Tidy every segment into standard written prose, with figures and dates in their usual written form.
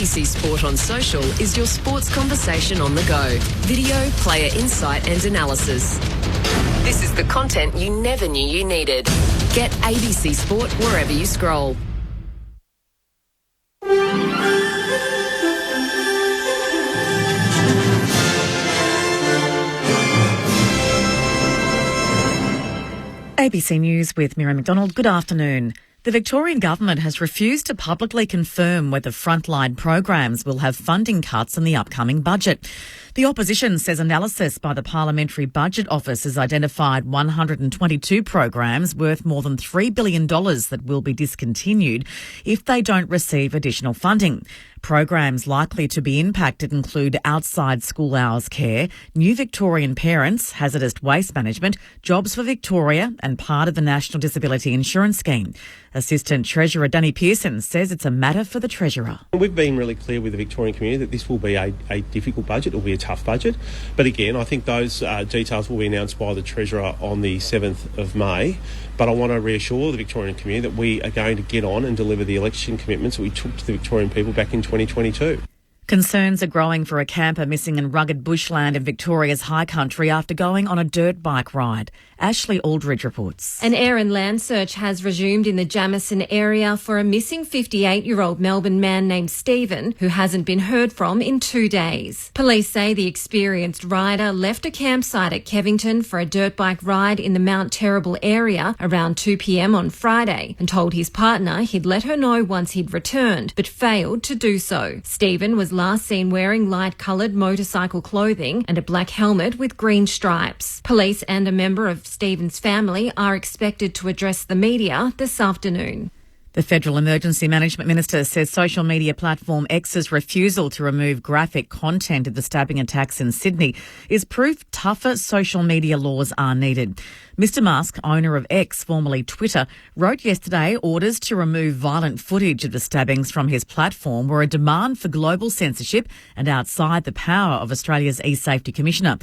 ABC Sport on social is your sports conversation on the go. Video, player insight and analysis. This is the content you never knew you needed. Get ABC Sport wherever you scroll. ABC News with Miriam McDonald. Good afternoon. The Victorian Government has refused to publicly confirm whether frontline programs will have funding cuts in the upcoming budget. The opposition says analysis by the Parliamentary Budget Office has identified 122 programs worth more than $3 billion that will be discontinued if they don't receive additional funding. Programs likely to be impacted include outside school hours care, New Victorian Parents, hazardous waste management, Jobs for Victoria and part of the National Disability Insurance Scheme. Assistant Treasurer Danny Pearson says it's a matter for the Treasurer. We've been really clear with the Victorian community that this will be a difficult budget, it will be a tough budget. But again, I think those details will be announced by the Treasurer on the 7th of May. But I want to reassure the Victorian community that we are going to get on and deliver the election commitments that we took to the Victorian people back in 2022. Concerns are growing for a camper missing in rugged bushland in Victoria's high country after going on a dirt bike ride. Ashley Aldridge reports. An air and land search has resumed in the Jamison area for a missing 58-year-old Melbourne man named Stephen, who hasn't been heard from in 2 days. Police say the experienced rider left a campsite at Kevington for a dirt bike ride in the Mount Terrible area around 2 p.m. on Friday and told his partner he'd let her know once he'd returned, but failed to do so. Stephen was last seen wearing light-coloured motorcycle clothing and a black helmet with green stripes. Police and a member of Stephen's family are expected to address the media this afternoon. The Federal Emergency Management Minister says social media platform X's refusal to remove graphic content of the stabbing attacks in Sydney is proof tougher social media laws are needed. Mr Musk, owner of X, formerly Twitter, wrote yesterday orders to remove violent footage of the stabbings from his platform were a demand for global censorship and outside the power of Australia's eSafety Commissioner.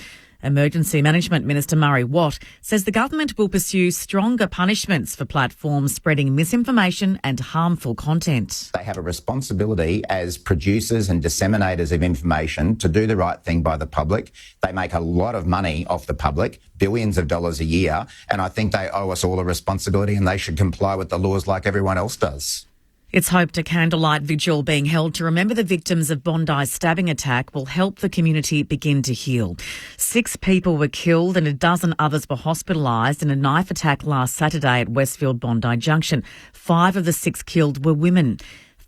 Emergency Management Minister Murray Watt says the government will pursue stronger punishments for platforms spreading misinformation and harmful content. They have a responsibility as producers and disseminators of information to do the right thing by the public. They make a lot of money off the public, billions of dollars a year, and I think they owe us all a responsibility and they should comply with the laws like everyone else does. It's hoped a candlelight vigil being held to remember the victims of Bondi's stabbing attack will help the community begin to heal. 6 people were killed and a dozen others were hospitalised in a knife attack last Saturday at Westfield Bondi Junction. 5 of the 6 killed were women.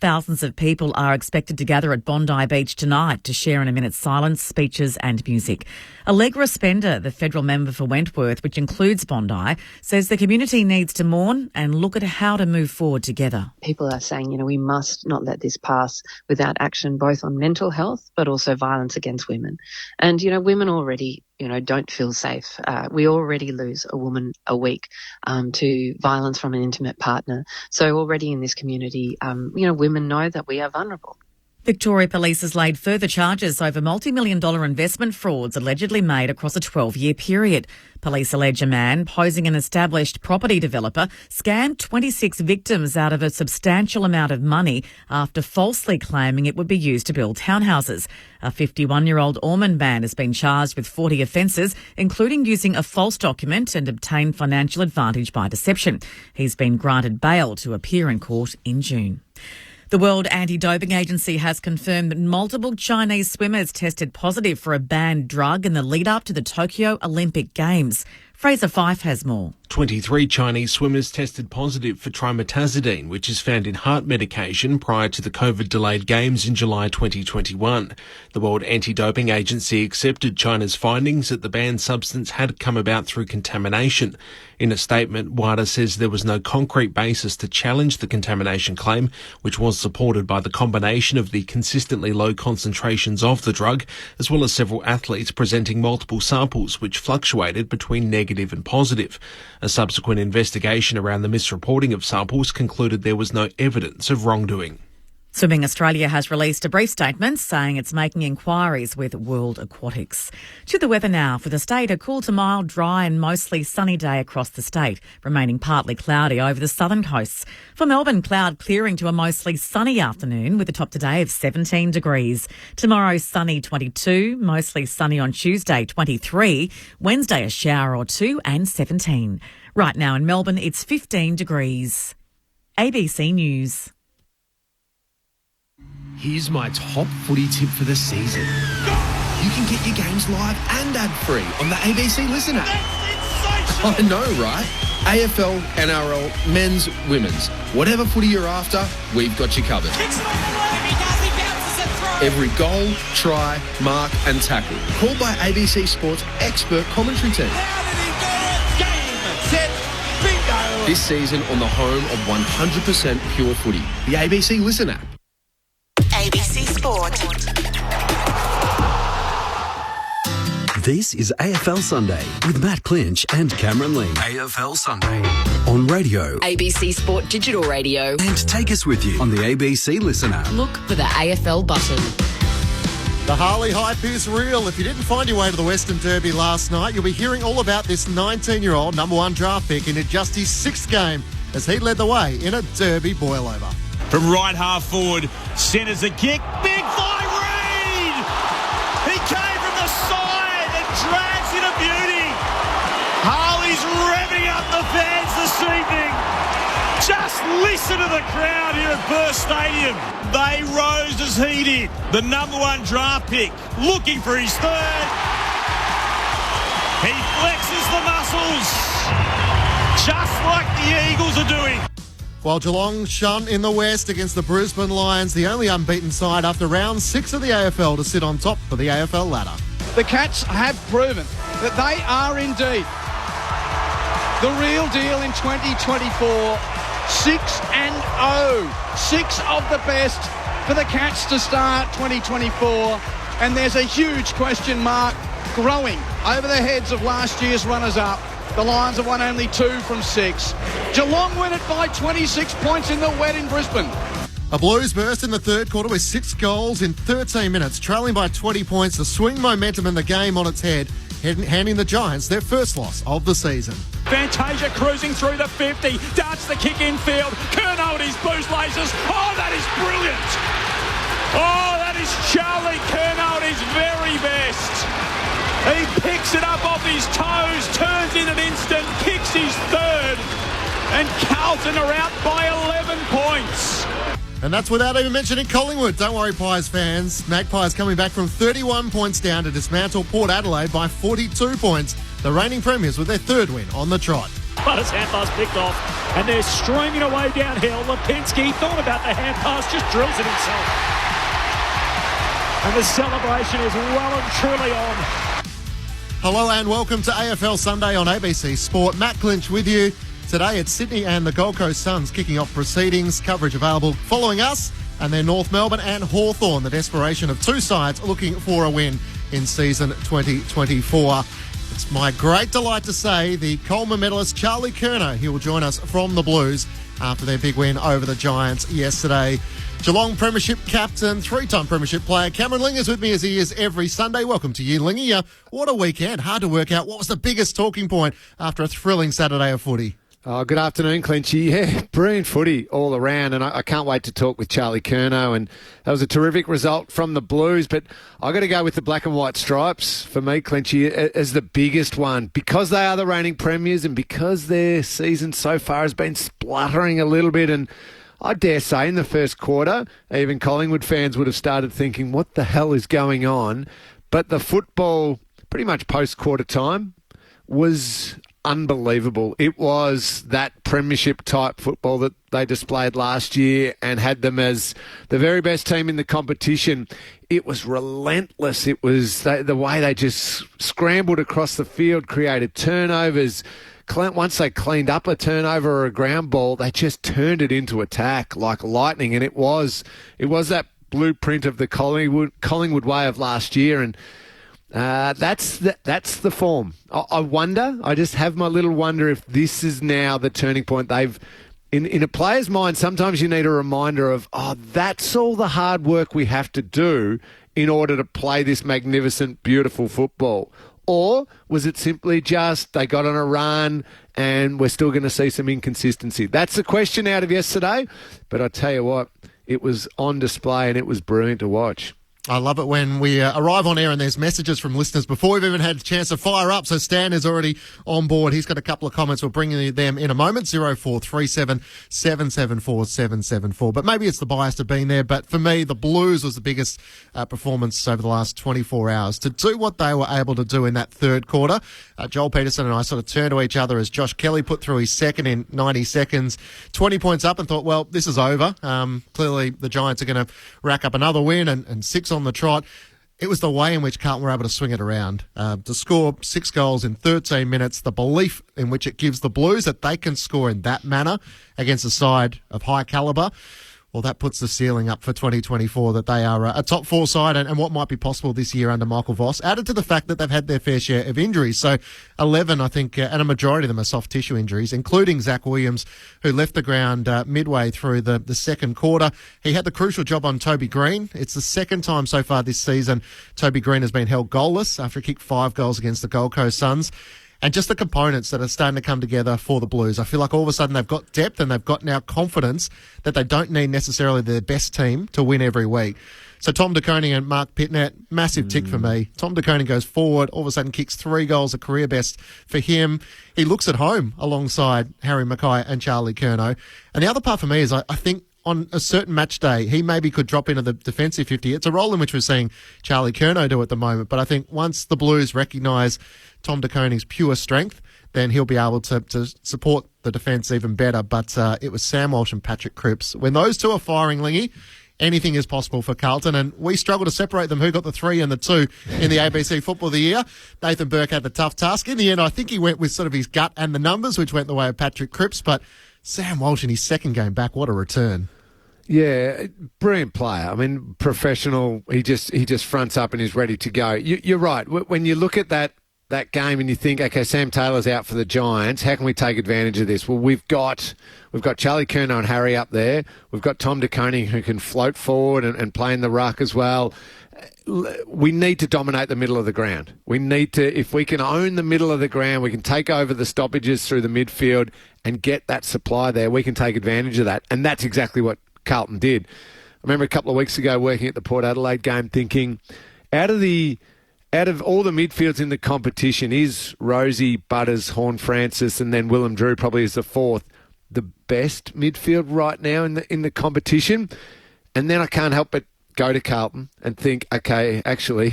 Thousands of people are expected to gather at Bondi Beach tonight to share in a minute's silence, speeches and music. Allegra Spender, the federal member for Wentworth, which includes Bondi, says the community needs to mourn and look at how to move forward together. People are saying, we must not let this pass without action, both on mental health but also violence against women. And, women already don't feel safe. We already lose a woman a week to violence from an intimate partner. So already in this community, women know that we are vulnerable. Victoria Police has laid further charges over multi-million-dollar investment frauds allegedly made across a 12-year period. Police allege a man posing an established property developer scammed 26 victims out of a substantial amount of money after falsely claiming it would be used to build townhouses. A 51-year-old Ormond man has been charged with 40 offences, including using a false document and obtain financial advantage by deception. He's been granted bail to appear in court in June. The World Anti-Doping Agency has confirmed that multiple Chinese swimmers tested positive for a banned drug in the lead-up to the Tokyo Olympic Games. Fraser Fife has more. 23 Chinese swimmers tested positive for trimetazidine, which is found in heart medication prior to the COVID-delayed Games in July 2021. The World Anti-Doping Agency accepted China's findings that the banned substance had come about through contamination. In a statement, WADA says there was no concrete basis to challenge the contamination claim, which was supported by the combination of the consistently low concentrations of the drug, as well as several athletes presenting multiple samples which fluctuated between negative and positive. A subsequent investigation around the misreporting of samples concluded there was no evidence of wrongdoing. Swimming Australia has released a brief statement saying it's making inquiries with World Aquatics. To the weather now. For the state, a cool to mild, dry and mostly sunny day across the state, remaining partly cloudy over the southern coasts. For Melbourne, cloud clearing to a mostly sunny afternoon with a top today of 17 degrees. Tomorrow, sunny 22, mostly sunny on Tuesday 23, Wednesday a shower or two and 17. Right now in Melbourne, it's 15 degrees. ABC News. Here's my top footy tip for the season. You can get your games live and ad-free on the ABC Listen app. I know, right? AFL, NRL, men's, women's. Whatever footy you're after, we've got you covered. Every goal, try, mark and tackle. Called by ABC Sports expert commentary team. Game, set, bingo. This season on the home of 100% pure footy. The ABC Listen app. ABC Sport. This is AFL Sunday with Matt Clinch and Cameron Lee. AFL Sunday on radio. ABC Sport Digital Radio. And take us with you on the ABC Listen app. Look for the AFL button. The Harley hype is real. If you didn't find your way to the Western Derby last night, you'll be hearing all about this 19-year-old number one draft pick in just his sixth game as he led the way in a Derby boilover. From right half forward, centres the kick. Big fly, Reid! He came from the side and drags in a beauty. Harley's revving up the fans this evening. Just listen to the crowd here at Burst Stadium. They rose as he did. The number one draft pick, looking for his third. He flexes the muscles, just like the Eagles are doing. While Geelong shone in the West against the Brisbane Lions, the only unbeaten side after round 6 of the AFL to sit on top of the AFL ladder. The Cats have proven that they are indeed the real deal in 2024. 6-0. 6 of the best for the Cats to start 2024. And there's a huge question mark growing over the heads of last year's runners-up. The Lions have won only 2 from 6. Geelong win it by 26 points in the wet in Brisbane. A Blues burst in the third quarter with 6 goals in 13 minutes, trailing by 20 points to swing momentum in the game on its head, handing the Giants their first loss of the season. Fantasia cruising through the 50, darts the kick infield, Curnow with his boost lasers. Oh, that is brilliant. Oh, that is Charlie Curnow at his very best. He picks it up off his toes, turns in an instant, kicks his third, and Carlton are out by 11 points. And that's without even mentioning Collingwood. Don't worry, Pies fans. Magpies coming back from 31 points down to dismantle Port Adelaide by 42 points. The reigning premiers with their third win on the trot. But his hand pass picked off, and they're streaming away downhill. Lipinski thought about the hand pass, just drills it himself. And the celebration is well and truly on. Hello and welcome to AFL Sunday on ABC Sport. Matt Clinch with you. Today it's Sydney and the Gold Coast Suns kicking off proceedings. Coverage available following us, and then North Melbourne and Hawthorn. The desperation of two sides looking for a win in season 2024. It's my great delight to say the Coleman medalist Charlie Curnow, he will join us from the Blues after their big win over the Giants yesterday. Geelong Premiership captain, 3-time Premiership player Cameron Ling is with me as he is every Sunday. Welcome to you, Lingy. What a weekend. Hard to work out what was the biggest talking point after a thrilling Saturday of footy. Oh, good afternoon, Clinchy. Yeah, brilliant footy all around, and I can't wait to talk with Charlie Curnow. And that was a terrific result from the Blues, but I got to go with the black and white stripes for me, Clinchy, as the biggest one, because they are the reigning premiers and because their season so far has been spluttering a little bit. And I dare say in the first quarter, even Collingwood fans would have started thinking, what the hell is going on? But the football, pretty much post-quarter time, was unbelievable. It was that premiership type football that they displayed last year and had them as the very best team in the competition. It was relentless. It was the way they just scrambled across the field, created turnovers. Once they cleaned up a turnover or a ground ball, they just turned it into attack like lightning. And it was that blueprint of the Collingwood way of last year. And that's the form. I wonder, I just have my little wonder if this is now the turning point. in a player's mind, sometimes you need a reminder of, that's all the hard work we have to do in order to play this magnificent, beautiful football. Or was it simply just they got on a run and we're still going to see some inconsistency? That's the question out of yesterday. But I tell you what, it was on display and it was brilliant to watch. I love it when we arrive on air and there's messages from listeners before we've even had a chance to fire up. So Stan is already on board. He's got a couple of comments. We'll bring them in a moment. 0437 774 774. But maybe it's the bias of being there. But for me, the Blues was the biggest performance over the last 24 hours. To do what they were able to do in that third quarter, Joel Peterson and I sort of turned to each other as Josh Kelly put through his second in 90 seconds, 20 points up, and thought, well, this is over. Clearly, the Giants are going to rack up another win and 6 on the trot. It was the way in which Carlton were able to swing it around. To score 6 goals in 13 minutes, the belief in which it gives the Blues that they can score in that manner against a side of high calibre, well, that puts the ceiling up for 2024 that they are a top 4 side and what might be possible this year under Michael Voss, added to the fact that they've had their fair share of injuries. So 11, I think, and a majority of them are soft tissue injuries, including Zach Williams, who left the ground midway through the second quarter. He had the crucial job on Toby Green. It's the second time so far this season Toby Green has been held goalless after he kicked 5 goals against the Gold Coast Suns. And just the components that are starting to come together for the Blues. I feel like all of a sudden they've got depth and they've got now confidence that they don't need necessarily their best team to win every week. So Tom De Koning and Mark Pitnet, massive tick for me. Tom De Koning goes forward, all of a sudden kicks 3 goals, a career best for him. He looks at home alongside Harry Mackay and Charlie Curnow. And the other part for me is I think on a certain match day, he maybe could drop into the defensive 50. It's a role in which we're seeing Charlie Curnow do at the moment. But I think once the Blues recognise Tom De Koning's pure strength, then he'll be able to support the defence even better. But it was Sam Walsh and Patrick Cripps. When those two are firing, Lingy, anything is possible for Carlton. And we struggle to separate them, who got the 3 and the 2 in the ABC Football of the Year. Nathan Burke had the tough task. In the end, I think he went with sort of his gut and the numbers, which went the way of Patrick Cripps. But Sam Walsh in his second game back, what a return. Yeah, brilliant player. I mean, professional. He just fronts up and is ready to go. You're right. When you look at that game and you think, okay, Sam Taylor's out for the Giants, how can we take advantage of this? Well, we've got Charlie Curnow and Harry up there. We've got Tom De Koning who can float forward and play in the ruck as well. We need to dominate the middle of the ground. We need to, if we can own the middle of the ground, we can take over the stoppages through the midfield and get that supply there. We can take advantage of that. And that's exactly what Carlton did. I remember a couple of weeks ago working at the Port Adelaide game thinking, out of all the midfields in the competition, is Rosie, Butters, Horne-Francis, and then Willem Drew probably is the 4th, the best midfield right now in the competition? And then I can't help but go to Carlton and think, okay, actually,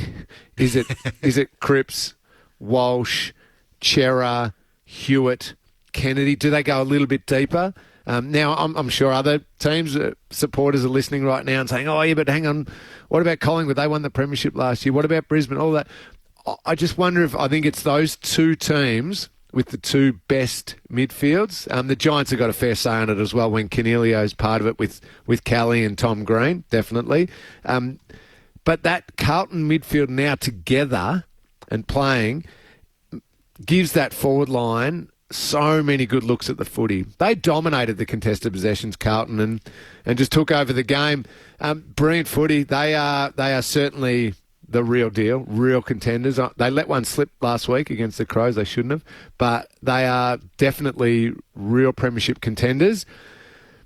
is it Cripps, Walsh, Chera, Hewitt, Kennedy? Do they go a little bit deeper? Now, I'm sure other teams, supporters are listening right now and saying, oh, yeah, but hang on, what about Collingwood? They won the premiership last year. What about Brisbane? All that. I just wonder I think it's those 2 teams with the 2 best midfields. The Giants have got a fair say on it as well when Canelio's part of it with Kelly and Tom Green, definitely. But that Carlton midfield now together and playing gives that forward line so many good looks at the footy. They dominated the contested possessions, Carlton, and just took over the game. Brilliant footy. They are certainly the real deal, real contenders. They let one slip last week against the Crows. They shouldn't have. But they are definitely real premiership contenders.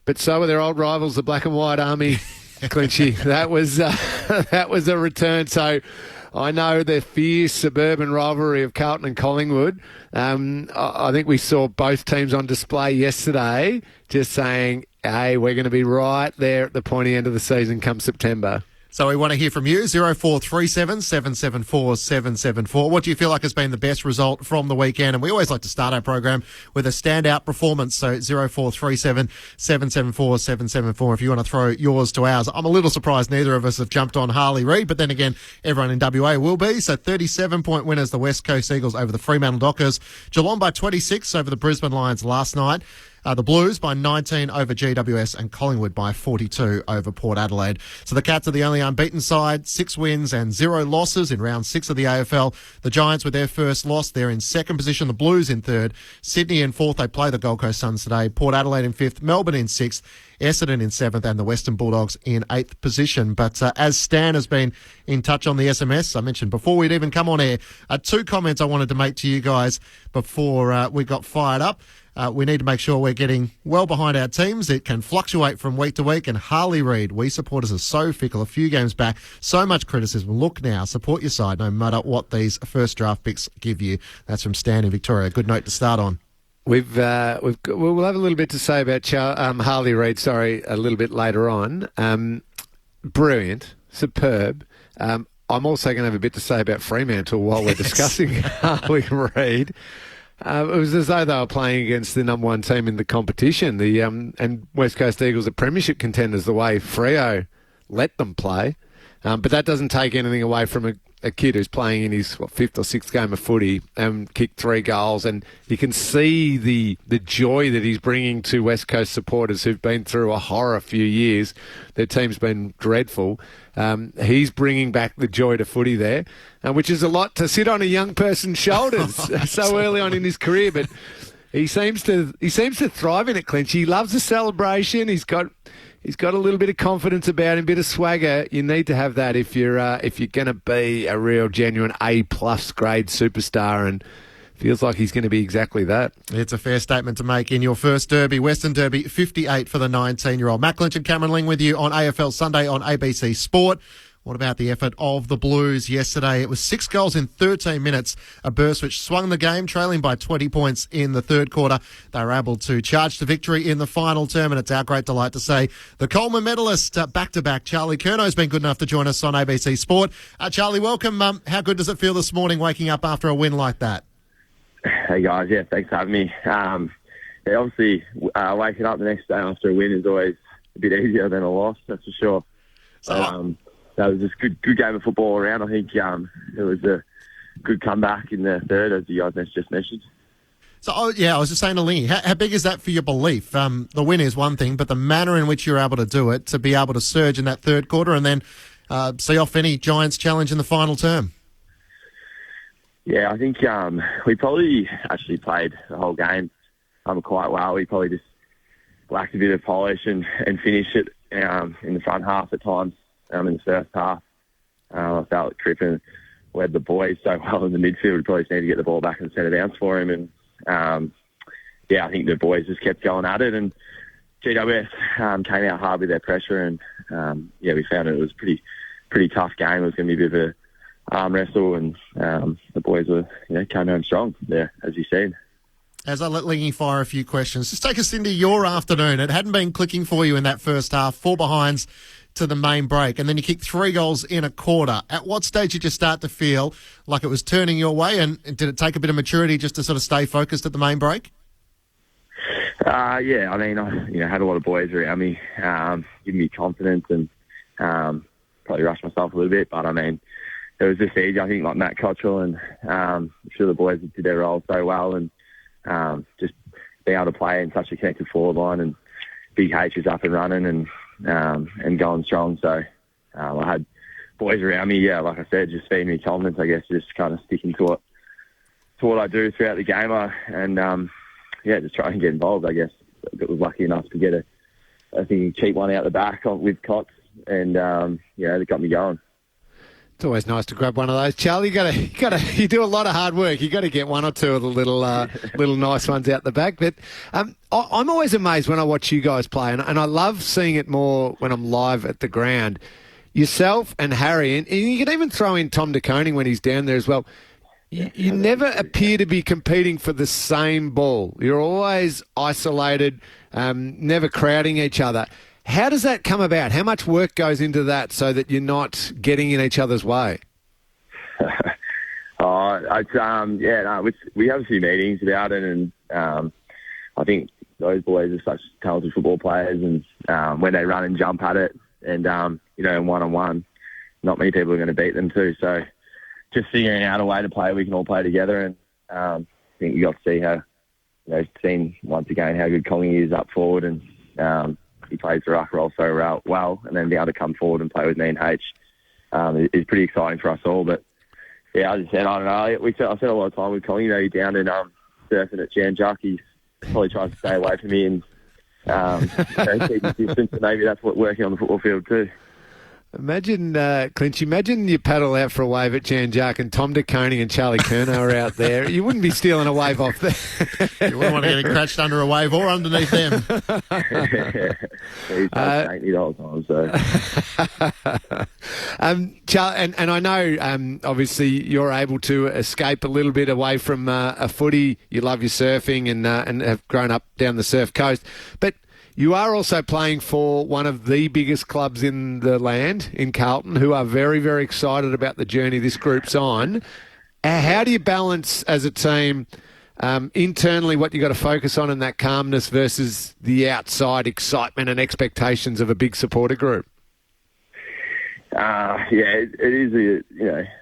But so are their old rivals, the Black and White Army. Clinchy, that was a return. So I know the fierce suburban rivalry of Carlton and Collingwood. I think we saw both teams on display yesterday just saying, hey, we're going to be right there at the pointy end of the season come September. So we want to hear from you, 0437 774 774. What do you feel like has been the best result from the weekend? And we always like to start our program with a standout performance. So 0437 774 774 if you want to throw yours to ours. I'm a little surprised neither of us have jumped on Harley Reid, but then again, everyone in WA will be. So 37-point winners, the West Coast Eagles over the Fremantle Dockers. Geelong by 26 over the Brisbane Lions last night. The Blues by 19 over GWS, and Collingwood by 42 over Port Adelaide. So the Cats are the only unbeaten side, 6 wins and 0 losses in round 6 of the AFL. The Giants with their first loss, they're in second position. The Blues in third. Sydney in fourth. They play the Gold Coast Suns today. Port Adelaide in fifth. Melbourne in sixth. Essendon in seventh, and the Western Bulldogs in eighth position. But as Stan has been in touch on the SMS, I mentioned before we'd even come on air, 2 comments I wanted to make to you guys before we got fired up. We need to make sure we're getting well behind our teams. It can fluctuate from week to week. And Harley Reid, we supporters are so fickle. A few games back, so much criticism. Look now, support your side no matter what these first draft picks give you. That's from Stan in Victoria. Good note to start on. We'll have a little bit to say about Harley Reid, a little bit later on. Brilliant, superb. I'm also going to have a bit to say about Fremantle while we're discussing Harley Reid. It was as though they were playing against the number 1 team in the competition, and West Coast Eagles are premiership contenders the way Freo let them play. But that doesn't take anything away from a kid who's playing in his 5th or 6th game of footy and kicked 3 goals, and you can see the joy that he's bringing to West Coast supporters who've been through a horror few years. Their team's been dreadful. He's bringing back the joy to footy there, which is a lot to sit on a young person's shoulders so early on in his career. But he seems to thrive in it, Clinch. He loves the celebration. He's got a little bit of confidence about him, a bit of swagger. You need to have that if you're going to be a real, genuine A+ grade superstar, and feels like he's going to be exactly that. It's a fair statement to make in your first derby, Western Derby, 58 for the 19-year-old. Matt Clinch and Cameron Ling with you on AFL Sunday on ABC Sport. What about the effort of the Blues yesterday? It was 6 goals in 13 minutes, a burst which swung the game, trailing by 20 points in the third quarter. They were able to charge to victory in the final term, and it's our great delight to say the Coleman medalist back-to-back, Charlie Curnow, has been good enough to join us on ABC Sport. Charlie, welcome. How good does it feel this morning waking up after a win like that? Hey, guys. Yeah, thanks for having me. Obviously, waking up the next day after a win is always a bit easier than a loss, that's for sure. That was just a good game of football all around. I think it was a good comeback in the third, as you guys just mentioned. So, I was just saying to Lingy, how big is that for your belief? The win is one thing, but the manner in which you're able to do it, to be able to surge in that third quarter and then see off any Giants challenge in the final term? Yeah, I think we probably actually played the whole game quite well. We probably just lacked a bit of polish and finished it in the front half at times. In the first half, I felt like Crippen led the boys so well in the midfield. We probably just need to get the ball back in centre downs for him. And I think the boys just kept going at it. And GWS came out hard with their pressure. And we found it was a pretty tough game. It was going to be a bit of a arm wrestle, and the boys were came home strong there, as you've seen. As I let Lingy fire a few questions, just take us into your afternoon. It hadn't been clicking for you in that first half, 4 behinds to the main break, and then you kicked 3 goals in a quarter. At what stage did you start to feel like it was turning your way, and did it take a bit of maturity just to sort of stay focused at the main break? I had a lot of boys around me, giving me confidence, and probably rushed myself a little bit, but it was just easy. I think like Matt Cottrell and I'm sure the boys did their role so well, and just being able to play in such a connected forward line, and Big H is up and running and going strong. So I had boys around me, like I said, just feeding me confidence, I guess, just kind of sticking to what I do throughout the game, just trying to get involved, I guess. I was lucky enough to get a cheap one out the back with Cots, and it got me going. It's always nice to grab one of those, Charlie. You do a lot of hard work. You got to get 1 or 2 of the little nice ones out the back. But I'm always amazed when I watch you guys play, and I love seeing it more when I'm live at the ground. Yourself and Harry, and you can even throw in Tom De Koning when he's down there as well. You never appear to be competing for the same ball. You're always isolated, never crowding each other. How does that come about? How much work goes into that so that you're not getting in each other's way? We have a few meetings about it, and I think those boys are such talented football players, and when they run and jump at it, and in one-on-one, not many people are going to beat them too. So just figuring out a way to play, we can all play together, and I think you got to see how seen once again how good Congy is up forward, and he plays the ruck role so well, and then be able to come forward and play with me and H is pretty exciting for us all. But yeah, as I said, I don't know. I spent a lot of time with Congy. He's down and surfing at Jan Juck. He probably tries to stay away from me and keep his distance. And maybe that's what working on the football field too. Imagine, Clinch, imagine you paddle out for a wave at Jan Juck and Tom De Koning and Charlie Curnow are out there. You wouldn't be stealing a wave off there. You wouldn't want to get cratched under a wave or underneath them. He's dainty the whole time, so. Charlie, and I know, obviously, you're able to escape a little bit away from a footy. You love your surfing and have grown up down the surf coast. But you are also playing for one of the biggest clubs in the land, in Carlton, who are very, very excited about the journey this group's on. How do you balance as a team internally what you got to focus on in that calmness versus the outside excitement and expectations of a big supporter group? It is.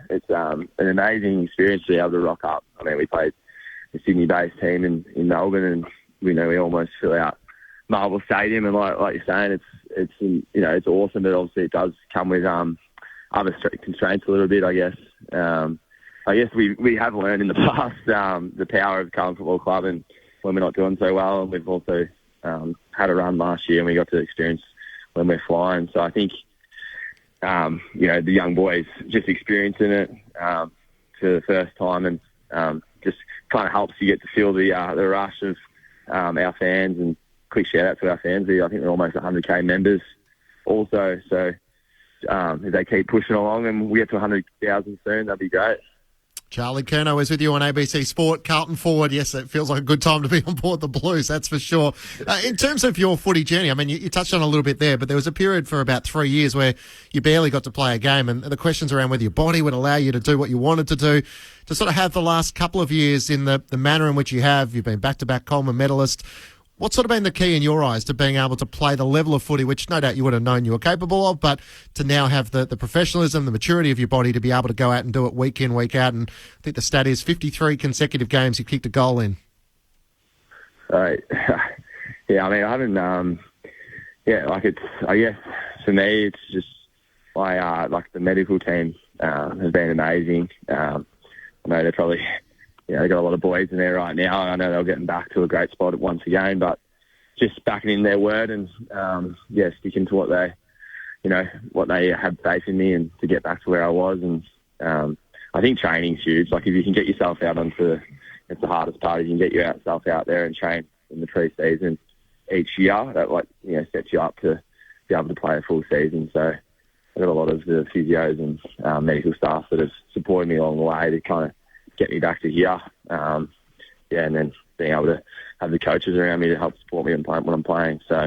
It's an amazing experience to be able to rock up. I mean, we played a Sydney-based team in Melbourne, and we almost fill out Marvel Stadium, and like you're saying, it's awesome, but obviously it does come with other constraints a little bit, I guess. I guess we have learned in the past the power of Carlton Football Club, and when we're not doing so well, and we've also had a run last year, and we got to experience when we're flying. So I think the young boys just experiencing it for the first time, and just kind of helps you get to feel the rush of our fans. And quick shout out to our fans. I think we're almost 100k members also. So if they keep pushing along and we get to 100,000 soon, that'd be great. Charlie Curnow is with you on ABC Sport. Carlton forward, yes, it feels like a good time to be on board the Blues, that's for sure. In terms of your footy journey, I mean, you touched on it a little bit there, but there was a period for about 3 years where you barely got to play a game, and the questions around whether your body would allow you to do what you wanted to do. To sort of have the last couple of years in the manner in which you have, you've been back-to-back Coleman medalist. What's sort of been the key in your eyes to being able to play the level of footy, which no doubt you would have known you were capable of, but to now have the professionalism, the maturity of your body to be able to go out and do it week in, week out? And I think the stat is 53 consecutive games you kicked a goal in. Right. Yeah, I mean, I haven't, I guess for me, it's just the medical team has been amazing. I know they're probably... they've got a lot of boys in there right now. I know they're getting back to a great spot once again, but just backing in their word and, sticking to what they had faith in me and to get back to where I was. And I think training's huge. Like, if you can get yourself out it's the hardest part. If you can get yourself out there and train in the pre-season each year, that, sets you up to be able to play a full season. So I've got a lot of the physios and medical staff that have supported me along the way to kind of get me back to here, and then being able to have the coaches around me to help support me when I'm playing. So,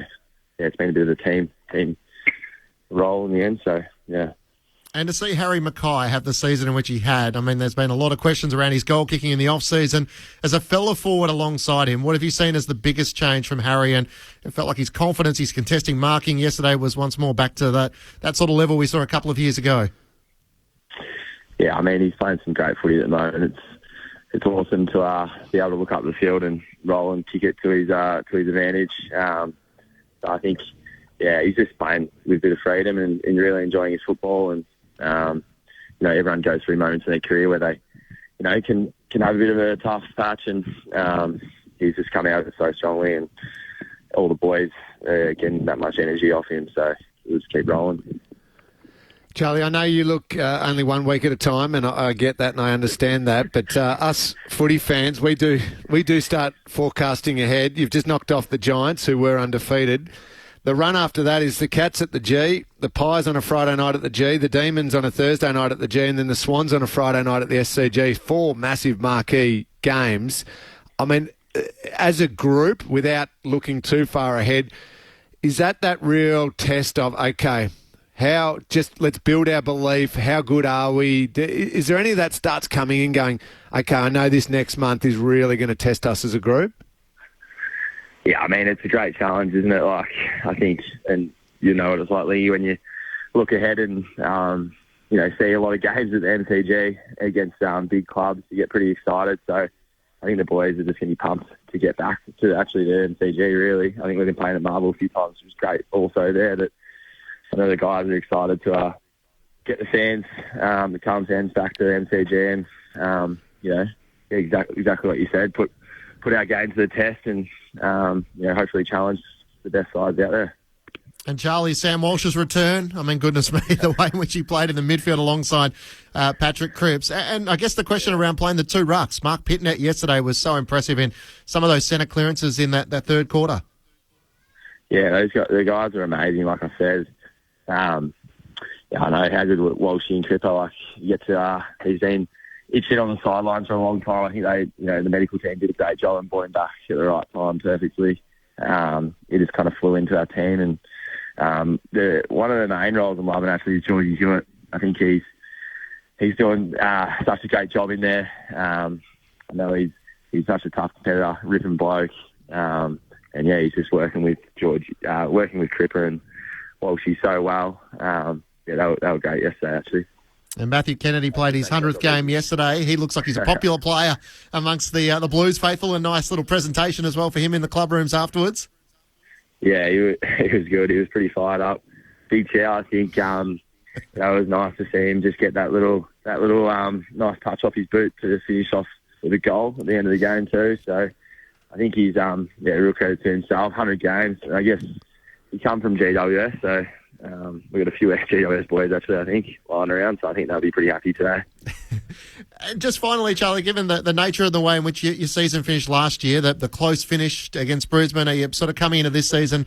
it's been a bit of a team role in the end. So, yeah. And to see Harry Mackay have the season in which he had, I mean, there's been a lot of questions around his goal kicking in the off-season. As a fella forward alongside him, what have you seen as the biggest change from Harry? And it felt like his confidence, his contesting marking yesterday was once more back to that sort of level we saw a couple of years ago. Yeah, I mean, he's playing some great footy at the moment. It's awesome to be able to look up the field and roll and kick it to his advantage. So I think, he's just playing with a bit of freedom and really enjoying his football. And everyone goes through moments in their career where they, can have a bit of a tough patch, and he's just come out of it so strongly, and all the boys are getting that much energy off him. So we'll just keep rolling. Charlie, I know you look only 1 week at a time, and I get that and I understand that, but us footy fans, we do start forecasting ahead. You've just knocked off the Giants, who were undefeated. The run after that is the Cats at the G, the Pies on a Friday night at the G, the Demons on a Thursday night at the G, and then the Swans on a Friday night at the SCG. 4 massive marquee games. I mean, as a group, without looking too far ahead, is that real test of, okay, let's build our belief. How good are we? Is there any of that starts coming in going, okay, I know this next month is really going to test us as a group? Yeah, I mean, it's a great challenge, isn't it? Like, I think, and you know what it's like, Lee, when you look ahead and, see a lot of games at the MCG against big clubs, you get pretty excited. So I think the boys are just going to be pumped to get back to actually the MCG, really. I think we've been playing at Marvel a few times, which was great also there. That I know the guys are excited to get the fans, the Carlton fans back to the MCG and, exactly what you said, put our game to the test and, hopefully challenge the best sides out there. And Charlie, Sam Walsh's return, I mean, goodness me, the way in which he played in the midfield alongside Patrick Cripps. And I guess the question around playing the two rucks, Mark Pitnet yesterday was so impressive in some of those centre clearances in that third quarter. Yeah, the guys are amazing, like I said. I know how good Walshy and Cripper, he's been itching on the sidelines for a long time. I think the medical team did a great job and brought him back at the right time perfectly. He just kind of flew into our team and one of the main roles I'm loving actually is Georgie Hewitt. I think he's doing such a great job in there. I know he's such a tough competitor, ripping bloke, he's just working with working with Cripper and Walshy so well. They were great yesterday actually. And Matthew Kennedy played his 100th game yesterday. He looks like he's a popular player amongst the Blues faithful. A nice little presentation as well for him in the club rooms afterwards. Yeah, he was good. He was pretty fired up. Big chair, I think. That was nice to see him just get that little nice touch off his boot to finish off with a goal at the end of the game too. So I think he's real credit to himself. 100 games. And I guess he come from GWS, so we've got a few ex-GWS boys actually, I think, lying around. So I think they'll be pretty happy today. Just finally, Charlie, given the nature of the way in which your season finished last year, the close finish against Brisbane, are you sort of coming into this season,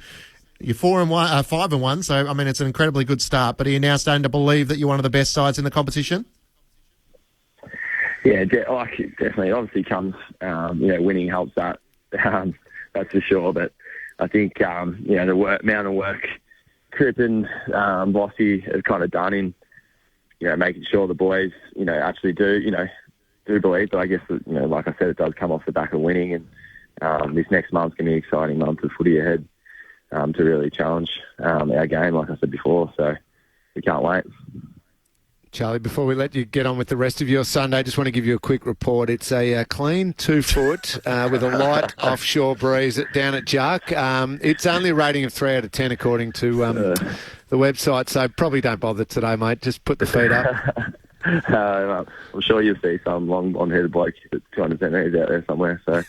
you're 5-1, so I mean it's an incredibly good start. But are you now starting to believe that you're one of the best sides in the competition? Yeah, definitely. It obviously comes, winning helps that. That's for sure. But I think the amount of work Crip and Bossy have kind of done in making sure the boys, actually do believe. But I guess, like I said, it does come off the back of winning. And this next month's going to be an exciting month of footy ahead to really challenge our game, like I said before. So we can't wait. Charlie, before we let you get on with the rest of your Sunday, I just want to give you a quick report. It's a clean 2 foot with a light offshore breeze down at Jark. It's only a rating of 3 out of 10 according to the website, so probably don't bother today, mate. Just put the feet up. I'm sure you'll see some long-headed bloke at 200 centimetres out there somewhere, so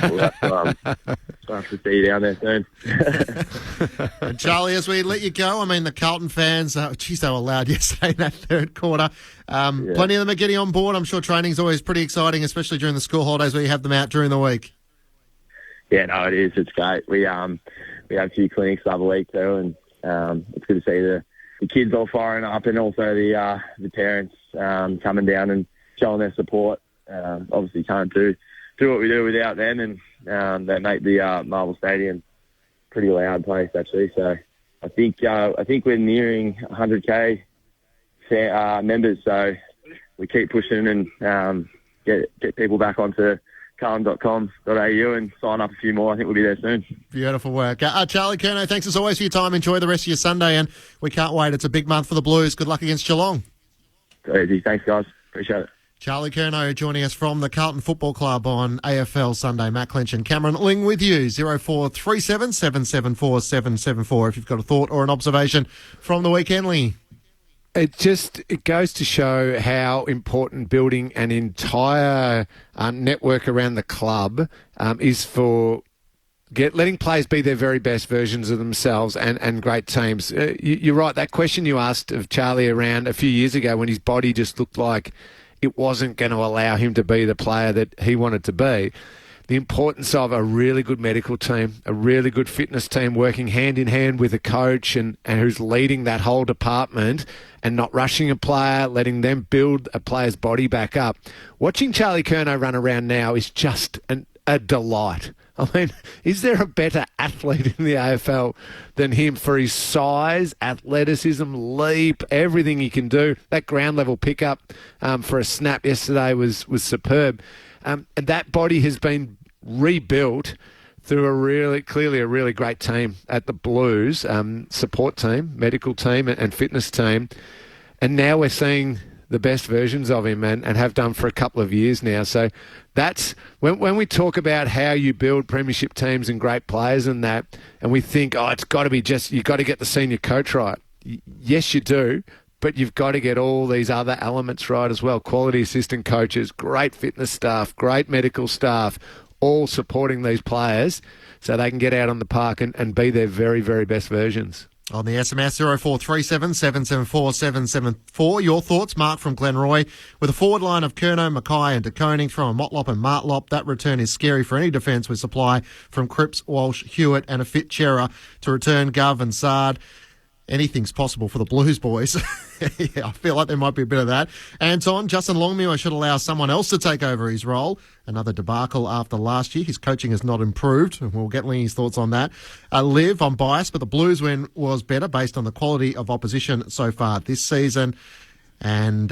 we'll have to see you down there soon. And Charlie, as we let you go, I mean, the Carlton fans, they were loud yesterday in that third quarter. Plenty of them are getting on board. I'm sure training's always pretty exciting, especially during the school holidays where you have them out during the week. Yeah, no, it is. It's great. We have a few clinics the other week too, and it's good to see the kids all firing up, and also the parents coming down and showing their support. Obviously, can't do what we do without them, and they make the Marvel Stadium a pretty loud place actually. So I think we're nearing 100k members. So we keep pushing and get people back onto carlton.com.au and sign up a few more. I think we'll be there soon. Beautiful work. Charlie Curnow, thanks as always for your time. Enjoy the rest of your Sunday, and we can't wait. It's a big month for the Blues. Good luck against Geelong. Easy. Thanks, guys. Appreciate it. Charlie Curnow joining us from the Carlton Football Club on AFL Sunday. Matt Clinch and Cameron Ling with you. 0437 774 774 if you've got a thought or an observation from the weekend, Ling. It goes to show how important building an entire network around the club is for letting players be their very best versions of themselves and great teams. You're right. That question you asked of Charlie around a few years ago when his body just looked like it wasn't going to allow him to be the player that he wanted to be. The importance of a really good medical team, a really good fitness team working hand in hand with a coach and who's leading that whole department and not rushing a player, letting them build a player's body back up. Watching Charlie Curnow run around now is just a delight. I mean, is there a better athlete in the AFL than him for his size, athleticism, leap, everything he can do? That ground level pickup for a snap yesterday was superb. And that body has been rebuilt through clearly a really great team at the Blues, support team, medical team and fitness team. And now we're seeing the best versions of him and have done for a couple of years now. So that's when we talk about how you build premiership teams and great players and that, and we think, it's got to be you've got to get the senior coach right. Yes, you do, but you've got to get all these other elements right as well. Quality assistant coaches, great fitness staff, great medical staff, all supporting these players so they can get out on the park and be their very, very best versions. On the SMS 0437 774 774, your thoughts, Mark from Glenroy. With a forward line of Curnow, Mackay and De Koning, throw a Motlop and Martlop. That return is scary for any defence with supply from Cripps, Walsh, Hewitt and a fit Chera to return Gov and Sard. Anything's possible for the Blues boys. Yeah, I feel like there might be a bit of that. Anton, Justin Longmuir should allow someone else to take over his role. Another debacle after last year. His coaching has not improved. We'll get Lingy's thoughts on that. Liv, I'm biased, but the Blues win was better based on the quality of opposition so far this season. And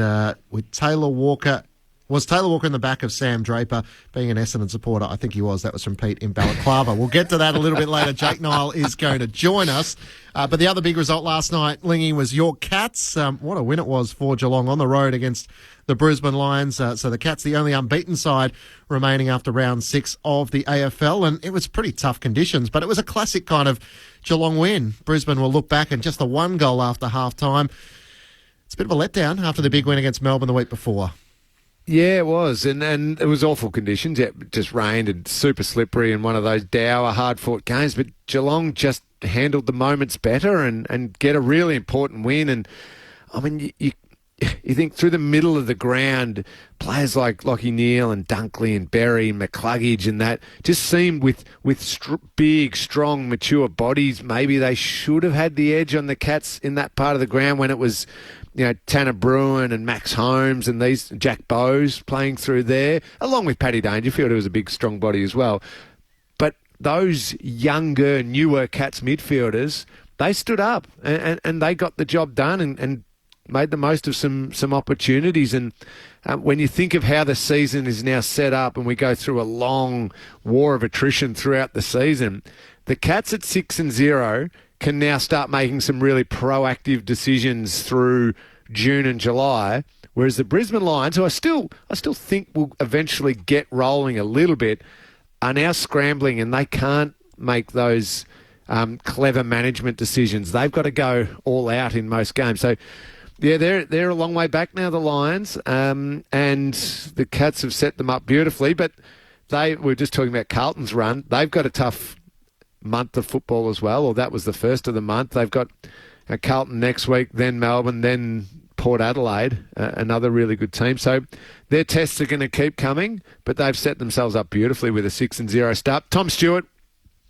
with Taylor Walker... Was Taylor Walker in the back of Sam Draper being an Essendon supporter? I think he was. That was from Pete in Balaclava. We'll get to that a little bit later. Jake Nile is going to join us. But the other big result last night, Lingy, was your Cats. What a win it was for Geelong on the road against the Brisbane Lions. So the Cats, the only unbeaten side remaining after round 6 of the AFL. And it was pretty tough conditions, but it was a classic kind of Geelong win. Brisbane will look back and just the one goal after half-time. It's a bit of a letdown after the big win against Melbourne the week before. Yeah, it was, and it was awful conditions. It just rained and super slippery and one of those dour, hard-fought games. But Geelong just handled the moments better and get a really important win. And, I mean, you think through the middle of the ground, players like Lachie Neale and Dunkley and Berry and McCluggage and that just seemed with big, strong, mature bodies, maybe they should have had the edge on the Cats in that part of the ground when it was... Tanner Bruin and Max Holmes and these Jack Bowes playing through there, along with Paddy Dangerfield, who was a big, strong body as well. But those younger, newer Cats midfielders, they stood up and they got the job done and made the most of some opportunities. And when you think of how the season is now set up and we go through a long war of attrition throughout the season, the Cats at 6-0 can now start making some really proactive decisions through June and July, whereas the Brisbane Lions, who I still think will eventually get rolling a little bit, are now scrambling and they can't make those clever management decisions. They've got to go all out in most games. So, yeah, they're a long way back now, the Lions, and the Cats have set them up beautifully. But we were just talking about Carlton's run. They've got a tough month of football as well, or that was the first of the month. They've got Carlton next week, then Melbourne, then Port Adelaide, another really good team. So their tests are going to keep coming, but they've set themselves up beautifully with a 6-0 start. Tom Stewart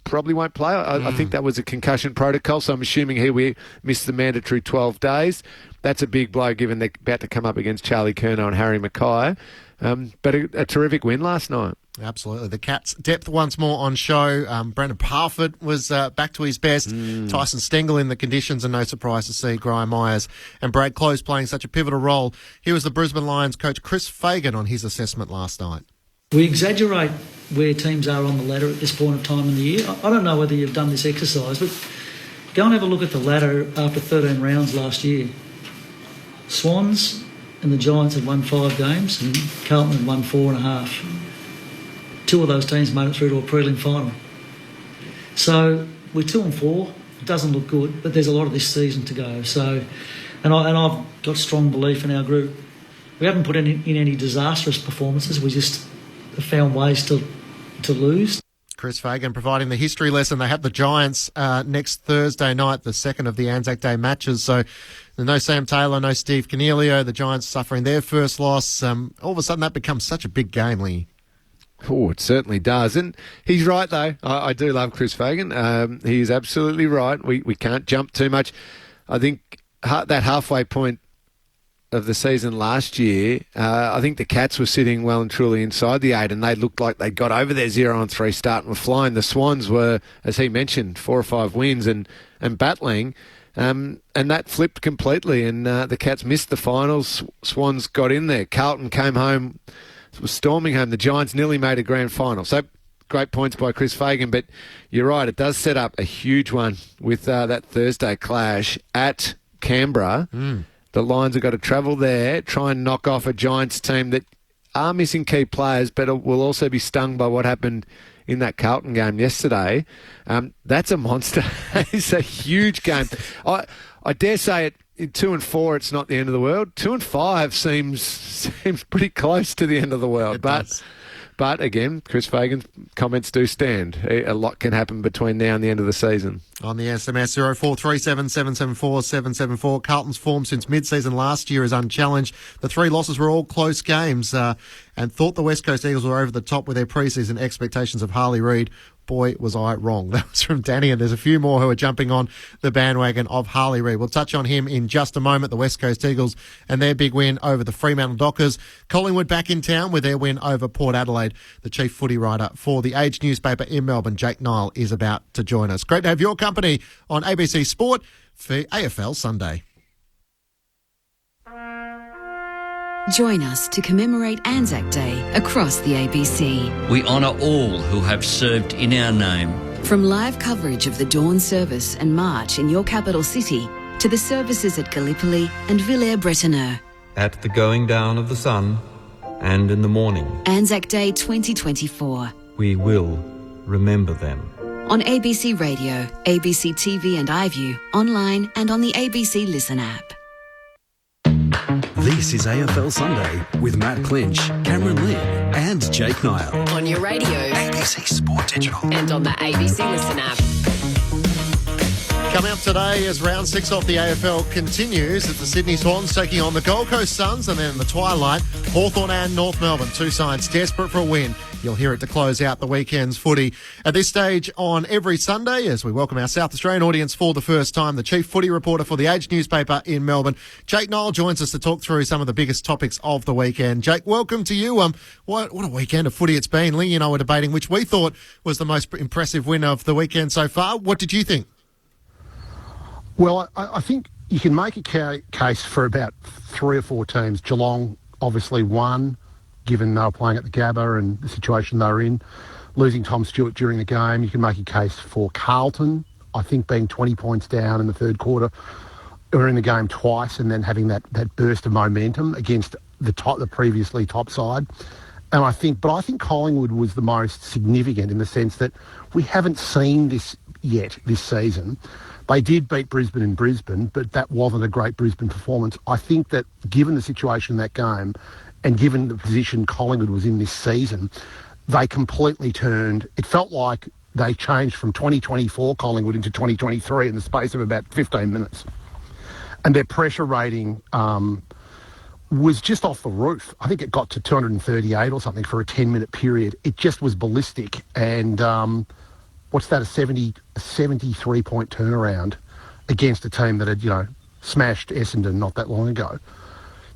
probably won't play. I think that was a concussion protocol, so I'm assuming he missed the mandatory 12 days. That's a big blow given they're about to come up against Charlie Curnow and Harry Mackay. But a terrific win last night. Absolutely. The Cats' depth once more on show. Brandon Parfitt was back to his best. Tyson Stengel in the conditions, and no surprise to see Graham Myers and Brad Close playing such a pivotal role. Here was the Brisbane Lions coach Chris Fagan on his assessment last night. We exaggerate where teams are on the ladder at this point of time in the year. I don't know whether you've done this exercise, but go and have a look at the ladder after 13 rounds last year. Swans and the Giants had won 5 games and Carlton had won 4.5. 2 of those teams made it through to a prelim final. So we're 2-4. It doesn't look good, but there's a lot of this season to go. So, and I've got strong belief in our group. We haven't put in any disastrous performances. We just have found ways to lose. Chris Fagan providing the history lesson. They have the Giants next Thursday night, the second of the Anzac Day matches. So no Sam Taylor, no Steve Coniglio. The Giants suffering their first loss. All of a sudden that becomes such a big game, Lee. Oh, it certainly does. And he's right, though. I do love Chris Fagan. He is absolutely right. We can't jump too much. I think that halfway point of the season last year, I think the Cats were sitting well and truly inside the 8, and they looked like they got over their 0-3 start and were flying. The Swans were, as he mentioned, 4 or 5 wins and battling. And that flipped completely, and the Cats missed the finals. Swans got in there. Carlton came home, was storming home. The Giants nearly made a grand final. So great points by Chris Fagan, but you're right, it does set up a huge one with that Thursday clash at Canberra. The Lions have got to travel there, try and knock off a Giants team that are missing key players, but will also be stung by what happened in that Carlton game yesterday. That's a monster. It's a huge game. I dare say it. In 2 and 4, it's not the end of the world. 2 and 5 seems pretty close to the end of the world. But again, Chris Fagan's comments do stand. A lot can happen between now and the end of the season. On the SMS 0437 774 774, Carlton's form since mid-season last year is unchallenged. The 3 losses were all close games, and thought the West Coast Eagles were over the top with their pre-season expectations of Harley Reid. Boy, was I wrong. That was from Danny, and there's a few more who are jumping on the bandwagon of Harley Reid. We'll touch on him in just a moment, the West Coast Eagles and their big win over the Fremantle Dockers. Collingwood back in town with their win over Port Adelaide. The chief footy writer for the Age newspaper in Melbourne, Jake Nile, is about to join us. Great to have your company on ABC Sport for AFL Sunday. Join us to commemorate Anzac Day across the ABC. We honour all who have served in our name. From live coverage of the dawn service and march in your capital city to the services at Gallipoli and Villers-Bretonneux. At the going down of the sun and in the morning. Anzac Day 2024. We will remember them. On ABC Radio, ABC TV and iView, online and on the ABC Listen app. This is AFL Sunday with Matt Clinch, Cameron Lynn and Jake Nile. On your radio, ABC Sport Digital. And on the ABC Listen app. Coming up today as round 6 of the AFL continues, it's the Sydney Swans taking on the Gold Coast Suns, and then in the twilight, Hawthorn and North Melbourne, 2 sides desperate for a win. You'll hear it to close out the weekend's footy. At this stage on every Sunday, as we welcome our South Australian audience for the first time, the chief footy reporter for the Age newspaper in Melbourne, Jake Nile, joins us to talk through some of the biggest topics of the weekend. Jake, welcome to you. What a weekend of footy it's been. Lee and I were debating which we thought was the most impressive win of the weekend so far. What did you think? Well, I think you can make a case for about 3 or 4 teams. Geelong obviously won, given they were playing at the Gabba and the situation they were in. Losing Tom Stewart during the game, you can make a case for Carlton, I think being 20 points down in the third quarter, or in the game twice, and then having that burst of momentum against the previously top side. And I think Collingwood was the most significant in the sense that we haven't seen this yet this season. They did beat Brisbane in Brisbane, but that wasn't a great Brisbane performance. I think that given the situation in that game and given the position Collingwood was in this season, they completely turned. It felt like they changed from 2024 Collingwood into 2023 in the space of about 15 minutes. And their pressure rating was just off the roof. I think it got to 238 or something for a 10-minute period. It just was ballistic. And what's that, a 73-point turnaround against a team that had, smashed Essendon not that long ago.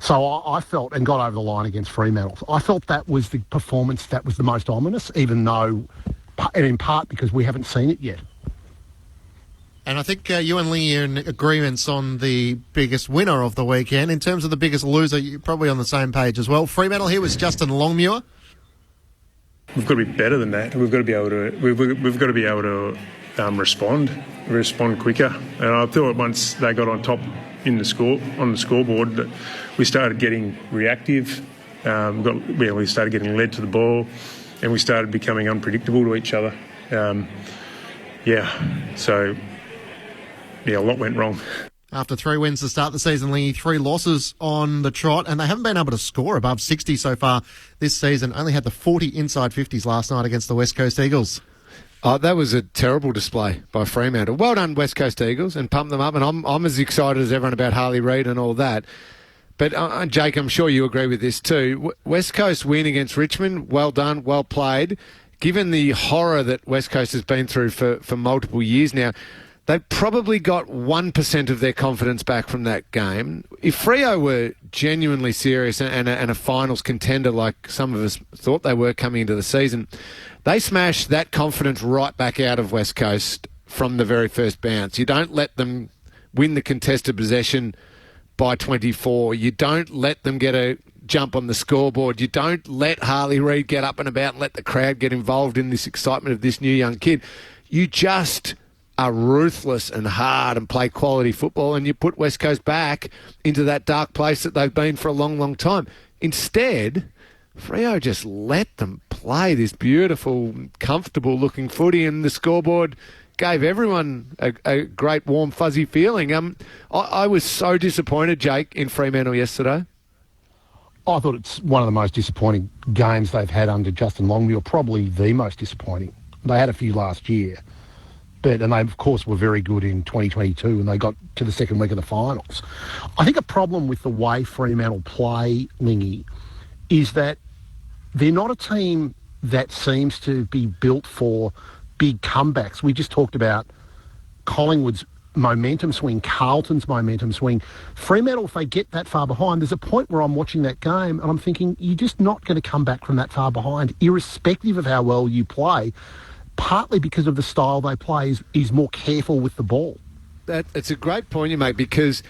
So I felt, and got over the line against Fremantle, I felt that was the performance that was the most ominous, even though, and in part because we haven't seen it yet. And I think you and Lee are in agreements on the biggest winner of the weekend. In terms of the biggest loser, you're probably on the same page as well. Fremantle here was Justin Longmuir. We've got to be better than that. We've got to be able to respond quicker. And I thought once they got on top on the scoreboard, that we started getting reactive. We started getting led to the ball, and we started becoming unpredictable to each other. A lot went wrong. After 3 wins to start the season, Lee, 3 losses on the trot, and they haven't been able to score above 60 so far this season. Only had the 40 inside 50s last night against the West Coast Eagles. Oh, that was a terrible display by Fremantle. Well done, West Coast Eagles, and pump them up. And I'm as excited as everyone about Harley Reid and all that. But, Jake, I'm sure you agree with this too. West Coast win against Richmond, well done, well played. Given the horror that West Coast has been through for multiple years now, they probably got 1% of their confidence back from that game. If Freo were genuinely serious and a finals contender like some of us thought they were coming into the season, they smashed that confidence right back out of West Coast from the very first bounce. You don't let them win the contested possession by 24. You don't let them get a jump on the scoreboard. You don't let Harley Reid get up and about and let the crowd get involved in this excitement of this new young kid. You just are ruthless and hard and play quality football, and you put West Coast back into that dark place that they've been for a long, long time. Instead, Freo just let them play this beautiful, comfortable-looking footy, and the scoreboard gave everyone a great, warm, fuzzy feeling. I was so disappointed, Jake, in Fremantle yesterday. I thought it's one of the most disappointing games they've had under Justin Longmuir, probably the most disappointing. They had a few last year, and they, of course, were very good in 2022 when they got to the second week of the finals. I think a problem with the way Fremantle play, Lingy, is that they're not a team that seems to be built for big comebacks. We just talked about Collingwood's momentum swing, Carlton's momentum swing. Fremantle, if they get that far behind, there's a point where I'm watching that game and I'm thinking, you're just not going to come back from that far behind, irrespective of how well you play, partly because of the style they play is more careful with the ball. It's a great point you make, because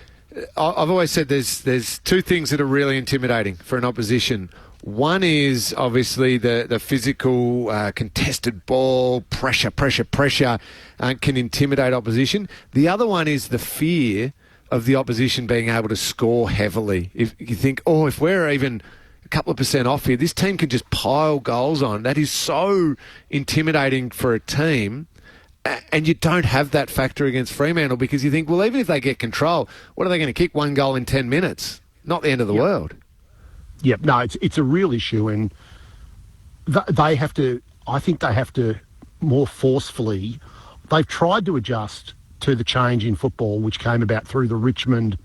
I've always said there's two things that are really intimidating for an opposition. One is obviously the physical, contested ball, pressure can intimidate opposition. The other one is the fear of the opposition being able to score heavily. If you think, if we're even a couple of percent off here, this team can just pile goals on. That is so intimidating for a team. And you don't have that factor against Fremantle, because you think, well, even if they get control, what are they going to kick? 1 goal in 10 minutes? Not the end of the world. Yep, no, it's a real issue, and they have to, I think they have to more forcefully, they've tried to adjust to the change in football which came about through the Richmond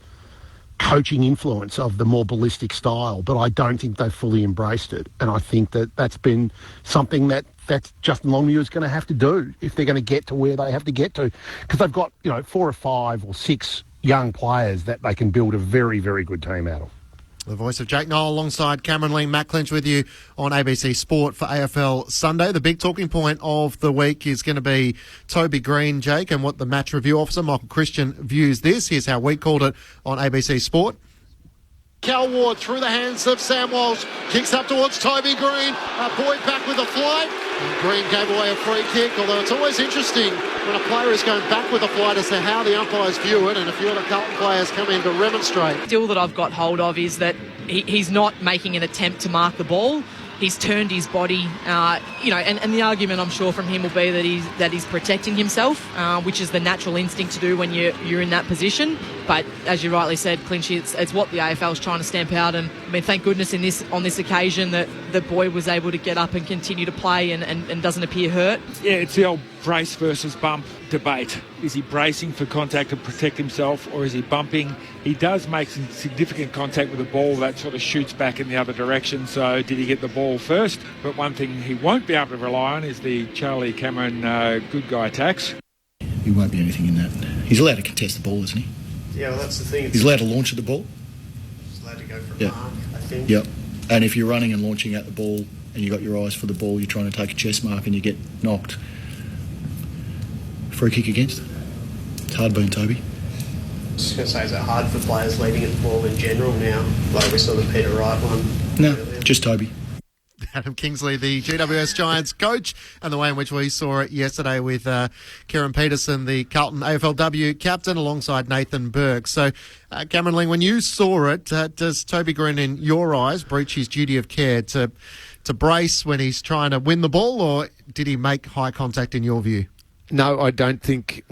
coaching influence of the more ballistic style, but I don't think they've fully embraced it, and I think that's been something that's Justin Longmuir is going to have to do if they're going to get to where they have to get to, because they've got 4 or 5 or 6 young players that they can build a very, very good team out of. The voice of Jake Noel alongside Cameron Ling, Matt Clinch with you on ABC Sport for AFL Sunday. The big talking point of the week is going to be Toby Green, Jake, and what the match review officer, Michael Christian, views this. Here's how we called it on ABC Sport. Cal Ward through the hands of Sam Walsh, kicks up towards Toby Green. Boyd back with a flight. And Green gave away a free kick, although it's always interesting when a player is going back with a flight as to how the umpires view it, and a few of the Carlton players come in to remonstrate. Still that I've got hold of is that he's not making an attempt to mark the ball. He's turned his body, and the argument I'm sure from him will be that he's protecting himself, which is the natural instinct to do when you're in that position. But as you rightly said, Clinchy, it's what the AFL is trying to stamp out. And I mean, thank goodness on this occasion that Boyd was able to get up and continue to play and doesn't appear hurt. Yeah, it's the old brace versus bump debate. Is he bracing for contact to protect himself, or is he bumping? He does make some significant contact with the ball that sort of shoots back in the other direction. So did he get the ball first? But one thing he won't be able to rely on is the Charlie Cameron good guy tax. He won't be anything in that. He's allowed to contest the ball, isn't he? Yeah, well, that's the thing. He's allowed to launch at the ball. He's allowed to go for a mark, I think. Yep. And if you're running and launching at the ball and you've got your eyes for the ball, you're trying to take a chest mark and you get knocked. Free kick against. It's hard being Toby. I was just going to say, is it hard for players leading at the ball in general now? Like we saw the Peter Wright one. No, earlier. Just Toby. Adam Kingsley, the GWS Giants coach, and the way in which we saw it yesterday with Kieran Peterson, the Carlton AFLW captain, alongside Nathan Burke. So, Cameron Ling, when you saw it, does Toby Green, in your eyes, breach his duty of care to brace when he's trying to win the ball, or did he make high contact in your view? No, I don't think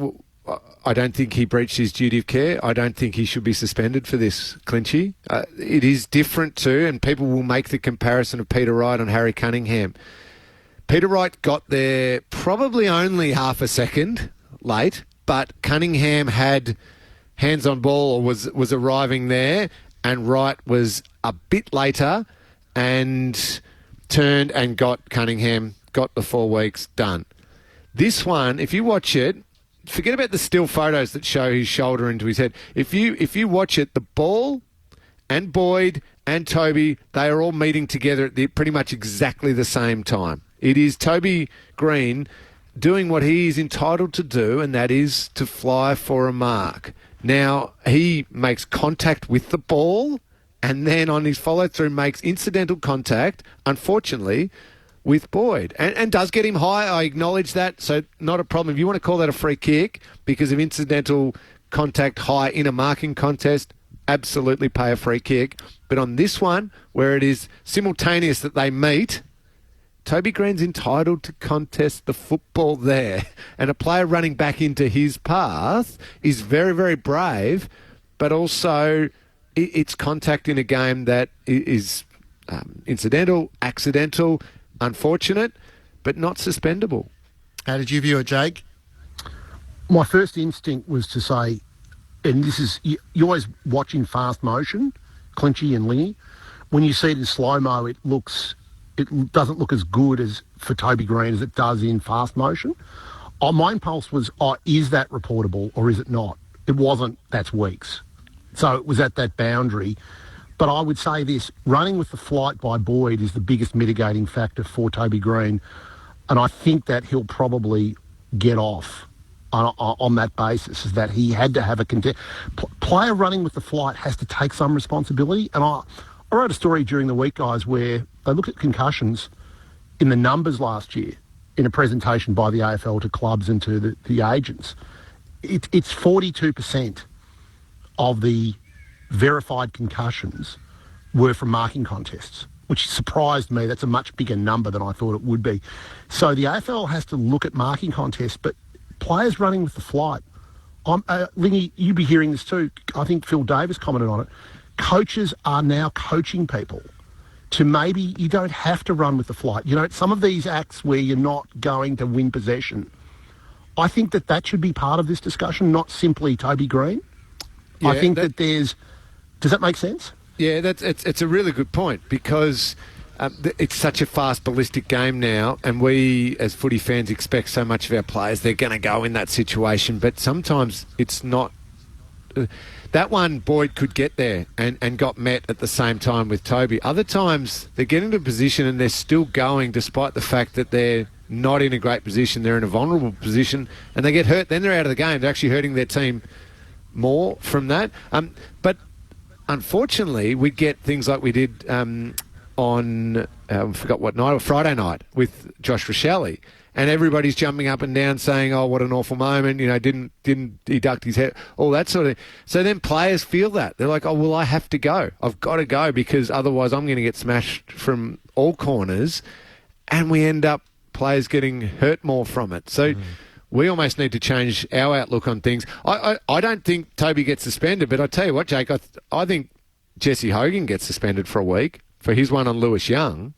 he breached his duty of care. I don't think he should be suspended for this, Clinchy. It is different too, and people will make the comparison of Peter Wright and Harry Cunningham. Peter Wright got there probably only half a second late, but Cunningham had hands on ball, or was arriving there, and Wright was a bit later and turned and got the 4 weeks done. This one, if you watch it, forget about the still photos that show his shoulder into his head. If you watch it, the ball and Boyd and Toby, they are all meeting together at pretty much exactly the same time. It is Toby Green doing what he is entitled to do, and that is to fly for a mark. Now, he makes contact with the ball, and then on his follow-through makes incidental contact. Unfortunately, with Boyd and does get him high. I acknowledge that, so not a problem. If you want to call that a free kick because of incidental contact high in a marking contest, absolutely pay a free kick. But on this one, where it is simultaneous that they meet, Toby Green's entitled to contest the football there. And a player running back into his path is very, very brave, but also it's contact in a game that is incidental, accidental, unfortunate, but not suspendable. How did you view it, Jake? My first instinct was to say, and this is, you always watch in fast motion, Clinchy and Lingy. When you see it in slow-mo, it doesn't look as good as for Toby Green as it does in fast motion. My impulse was, is that reportable or is it not? It wasn't, that's Weeks. So it was at that boundary. But I would say this, running with the flight by Boyd is the biggest mitigating factor for Toby Green. And I think that he'll probably get off on that basis, is that he had to have a player running with the flight has to take some responsibility. And I wrote a story during the week, guys, where they looked at concussions in the numbers last year in a presentation by the AFL to clubs and to the agents. It's 42% of the verified concussions were from marking contests, which surprised me. That's a much bigger number than I thought it would be. So the AFL has to look at marking contests, but players running with the flight. Lingy, you'd be hearing this too. I think Phil Davis commented on it. Coaches are now coaching people to maybe you don't have to run with the flight. You know, some of these acts where you're not going to win possession, I think that should be part of this discussion, not simply Toby Green. Yeah, I think that there's... Does that make sense? Yeah, it's a really good point because it's such a fast, ballistic game now, and we, as footy fans, expect so much of our players. They're going to go in that situation, but sometimes it's not... that one, Boyd could get there and got met at the same time with Toby. Other times, they get into a position and they're still going despite the fact that they're not in a great position. They're in a vulnerable position, and they get hurt. Then they're out of the game. They're actually hurting their team more from that. But unfortunately, we get things like we did on, I forgot what night, or Friday night with Josh Rochelle. And everybody's jumping up and down saying, oh, what an awful moment, you know, didn't he duck his head, all that sort of thing. So then players feel that. They're like, oh, well, I have to go. I've got to go because otherwise I'm going to get smashed from all corners. And we end up players getting hurt more from it. So we almost need to change our outlook on things. I don't think Toby gets suspended, but I tell you what, Jake, I think Jesse Hogan gets suspended for a week for his one on Lewis Young.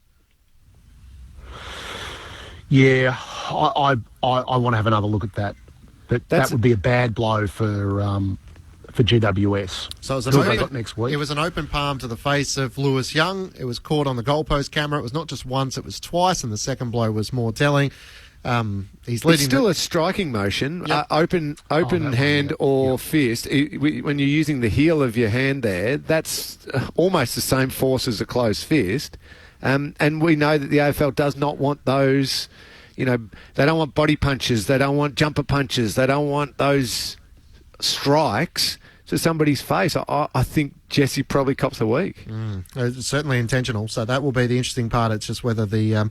Yeah, I want to have another look at that. That would be a bad blow for GWS. So it was an open palm to the face of Lewis Young. It was caught on the goalpost camera. It was not just once, it was twice, and the second blow was more telling. It's still a striking motion, yep. Open hand or fist. When you're using the heel of your hand there, that's almost the same force as a closed fist. And we know that the AFL does not want those, you know, they don't want body punches, they don't want jumper punches, they don't want those strikes to somebody's face. I think Jesse probably cops a week. It's certainly intentional, so that will be the interesting part. It's just whether the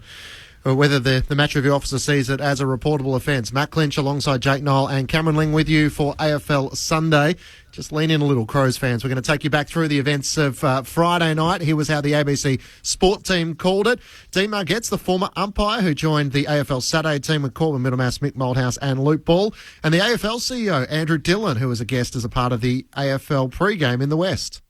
match review officer sees it as a reportable offence. Matt Clinch alongside Jake Niall and Cameron Ling with you for AFL Sunday. Just lean in a little, Crows fans. We're going to take you back through the events of Friday night. Here was how the ABC Sport team called it. Dean Margetts, the former umpire who joined the AFL Saturday team with Corbin Middlemass, Mick Malthouse and Luke Ball. And the AFL CEO, Andrew Dillon, who was a guest as a part of the AFL pre-game in the West.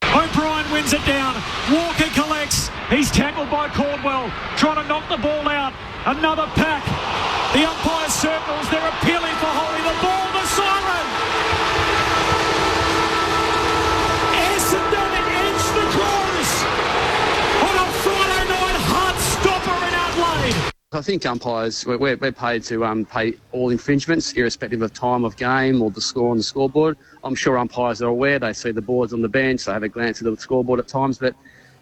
O'Brien wins it down. Walker collects. He's tackled by Caldwell, trying to knock the ball out. Another pack. The umpire circles. They're appealing for holding the ball. The siren. Essendon edge the Crows on a Friday night heart-stopper in Adelaide. I think umpires, we're paid to pay all infringements, irrespective of time of game or the score on the scoreboard. I'm sure umpires are aware. They see the boards on the bench. They have a glance at the scoreboard at times. But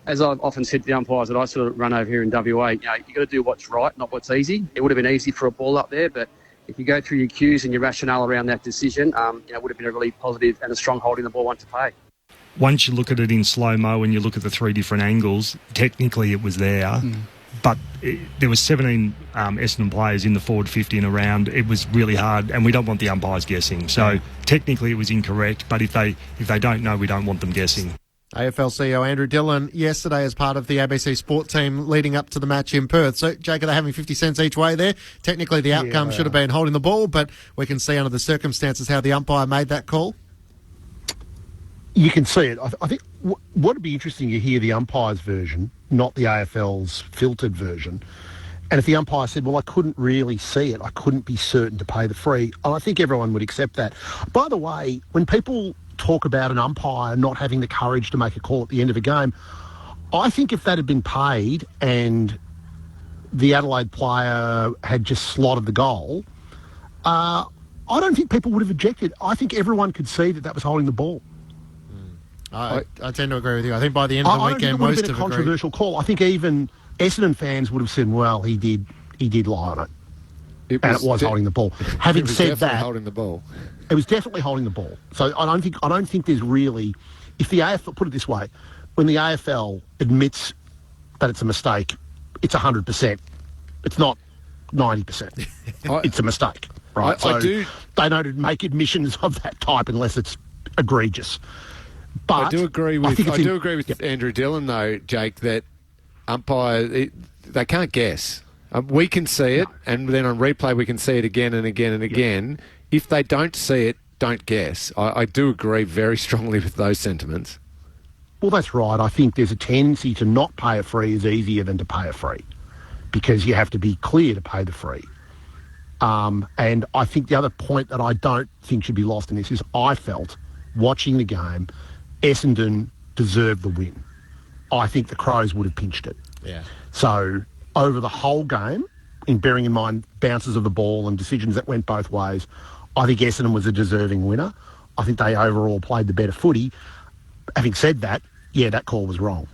as I've often said to the umpires that I sort of run over here in WA, you know, you've got to do what's right, not what's easy. It would have been easy for a ball up there, but if you go through your cues and your rationale around that decision, it would have been a really positive and a strong holding the ball one to pay. Once you look at it in slow-mo and you look at the three different angles, technically it was there. but there was 17 Essendon players in the forward 50 and around. It was really hard, and we don't want the umpires guessing. So technically it was incorrect, but if they don't know, we don't want them guessing. AFL CEO Andrew Dillon yesterday as part of the ABC Sport team leading up to the match in Perth. So, Jake, are they having 50 cents each way there? Technically, the outcome should have been holding the ball, but we can see under the circumstances how the umpire made that call. You can see it. I think what would be interesting to hear the umpire's version, not the AFL's filtered version. And if the umpire said, well, I couldn't really see it, I couldn't be certain to pay the free, I think everyone would accept that. By the way, when people talk about an umpire not having the courage to make a call at the end of a game, I think if that had been paid and the Adelaide player had just slotted the goal, I don't think people would have objected. I think everyone could see that was holding the ball. I tend to agree with you. I think by the end of the weekend, most have agreed. It would have been a controversial call. I think even Essendon fans would have said, well, he did lie on it. And it was holding the ball. Having said that, holding the ball. It was definitely holding the ball. So I don't think there's really, if the AFL, put it this way, when the AFL admits that it's a mistake, it's 100%. It's not 90%. It's a mistake, right? They don't make admissions of that type unless it's egregious. But I do agree with Andrew Dillon, though, Jake, that umpires, they can't guess. We can see it, and then on replay we can see it again and again and again. If they don't see it, don't guess. I do agree very strongly with those sentiments. Well, that's right. I think there's a tendency to not pay a free is easier than to pay a free because you have to be clear to pay the free. And I think the other point that I don't think should be lost in this is I felt, watching the game, Essendon deserved the win. I think the Crows would have pinched it. Yeah. So over the whole game, in bearing in mind bounces of the ball and decisions that went both ways, I think Essendon was a deserving winner. I think they overall played the better footy. Having said that, yeah, that call was wrong.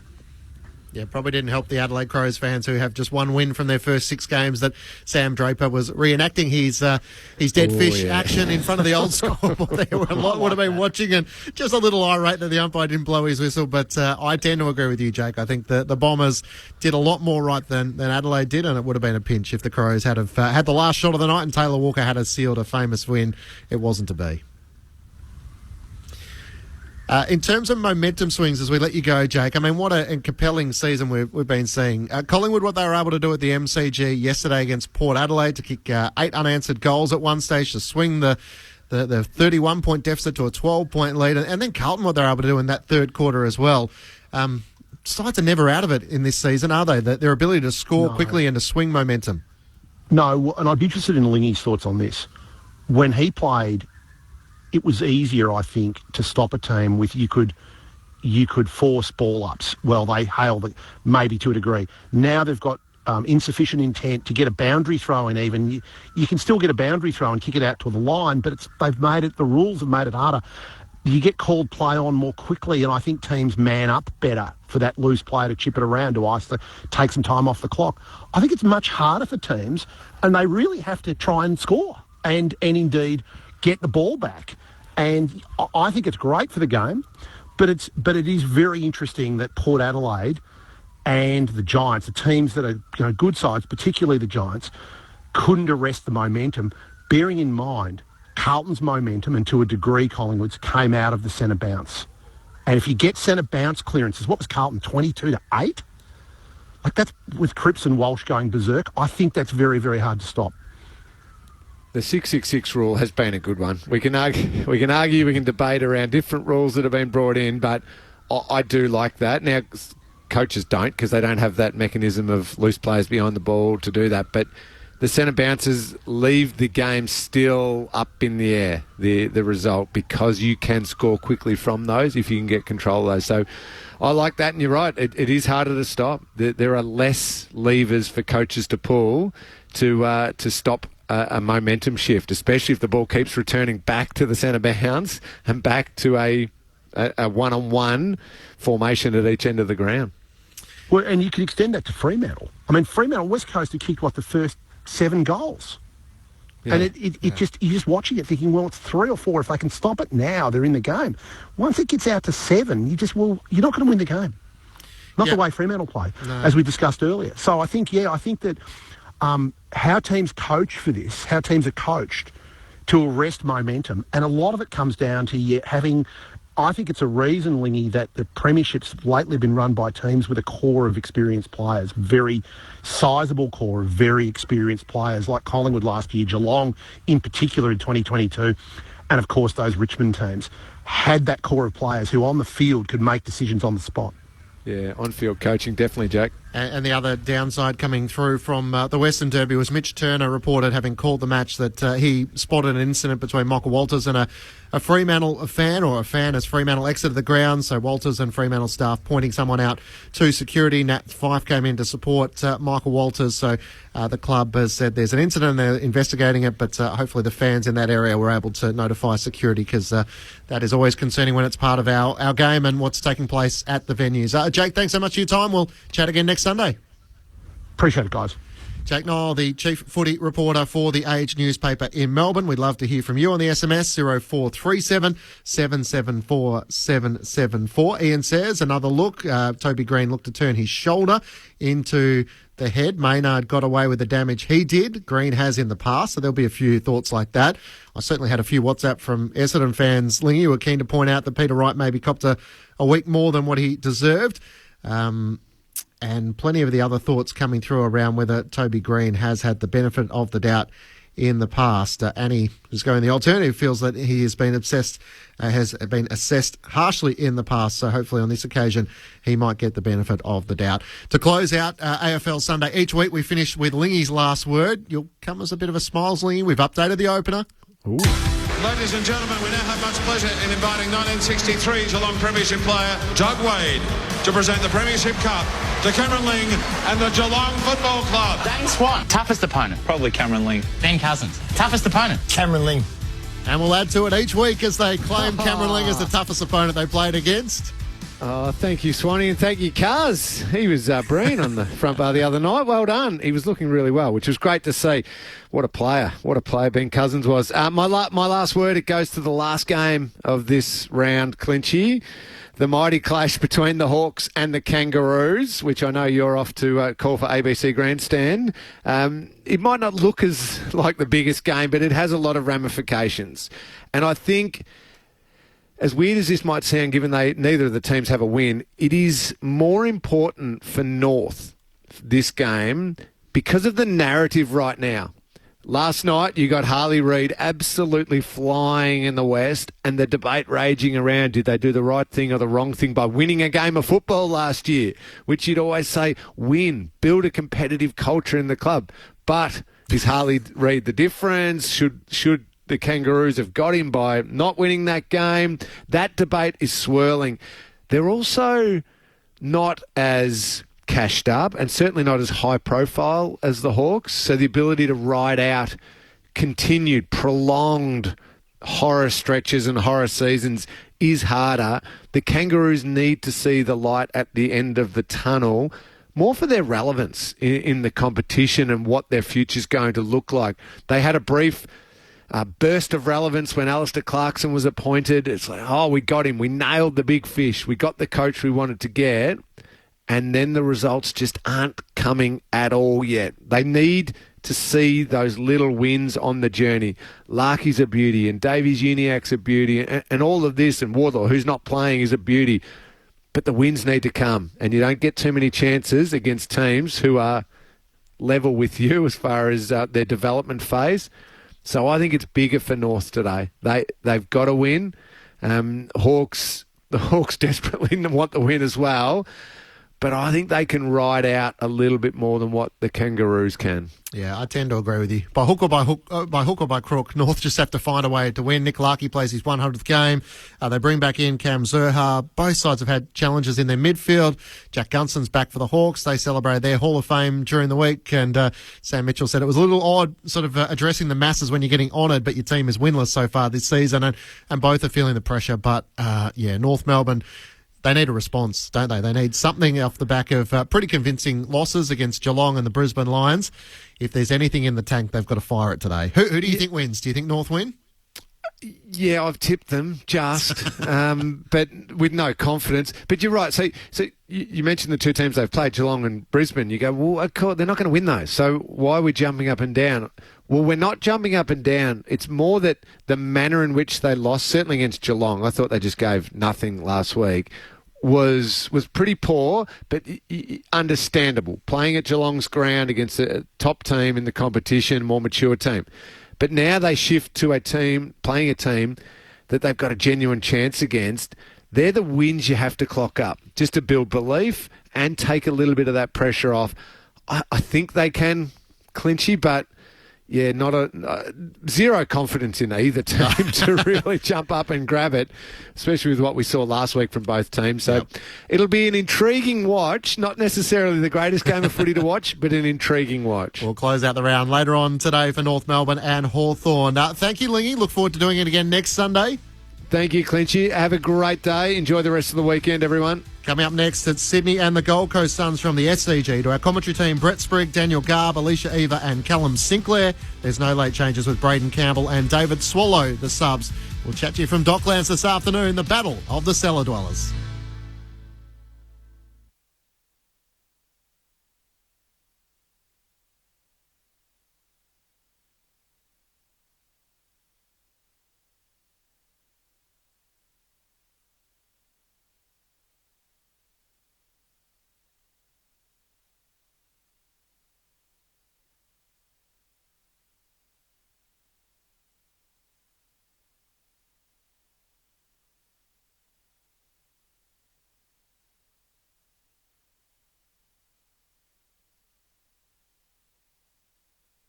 Yeah, probably didn't help the Adelaide Crows fans who have just one win from their first 6 games that Sam Draper was reenacting his dead fish action in front of the old scoreboard. There a lot would have been watching, and just a little irate that the umpire didn't blow his whistle. But I tend to agree with you, Jake. I think the Bombers did a lot more right than Adelaide did, and it would have been a pinch if the Crows had the last shot of the night and Taylor Walker had sealed a famous win. It wasn't to be. In terms of momentum swings, as we let you go, Jake, I mean, what a compelling season we've been seeing. Collingwood, what they were able to do at the MCG yesterday against Port Adelaide to kick 8 unanswered goals at one stage to swing the 31-point deficit to a 12-point lead, and then Carlton, what they're able to do in that third quarter as well. Sides are never out of it in this season, are they? Their ability to score quickly and to swing momentum. No, and I'd be interested in Lingy's thoughts on this. When he played, it was easier, I think, to stop a team with you could force ball-ups. Well, they hailed it, maybe to a degree. Now they've got insufficient intent to get a boundary throw in even. You can still get a boundary throw and kick it out to the line, but the rules have made it harder. You get called play on more quickly, and I think teams man up better for that loose player to chip it around to take some time off the clock. I think it's much harder for teams, and they really have to try and score and indeed get the ball back. And I think it's great for the game, but it is very interesting that Port Adelaide and the Giants, the teams that are good sides, particularly the Giants, couldn't arrest the momentum, bearing in mind Carlton's momentum and to a degree Collingwood's came out of the centre bounce. And if you get centre bounce clearances, what was Carlton, 22-8? Like that's with Cripps and Walsh going berserk. I think that's very, very hard to stop. The 666 rule has been a good one. We can argue, we can debate around different rules that have been brought in, but I do like that. Now, coaches don't because they don't have that mechanism of loose players behind the ball to do that, but the centre bounces leave the game still up in the air, the result, because you can score quickly from those if you can get control of those. So I like that, and you're right. It is harder to stop. There are less levers for coaches to pull to stop a momentum shift, especially if the ball keeps returning back to the centre bounce and back to a one-on-one formation at each end of the ground. Well, and you can extend that to Fremantle. I mean, Fremantle, West Coast had kicked, the first 7 goals. Yeah. And you're just watching it thinking, well, it's 3 or 4. If they can stop it now, they're in the game. Once it gets out to 7, you're not going to win the game. not the way Fremantle play, as we discussed earlier. So I think that how teams coach for this, how teams are coached to arrest momentum, and a lot of it comes down to having... I think it's a reason, Lingy, that the premiership's lately been run by teams with a core of experienced players, very sizable core of very experienced players, like Collingwood last year, Geelong in particular in 2022, and of course those Richmond teams had that core of players who on the field could make decisions on the spot. Yeah, on-field coaching, definitely, Jack. And the other downside coming through from the Western Derby was Mitch Turner reported, having called the match, that he spotted an incident between Michael Walters and a Fremantle fan, or a fan as Fremantle exited the ground. So Walters and Fremantle staff pointing someone out to security. Nat Fife came in to support Michael Walters. So the club has said there's an incident and they're investigating it, but hopefully the fans in that area were able to notify security, because that is always concerning when it's part of our game and what's taking place at the venues. Jake, thanks so much for your time. We'll chat again next Sunday. Appreciate it, guys. Jake Niall, the chief footy reporter for The Age newspaper in Melbourne. We'd love to hear from you on the SMS 0437 774 774. Ian says, another look. Toby Green looked to turn his shoulder into the head. Maynard got away with the damage he did. Green has in the past, so there'll be a few thoughts like that. I certainly had a few WhatsApp from Essendon fans, Lingy, who were keen to point out that Peter Wright maybe copped a week more than what he deserved. And plenty of the other thoughts coming through around whether Toby Green has had the benefit of the doubt in the past. Annie, who's going the alternative, feels that he has been assessed harshly in the past, so hopefully on this occasion he might get the benefit of the doubt. To close out AFL Sunday, each week we finish with Lingy's last word. You'll come as a bit of a smiles, Lingy. We've updated the opener. Ooh. Ladies and gentlemen, we now have much pleasure in inviting 1963 Geelong Premiership player Doug Wade to present the Premiership Cup to Cameron Ling and the Geelong Football Club. Dane Swan, toughest opponent. Probably Cameron Ling. Ben Cousins, toughest opponent. Cameron Ling. And we'll add to it each week as they claim Cameron Ling as the toughest opponent they played against. Oh, thank you, Swanee, and thank you, Cuz. He was brilliant on the front bar the other night. Well done. He was looking really well, which was great to see. What a player Ben Cousins was. My last word, it goes to the last game of this round, Clinchy. The mighty clash between the Hawks and the Kangaroos, which I know you're off to call for ABC Grandstand. It might not look as like the biggest game, but it has a lot of ramifications. And I think, as weird as this might sound, given neither of the teams have a win, it is more important for North, this game, because of the narrative right now. Last night, you got Harley Reid absolutely flying in the West, and the debate raging around, did they do the right thing or the wrong thing by winning a game of football last year? Which you'd always say, win, build a competitive culture in the club. But is Harley Reid the difference? Should the Kangaroos have got him by not winning that game? That debate is swirling. They're also not as cashed up and certainly not as high profile as the Hawks. So the ability to ride out continued, prolonged horror stretches and horror seasons is harder. The Kangaroos need to see the light at the end of the tunnel, more for their relevance in the competition and what their future's going to look like. They had a brief burst of relevance when Alistair Clarkson was appointed. It's like, oh, we got him. We nailed the big fish. We got the coach we wanted to get. And then the results just aren't coming at all yet. They need to see those little wins on the journey. Larky's a beauty, and Davies Uniacke's a beauty, and all of this, and Wardlaw, who's not playing, is a beauty. But the wins need to come, and you don't get too many chances against teams who are level with you as far as their development phase. So I think it's bigger for North today. They've got to win. The Hawks desperately want the win as well. But I think they can ride out a little bit more than what the Kangaroos can. Yeah, I tend to agree with you. By hook or by crook, North just have to find a way to win. Nick Larkey plays his 100th game. They bring back in Cam Zurhaar. Both sides have had challenges in their midfield. Jack Gunston's back for the Hawks. They celebrated their Hall of Fame during the week. And Sam Mitchell said it was a little odd sort of addressing the masses when you're getting honoured, but your team is winless so far this season. And both are feeling the pressure. But, North Melbourne, they need a response, don't they? They need something off the back of pretty convincing losses against Geelong and the Brisbane Lions. If there's anything in the tank, they've got to fire it today. Who do you think wins? Do you think North win? Yeah, I've tipped them just, but with no confidence. But you're right. So you mentioned the two teams they've played, Geelong and Brisbane. You go, well, of course, they're not going to win those. So why are we jumping up and down? Well, we're not jumping up and down. It's more that the manner in which they lost, certainly against Geelong, I thought they just gave nothing last week, was pretty poor, but understandable. Playing at Geelong's ground against a top team in the competition, more mature team. But now they shift to a team, playing a team that they've got a genuine chance against. They're the wins you have to clock up just to build belief and take a little bit of that pressure off. I think they can, Clinchy, but yeah, not zero confidence in either team to really jump up and grab it, especially with what we saw last week from both teams. So it'll be an intriguing watch, not necessarily the greatest game of footy to watch, but an intriguing watch. We'll close out the round later on today for North Melbourne and Hawthorn. Thank you, Lingy. Look forward to doing it again next Sunday. Thank you, Clinchy. Have a great day. Enjoy the rest of the weekend, everyone. Coming up next, it's Sydney and the Gold Coast Suns from the SCG. To our commentary team, Brett Sprigg, Daniel Garb, Alicia Eva and Callum Sinclair. There's no late changes with Braden Campbell and David Swallow, the subs. We'll chat to you from Docklands this afternoon, the Battle of the Cellar Dwellers.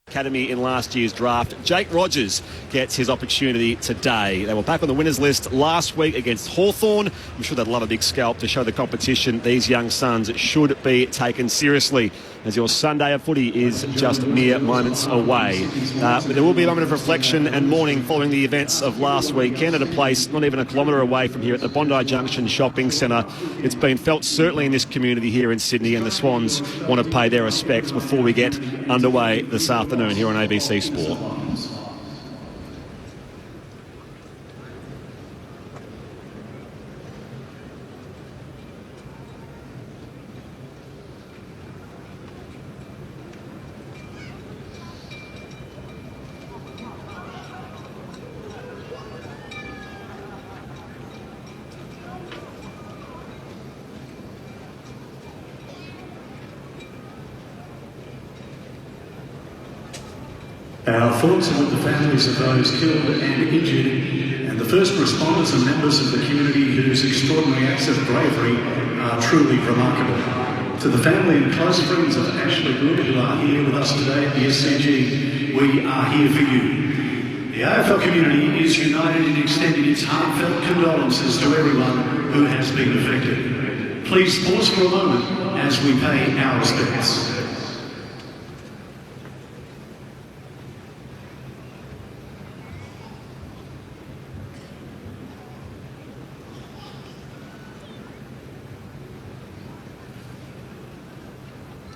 Academy in last year's draft. Jake Rogers gets his opportunity today. They were back on the winners list last week against Hawthorn. I'm sure they'd love a big scalp to show the competition. These young Suns should be taken seriously, as your Sunday of footy is just mere moments away. But there will be a moment of reflection and mourning following the events of last weekend at a place not even a kilometre away from here at the Bondi Junction Shopping Centre. It's been felt certainly in this community here in Sydney, and the Swans want to pay their respects before we get underway this afternoon here on ABC Sport. Our thoughts are with the families of those killed and injured, and the first responders and members of the community whose extraordinary acts of bravery are truly remarkable. To the family and close friends of Ashley Good who are here with us today at the SCG, we are here for you. The AFL community is united in extending its heartfelt condolences to everyone who has been affected. Please pause for a moment as we pay our respects.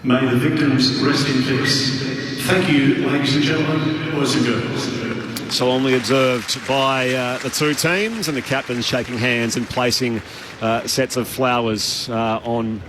May the victims rest in peace. Thank you, ladies and gentlemen, boys and girls. Solemnly observed by the two teams and the captains shaking hands and placing sets of flowers on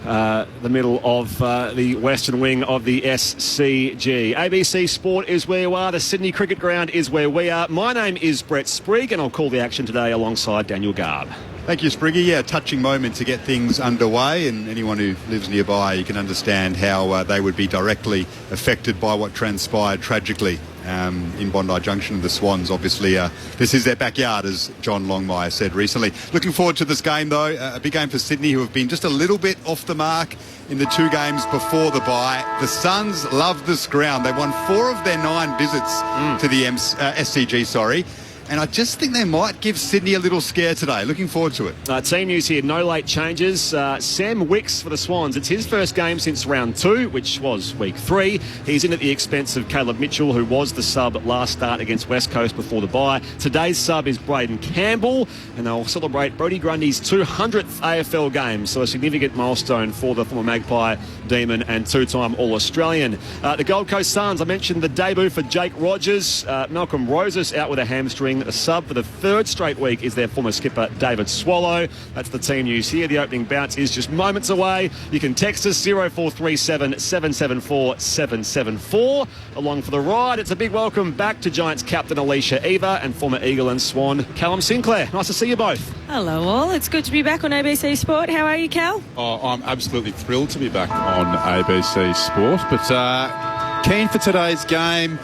the middle of the western wing of the SCG. ABC Sport is where you are. The Sydney Cricket Ground is where we are. My name is Brett Sprigg, and I'll call the action today alongside Daniel Garb. Thank you, Spriggy. Yeah, touching moment to get things underway, and anyone who lives nearby, you can understand how they would be directly affected by what transpired tragically in Bondi Junction. The Swans, obviously, this is their backyard, as John Longmire said recently. Looking forward to this game, though. A big game for Sydney, who have been just a little bit off the mark in the two games before the bye. The Suns love this ground. They won 4 of their 9 visits to the SCG, and I just think they might give Sydney a little scare today. Looking forward to it. Team news here, no late changes. Sam Wicks for the Swans. It's his first game since round 2, which was week 3. He's in at the expense of Caleb Mitchell, who was the sub last start against West Coast before the bye. Today's sub is Braden Campbell, and they'll celebrate Brodie Grundy's 200th AFL game, so a significant milestone for the former Magpie, Demon and 2-time All-Australian. The Gold Coast Suns, I mentioned the debut for Jake Rogers. Malcolm Rosas out with a hamstring. competition. A sub for the third straight week is their former skipper, David Swallow. That's the team news here. The opening bounce is just moments away. You can text us 0437 774 774. Along for the ride, it's a big welcome back to Giants captain Alicia Eva and former Eagle and Swan Callum Sinclair. Nice to see you both. Hello all, it's good to be back on ABC Sport. How are you, Cal? Oh, I'm absolutely thrilled to be back on ABC Sport, but keen for today's game.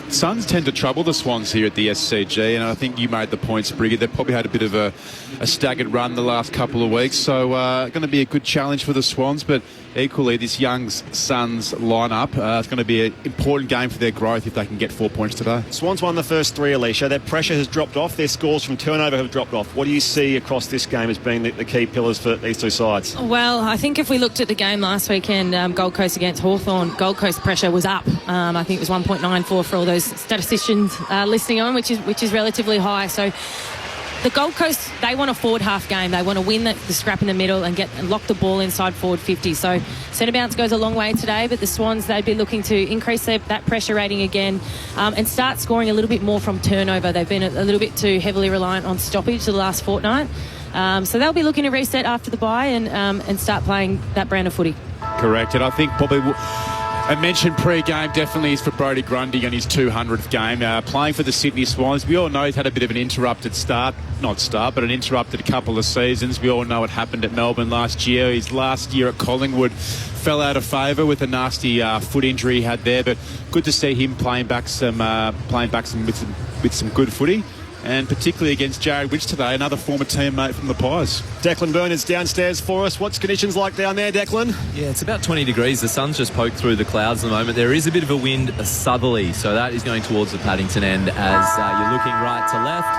Suns tend to trouble the Swans here at the SCG, and I think you made the point, Spriggy. They've probably had a bit of a staggered run the last couple of weeks, so going to be a good challenge for the Swans, but equally this young Suns lineup is going to be an important game for their growth if they can get 4 points today. Swans won the first three, Alicia. Their pressure has dropped off. Their scores from turnover have dropped off. What do you see across this game as being the key pillars for these two sides? Well, I think if we looked at the game last weekend, Gold Coast against Hawthorn, Gold Coast pressure was up. I think it was 1.94 for all those statisticians listening on, which is relatively high. So the Gold Coast, they want a forward half game. They want to win the scrap in the middle and lock the ball inside forward 50. So centre bounce goes a long way today, but the Swans, they'd be looking to increase that pressure rating again and start scoring a little bit more from turnover. They've been a little bit too heavily reliant on stoppage the last fortnight. So they'll be looking to reset after the bye and start playing that brand of footy. Correct, and I think probably I mentioned pre-game definitely is for Brodie Grundy on his 200th game. Playing for the Sydney Swans, we all know he's had a bit of an interrupted an interrupted couple of seasons. We all know what happened at Melbourne last year. His last year at Collingwood fell out of favour with a nasty foot injury he had there, but good to see him playing back with some good footy. And particularly against Jared Witch today, another former teammate from the Pies. Declan Byrne is downstairs for us. What's conditions like down there, Declan? Yeah, it's about 20 degrees. The sun's just poked through the clouds at the moment. There is a bit of a wind, a southerly, so that is going towards the Paddington end as you're looking right to left.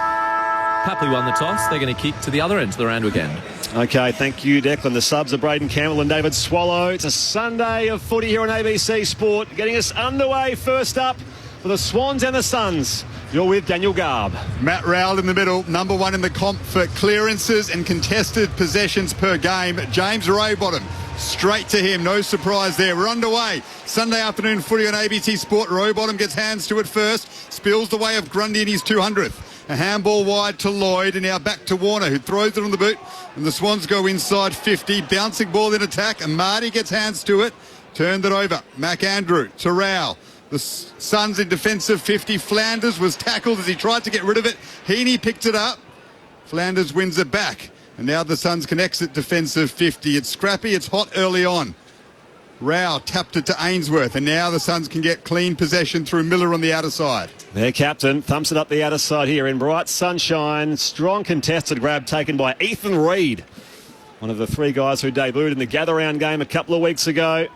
Papley won the toss. They're going to kick to the other end, to the Randwick end. Okay, thank you, Declan. The subs are Braden Campbell and David Swallow. It's a Sunday of footy here on ABC Sport. Getting us underway first up for the Swans and the Suns. You're with Daniel Garb. Matt Rowell in the middle, number one in the comp for clearances and contested possessions per game. James Rowbottom, straight to him. No surprise there. We're underway. Sunday afternoon footy on ABC Sport. Rowbottom gets hands to it first. Spills the way of Grundy in his 200th. A handball wide to Lloyd, and now back to Warner, who throws it on the boot. And the Swans go inside 50. Bouncing ball in attack, and Marty gets hands to it. Turned it over. McAndrew to Rowell. The Suns in defensive 50. Flanders was tackled as he tried to get rid of it. Heaney picked it up. Flanders wins it back. And now the Suns can exit defensive 50. It's scrappy. It's hot early on. Rao tapped it to Ainsworth. And now the Suns can get clean possession through Miller on the outer side. Their captain thumps it up the outer side here in bright sunshine. Strong contested grab taken by Ethan Reid. One of the three guys who debuted in the gather-round game a couple of weeks ago.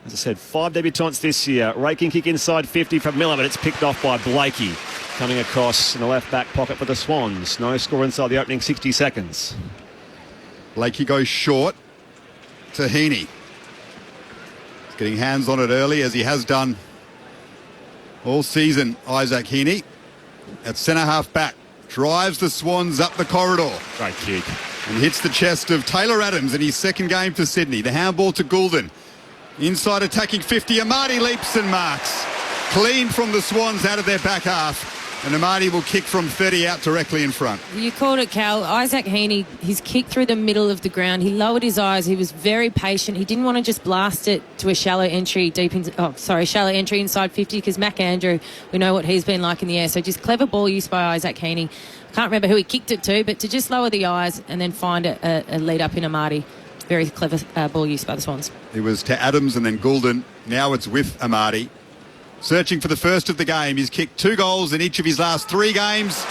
As I said, 5 debutants this year. Raking kick inside 50 from Miller, but it's picked off by Blakey. Coming across in the left back pocket for the Swans. No score inside the opening 60 seconds. Blakey goes short to Heaney. He's getting hands on it early, as he has done all season, Isaac Heaney. At centre-half back. Drives the Swans up the corridor. Great kick. And hits the chest of Taylor Adams in his second game for Sydney. The handball to Goulden. Inside attacking 50, Amati leaps and marks. Clean from the Swans out of their back half. And Amati will kick from 30 out directly in front. You called it, Cal. Isaac Heaney, his kick through the middle of the ground. He lowered his eyes. He was very patient. He didn't want to just blast it to a shallow entry shallow entry inside 50 because Macandrew, we know what he's been like in the air. So just clever ball use by Isaac Heaney. Can't remember who he kicked it to, but to just lower the eyes and then find a lead up in Amati. Very clever ball use by the Swans. It was to Adams and then Goulden. Now it's with Amati. Searching for the first of the game. He's kicked 2 goals in each of his last 3 games.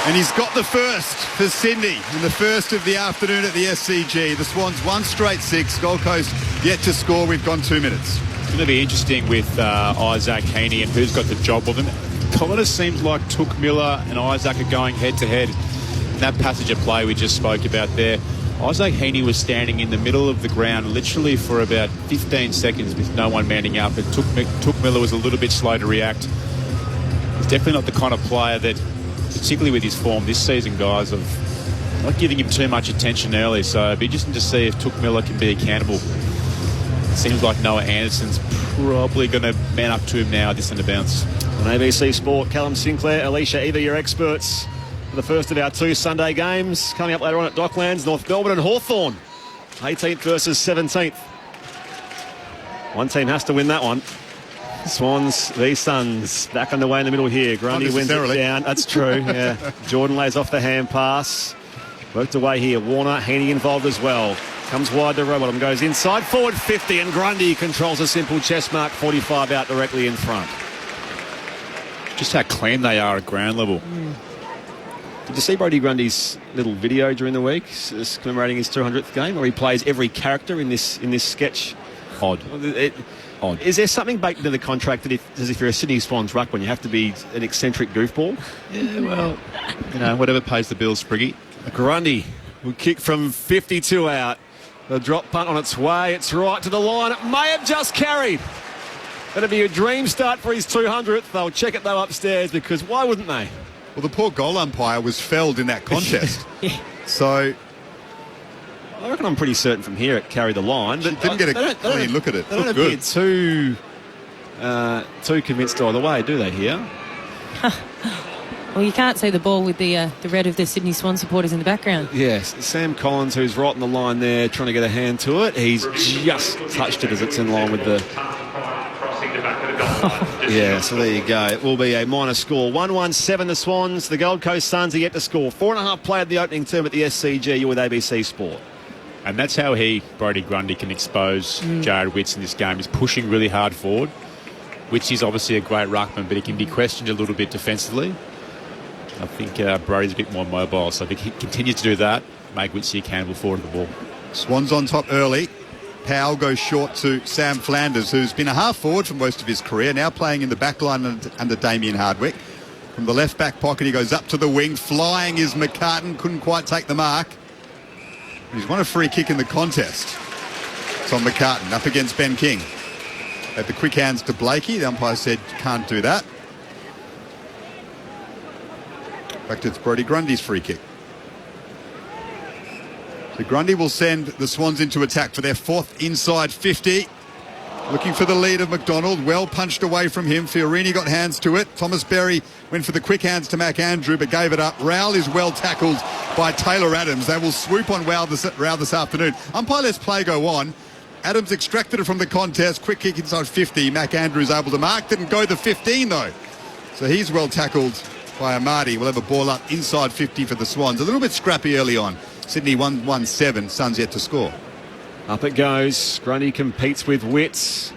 And he's got the first for Sydney in the first of the afternoon at the SCG. The Swans 1 straight 6. Gold Coast yet to score. We've gone 2 minutes. It's going to be interesting with Isaac Heaney and who's got the job of him. It kind of seems like Took Miller and Isaac are going head-to-head. In that passage of play we just spoke about there, Isaac Heaney was standing in the middle of the ground literally for about 15 seconds with no one manning up. It took Miller was a little bit slow to react. He's definitely not the kind of player that, particularly with his form this season, guys, of not giving him too much attention early. So it'd be interesting to see if Took Miller can be accountable. It seems like Noah Anderson's probably going to man up to him now at this end of bounce. On ABC Sport, Callum Sinclair, Alicia Eva, your experts for the first of our 2 Sunday games. Coming up later on at Docklands, North Melbourne and Hawthorn. 18th versus 17th. One team has to win that one. Swans v Suns. Back underway in the middle here. Grundy wins it down. That's true, yeah. Jordan lays off the hand pass. Worked away here. Warner, Heaney involved as well. Comes wide to Rowbottom. Goes inside. Forward 50 and Grundy controls a simple chest mark. 45 out directly in front. Just how clean they are at ground level. Did you see Brodie Grundy's little video during the week commemorating his 200th game, where he plays every character in this sketch? Odd. Odd. Is there something baked into the contract that as if you're a Sydney Swans ruckman, you have to be an eccentric goofball? Yeah, well, whatever pays the bills, Spriggy. Grundy will kick from 52 out. The drop punt on its way. It's right to the line. It may have just carried. That'll be a dream start for his 200th. They'll check it though upstairs, because why wouldn't they? Well, the poor goal umpire was felled in that contest. So I reckon I'm pretty certain from here it carried the line. But didn't get a clean look at it. They don't appear too convinced either way, do they, here? Well, you can't see the ball with the red of the Sydney Swan supporters in the background. Yes, Sam Collins, who's right on the line there, trying to get a hand to it. He's just touched it as it's in line with the... Yeah, so there you go. It will be a minor score. 1-1-7 the Swans. The Gold Coast Suns are yet to score. 4.5 played the opening term at the SCG. You're with ABC Sport. And that's how Brodie Grundy, can expose Jared Witts in this game, is pushing really hard forward. Witts is obviously a great ruckman, but he can be questioned a little bit defensively. I think Brodie's a bit more mobile, so if he continues to do that, make Wittsy accountable forward of the ball. Swans on top early. Powell goes short to Sam Flanders, who's been a half forward for most of his career, now playing in the back line under Damien Hardwick. From the left back pocket, he goes up to the wing. Flying is McCartan, couldn't quite take the mark. He's won a free kick in the contest. It's on McCartan, up against Ben King. Had the quick hands to Blakey. The umpire said, can't do that. In fact, it's Brodie Grundy's free kick. So Grundy will send the Swans into attack for their 4th inside 50. Looking for the lead of McDonald. Well punched away from him. Fiorini got hands to it. Thomas Berry went for the quick hands to Mac Andrew, but gave it up. Rowell is well tackled by Taylor Adams. They will swoop on Rowell this afternoon. Umpire lets play go on. Adams extracted it from the contest. Quick kick inside 50. Mac Andrews able to mark. Didn't go the 15 though. So he's well tackled by Amadi. We'll have a ball up inside 50 for the Swans. A little bit scrappy early on. Sydney 1-1-7. Suns yet to score. Up it goes. Grundy competes with Witts.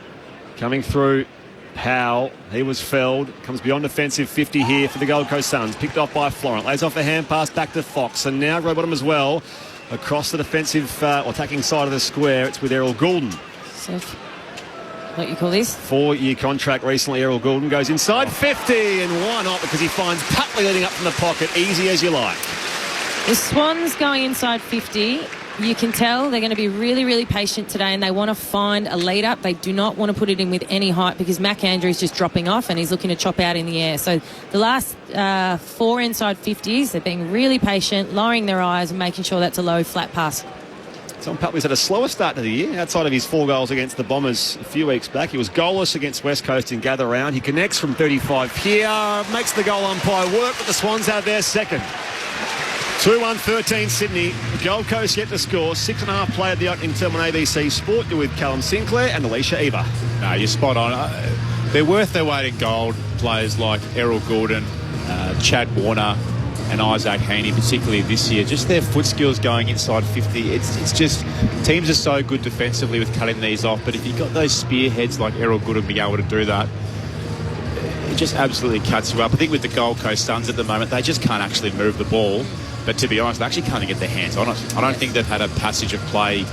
Coming through Powell. He was felled. Comes beyond defensive 50 here for the Gold Coast Suns. Picked off by Florent. Lays off the hand pass back to Fox. And now Rowbottom as well. Across the defensive or attacking side of the square. It's with Errol Goulden. Seth, what you call this? 4-year contract recently. Errol Goulden goes inside 50. And why not? Because he finds Putley leading up from the pocket. Easy as you like. The Swans going inside 50. You can tell they're going to be really, really patient today, and they want to find a lead up. They do not want to put it in with any height, because Mac Andrews just dropping off and he's looking to chop out in the air. So the last 4 inside 50s, they're being really patient, lowering their eyes and making sure that's a low, flat pass. Tom Putley's had a slower start to the year. Outside of his 4 goals against the Bombers a few weeks back, he was goalless against West Coast in Gather Round. He connects from 35 here, makes the goal umpire work, but the Swans have their second. 2-1-13 Sydney. Gold Coast yet to score. 6.5 played the opening term on ABC Sport. You're with Callum Sinclair and Alicia Eva. No, you're spot on. They're worth their weight in gold. Players like Errol Goulden, Chad Warner and Isaac Heaney, particularly this year. Just their foot skills going inside 50. It's just, teams are so good defensively with cutting these off, but if you've got those spearheads like Errol Goulden being able to do that, it just absolutely cuts you up. I think with the Gold Coast Suns at the moment, they just can't actually move the ball. But to be honest, they actually can't get their hands on it. I don't think they've had a passage of play,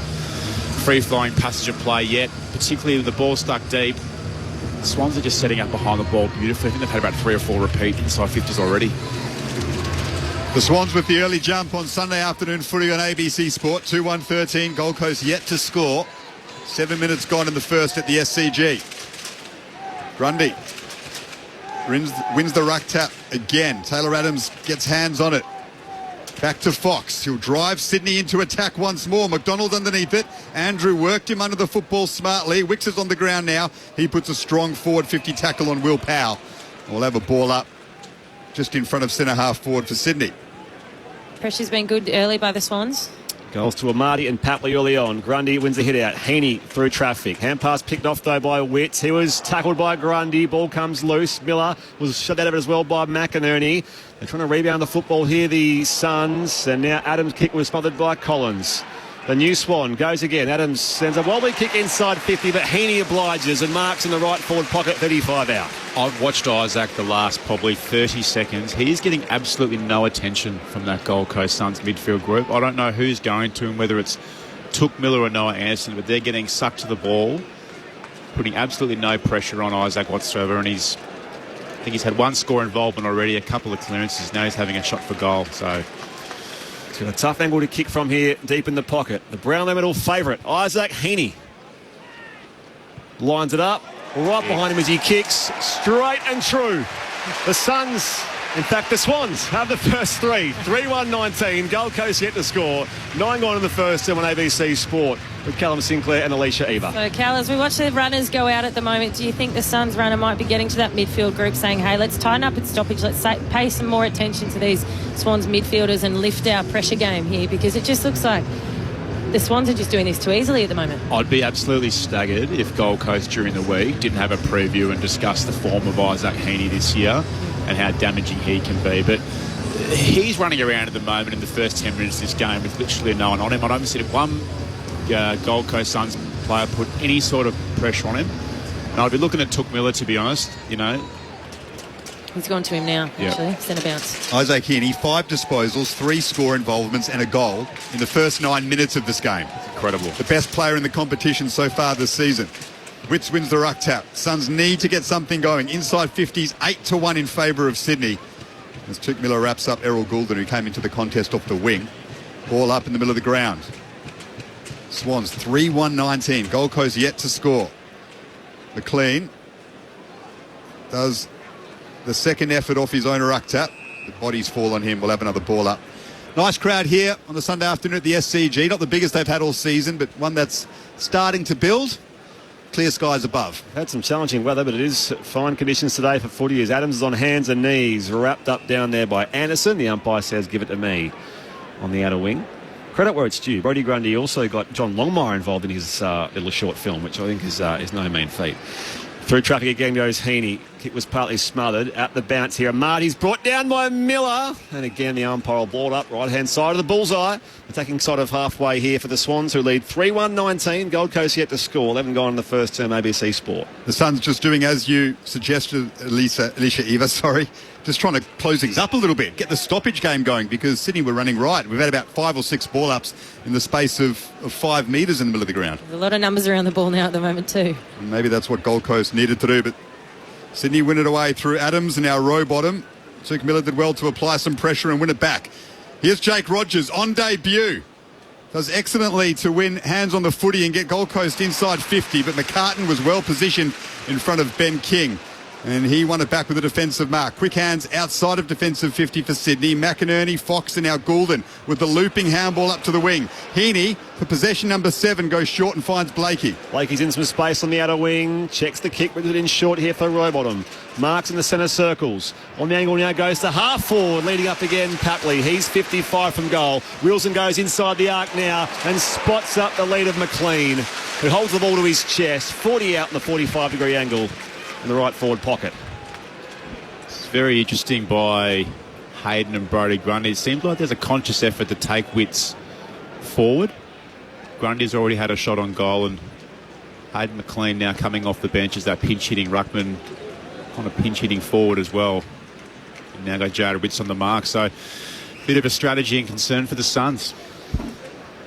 free-flowing passage of play yet, particularly with the ball stuck deep. The Swans are just setting up behind the ball beautifully. I think they've had about 3 or 4 repeat inside 50s already. The Swans with the early jump on Sunday afternoon footy on ABC Sport. 2-1-13. Gold Coast yet to score. 7 minutes gone in the first at the SCG. Grundy wins the ruck tap again. Taylor Adams gets hands on it. Back to Fox. He'll drive Sydney into attack once more. McDonald underneath it. Andrew worked him under the football smartly. Wicks is on the ground now. He puts a strong forward 50 tackle on Will Powell. We'll have a ball up just in front of centre-half forward for Sydney. Pressure's been good early by the Swans. Goals to Amati and Papley early on. Grundy wins the hit out. Heaney through traffic. Hand pass picked off though by Witts. He was tackled by Grundy. Ball comes loose. Miller was shut out of it as well by McInerney. They're trying to rebound the football here, the Suns. And now Adams' kick was smothered by Collins. The new Swan goes again. Adams sends a wobbly kick inside 50, but Heaney obliges and marks in the right forward pocket, 35 out. I've watched Isaac the last probably 30 seconds. He is getting absolutely no attention from that Gold Coast Suns midfield group. I don't know who's going to him, whether it's Touk Miller or Noah Anderson, but they're getting sucked to the ball, putting absolutely no pressure on Isaac whatsoever. And I think he's had one score involvement already, a couple of clearances. Now he's having a shot for goal. So he's got a tough angle to kick from here, deep in the pocket. The Brownlow medal favourite, Isaac Heaney, lines it up. Right behind him as he kicks, straight and true. The Suns, in fact the Swans, have the first three. 3-1-19, Gold Coast yet to score. 9 gone in the first term on ABC Sport with Callum Sinclair and Alicia Eva. So, Cal, as we watch the runners go out at the moment, do you think the Suns runner might be getting to that midfield group saying, hey, let's tighten up its stoppage, let's pay some more attention to these Swans midfielders and lift our pressure game here? Because it just looks like the Swans are just doing this too easily at the moment. I'd be absolutely staggered if Gold Coast during the week didn't have a preview and discuss the form of Isaac Heaney this year and how damaging he can be. But he's running around at the moment in the first 10 minutes of this game with literally no one on him. I don't see one Gold Coast Suns player put any sort of pressure on him. And I'd be looking at Touk Miller, to be honest, you know. He's gone to him now, actually. Centre bounce. Isaac Heaney, 5 disposals, 3 score involvements and a goal in the first 9 minutes of this game. It's incredible. The best player in the competition so far this season. Witts wins the ruck tap. Suns need to get something going. Inside 50s, 8-1 in favour of Sydney. As Touk Miller wraps up Errol Goulden, who came into the contest off the wing. Ball up in the middle of the ground. Swans 3-1-19. Gold Coast yet to score. McLean does the second effort off his own ruck tap. The bodies fall on him. We'll have another ball up. Nice crowd here on the Sunday afternoon at the SCG. Not the biggest they've had all season, but one that's starting to build. Clear skies above. Had some challenging weather, but it is fine conditions today for footy as Adams is on hands and knees, wrapped up down there by Anderson. The umpire says, give it to me on the outer wing. Credit where it's due. Brodie Grundy also got John Longmire involved in his little short film, which I think is no mean feat. Through traffic again goes Heaney. Kick was partly smothered. At the bounce here. Marty's brought down by Miller. And again, the umpire will ball up right-hand side of the bullseye. Attacking sort of halfway here for the Swans, who lead 3-1-19. Gold Coast yet to score. 11 gone in the first term, ABC Sport. The Suns just doing as you suggested, Alicia Eva, just trying to close things up a little bit, get the stoppage game going, because Sydney were running right. We've had about 5 or 6 ball-ups in the space of 5 metres in the middle of the ground. There's a lot of numbers around the ball now at the moment too. And maybe that's what Gold Coast needed to do, but Sydney win it away through Adams and now Rowbottom. Touk Miller did well to apply some pressure and win it back. Here's Jake Rogers on debut. Does excellently to win hands on the footy and get Gold Coast inside 50, but McCartan was well positioned in front of Ben King. And he won it back with a defensive mark. Quick hands outside of defensive 50 for Sydney. McInerney, Fox and now Goulden with the looping handball up to the wing. Heaney for possession number 7 goes short and finds Blakey. Blakey's in some space on the outer wing. Checks the kick with it in short here for Rowbottom. Marks in the centre circles. On the angle now goes to half forward, leading up again Papley. He's 55 from goal. Wilson goes inside the arc now and spots up the lead of McLean, who holds the ball to his chest. 40 out in the 45-degree angle in the right forward pocket. It's very interesting by Hayden and Brodie Grundy. It seems like there's a conscious effort to take Witts forward. Grundy's already had a shot on goal, and Hayden McLean now coming off the bench as that pinch-hitting ruckman, kind of pinch-hitting forward as well. And now got Jared Witts on the mark, so a bit of a strategy and concern for the Suns.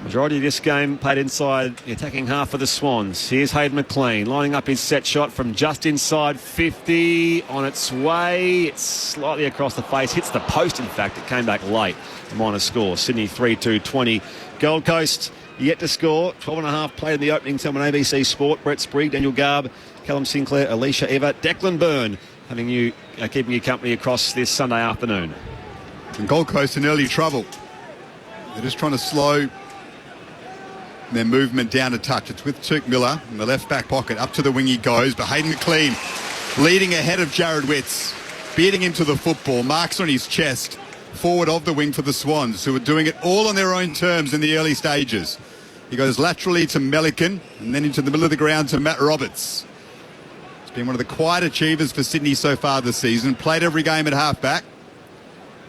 Majority of this game played inside the attacking half of the Swans. Here's Hayden McLean lining up his set shot from just inside 50. On its way, it's slightly across the face. Hits the post, in fact. It came back late. A minor score. Sydney 3-2-20. Gold Coast yet to score. 12.5 played in the opening term on ABC Sport. Brett Sprague, Daniel Garb, Callum Sinclair, Alicia Eva, Declan Byrne keeping you company across this Sunday afternoon. And Gold Coast in early trouble. They're just trying to slow their movement down a touch. It's with Touk Miller in the left back pocket. Up to the wing he goes, but Hayden McLean leading ahead of Jared Witts. beating him to the football. Marks on his chest, forward of the wing for the Swans, who were doing it all on their own terms in the early stages. He goes laterally to Melican and then into the middle of the ground to Matt Roberts. He's been one of the quiet achievers for Sydney so far this season. Played every game at halfback.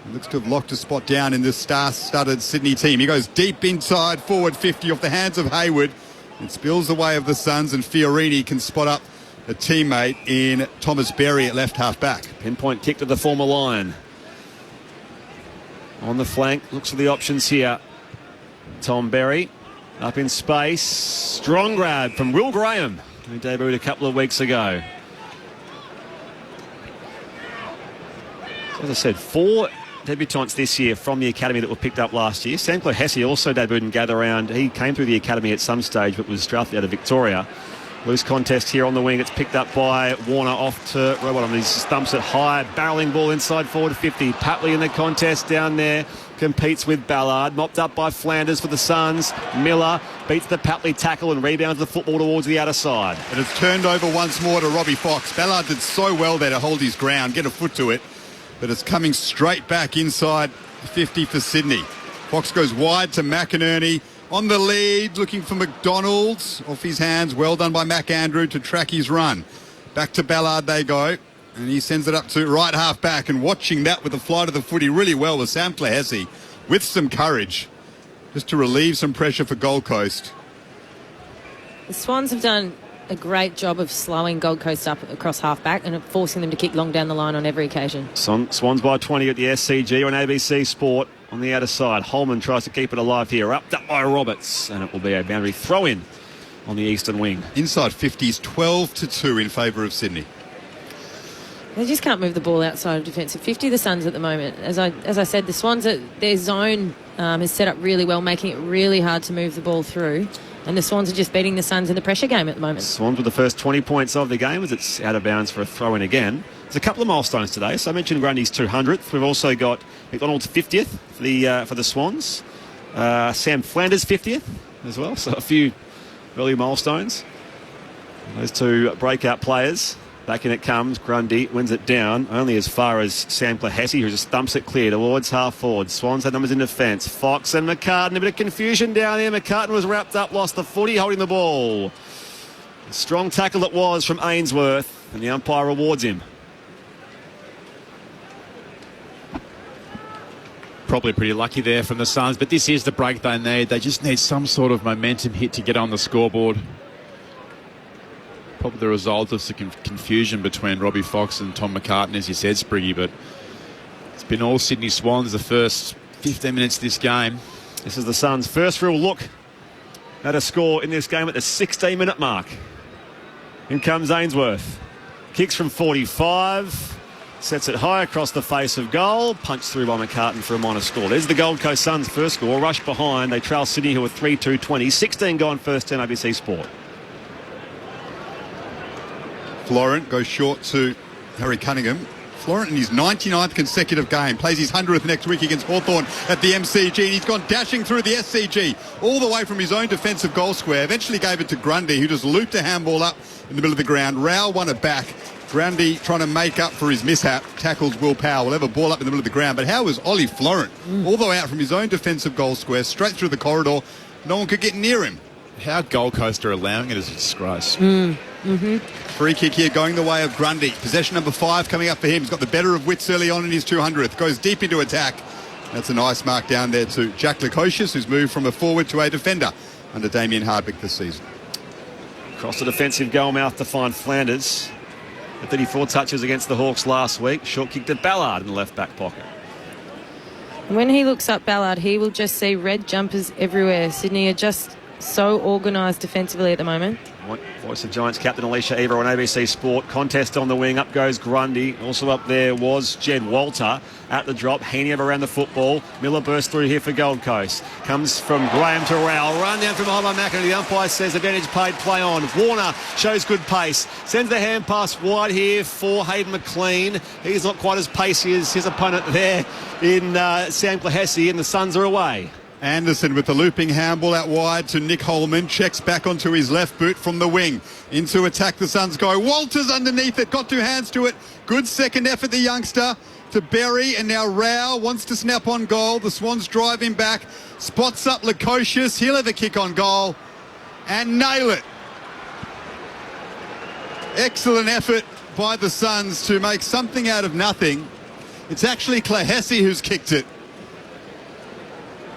He looks to have locked a spot down in this star-studded Sydney team. He goes deep inside, forward 50 off the hands of Hayward. It spills the way of the Suns, and Fiorini can spot up a teammate in Thomas Berry at left half-back. Pinpoint kick to the former Lion. On the flank, looks for the options here. Tom Berry up in space. Strong grab from Will Graham, who debuted a couple of weeks ago. As I said, 4 debutants this year from the academy that were picked up last year. Sam Hesse also debuted in Gather Round. He came through the academy at some stage but was drafted out of Victoria. Loose contest here on the wing. It's picked up by Warner off to Robot. He stumps it high. Barreling ball inside forward 50. Patley in the contest down there. Competes with Ballard. Mopped up by Flanders for the Suns. Miller beats the Patley tackle and rebounds the football towards the outer side. It has turned over once more to Robbie Fox. Ballard did so well there to hold his ground, get a foot to it. But it's coming straight back inside 50 for Sydney. Fox goes wide to McInerney. On the lead, looking for McDonald's. Off his hands, well done by McAndrew to track his run. Back to Ballard they go. And he sends it up to right half back. And watching that with the flight of the footy really well was Sam Hesse with some courage, just to relieve some pressure for Gold Coast. The Swans have done a great job of slowing Gold Coast up across half-back and forcing them to kick long down the line on every occasion. Swans by 20 at the SCG on ABC Sport on the outer side. Holman tries to keep it alive here. Up by Roberts, and it will be a boundary throw-in on the eastern wing. Inside 50s, 12-2 in favour of Sydney. They just can't move the ball outside of defensive 50, the Suns, at the moment. As I said, the Swans, their zone is set up really well, making it really hard to move the ball through. And the Swans are just beating the Suns in the pressure game at the moment. Swans with the first 20 points of the game as it's out of bounds for a throw-in again. There's a couple of milestones today. So I mentioned Grundy's 200th. We've also got McDonald's 50th for the Swans. Sam Flanders 50th as well. So a few early milestones. Those two breakout players. Back in it comes. Grundy wins it down only as far as Sam Hesse, who just dumps it clear towards half forward. Swans had numbers in defence. Fox and McCartan. A bit of confusion down there. McCartan was wrapped up, lost the footy, holding the ball. A strong tackle it was from Ainsworth, and the umpire rewards him. Probably pretty lucky there from the Suns, but this is the break they need. They just need some sort of momentum hit to get on the scoreboard. Probably the result of some confusion between Robbie Fox and Tom McCartan, as you said, Spriggy, but it's been all Sydney Swans the first 15 minutes of this game. This is the Suns' first real look at a score in this game at the 16-minute mark. In comes Ainsworth. Kicks from 45, sets it high across the face of goal, punched through by McCartan for a minor score. There's the Gold Coast Suns' first score. Rush behind. They trail Sydney, who are 3-2-20. 16 gone first 10 ABC Sport. Florent goes short to Harry Cunningham. Florent in his 99th consecutive game plays his 100th next week against Hawthorn at the MCG, and he's gone dashing through the SCG all the way from his own defensive goal square. Eventually gave it to Grundy, who just looped a handball up in the middle of the ground. Rao won it back. Grundy trying to make up for his mishap. Tackles Will Powell. Will have a ball up in the middle of the ground. But how was Ollie Florent all the way out from his own defensive goal square, straight through the corridor? No one could get near him. How Gold Coast are allowing it is a disgrace. Free kick here going the way of Grundy. Possession number 5 coming up for him. He's got the better of wits early on in his 200th. Goes deep into attack. That's a nice mark down there to Jack Lukosius, who's moved from a forward to a defender under Damien Hardwick this season. Across the defensive goal mouth to find Flanders. 34 touches against the Hawks last week. Short kick to Ballard in the left back pocket. When he looks up Ballard, he will just see red jumpers everywhere. Sydney are just so organised defensively at the moment. Voice of Giants captain Alicia Evero on ABC Sport. Contest on the wing. Up goes Grundy. Also up there was Jed Walter at the drop. Heaney around the football. Miller bursts through here for Gold Coast. Comes from Graham to Rowell. Run down from behind by McInerney. The umpire says advantage paid, play on. Warner shows good pace. Sends the hand pass wide here for Hayden McLean. He's not quite as pacey as his opponent there in Sam Hesse, and the Suns are away. Anderson with the looping handball out wide to Nick Holman. Checks back onto his left boot from the wing. Into attack the Suns go. Walters underneath it. Got 2 hands to it. Good second effort, the youngster. To Berry, and now Rao wants to snap on goal. The Swans drive him back. Spots up Lukosius. He'll have a kick on goal and nail it. Excellent effort by the Suns to make something out of nothing. It's actually Clohessy who's kicked it.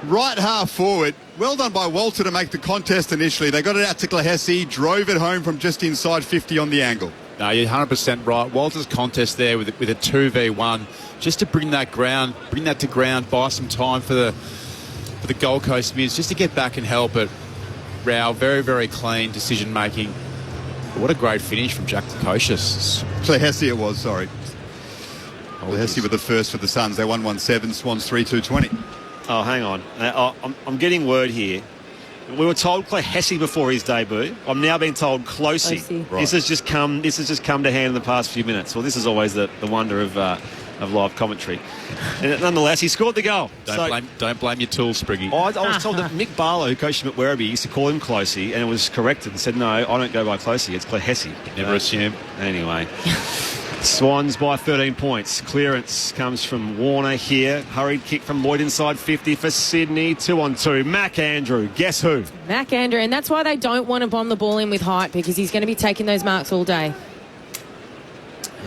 Right half forward. Well done by Walter to make the contest initially. They got it out to Clohessy, drove it home from just inside 50 on the angle. No, you're 100% right. Walter's contest there with a 2v1, just to bring that to ground, buy some time for the Gold Coast mids, just to get back and help it. Rao, very, very clean decision making. What a great finish from Jack Lukosius. Clohessy it was, sorry. Clohessy with the first for the Suns. They 1-1-7, Swans 3-2-20. Oh, hang on. I'm getting word here. We were told Clohessy before his debut. I'm now being told Closey. Right. This has just come to hand in the past few minutes. Well, this is always the wonder of live commentary. And nonetheless, he scored the goal. Don't blame your tools, Spriggy. I was told that Mick Barlow, who coached him at Werribee, used to call him Closey, and it was corrected and said, no, I don't go by Closey, it's Clohessy. Never assume. Anyway. Swans by 13 points. Clearance comes from Warner here. Hurried kick from Lloyd inside 50 for Sydney. 2-on-2. Mac Andrew. Guess who? Mac Andrew. And that's why they don't want to bomb the ball in with height, because he's going to be taking those marks all day.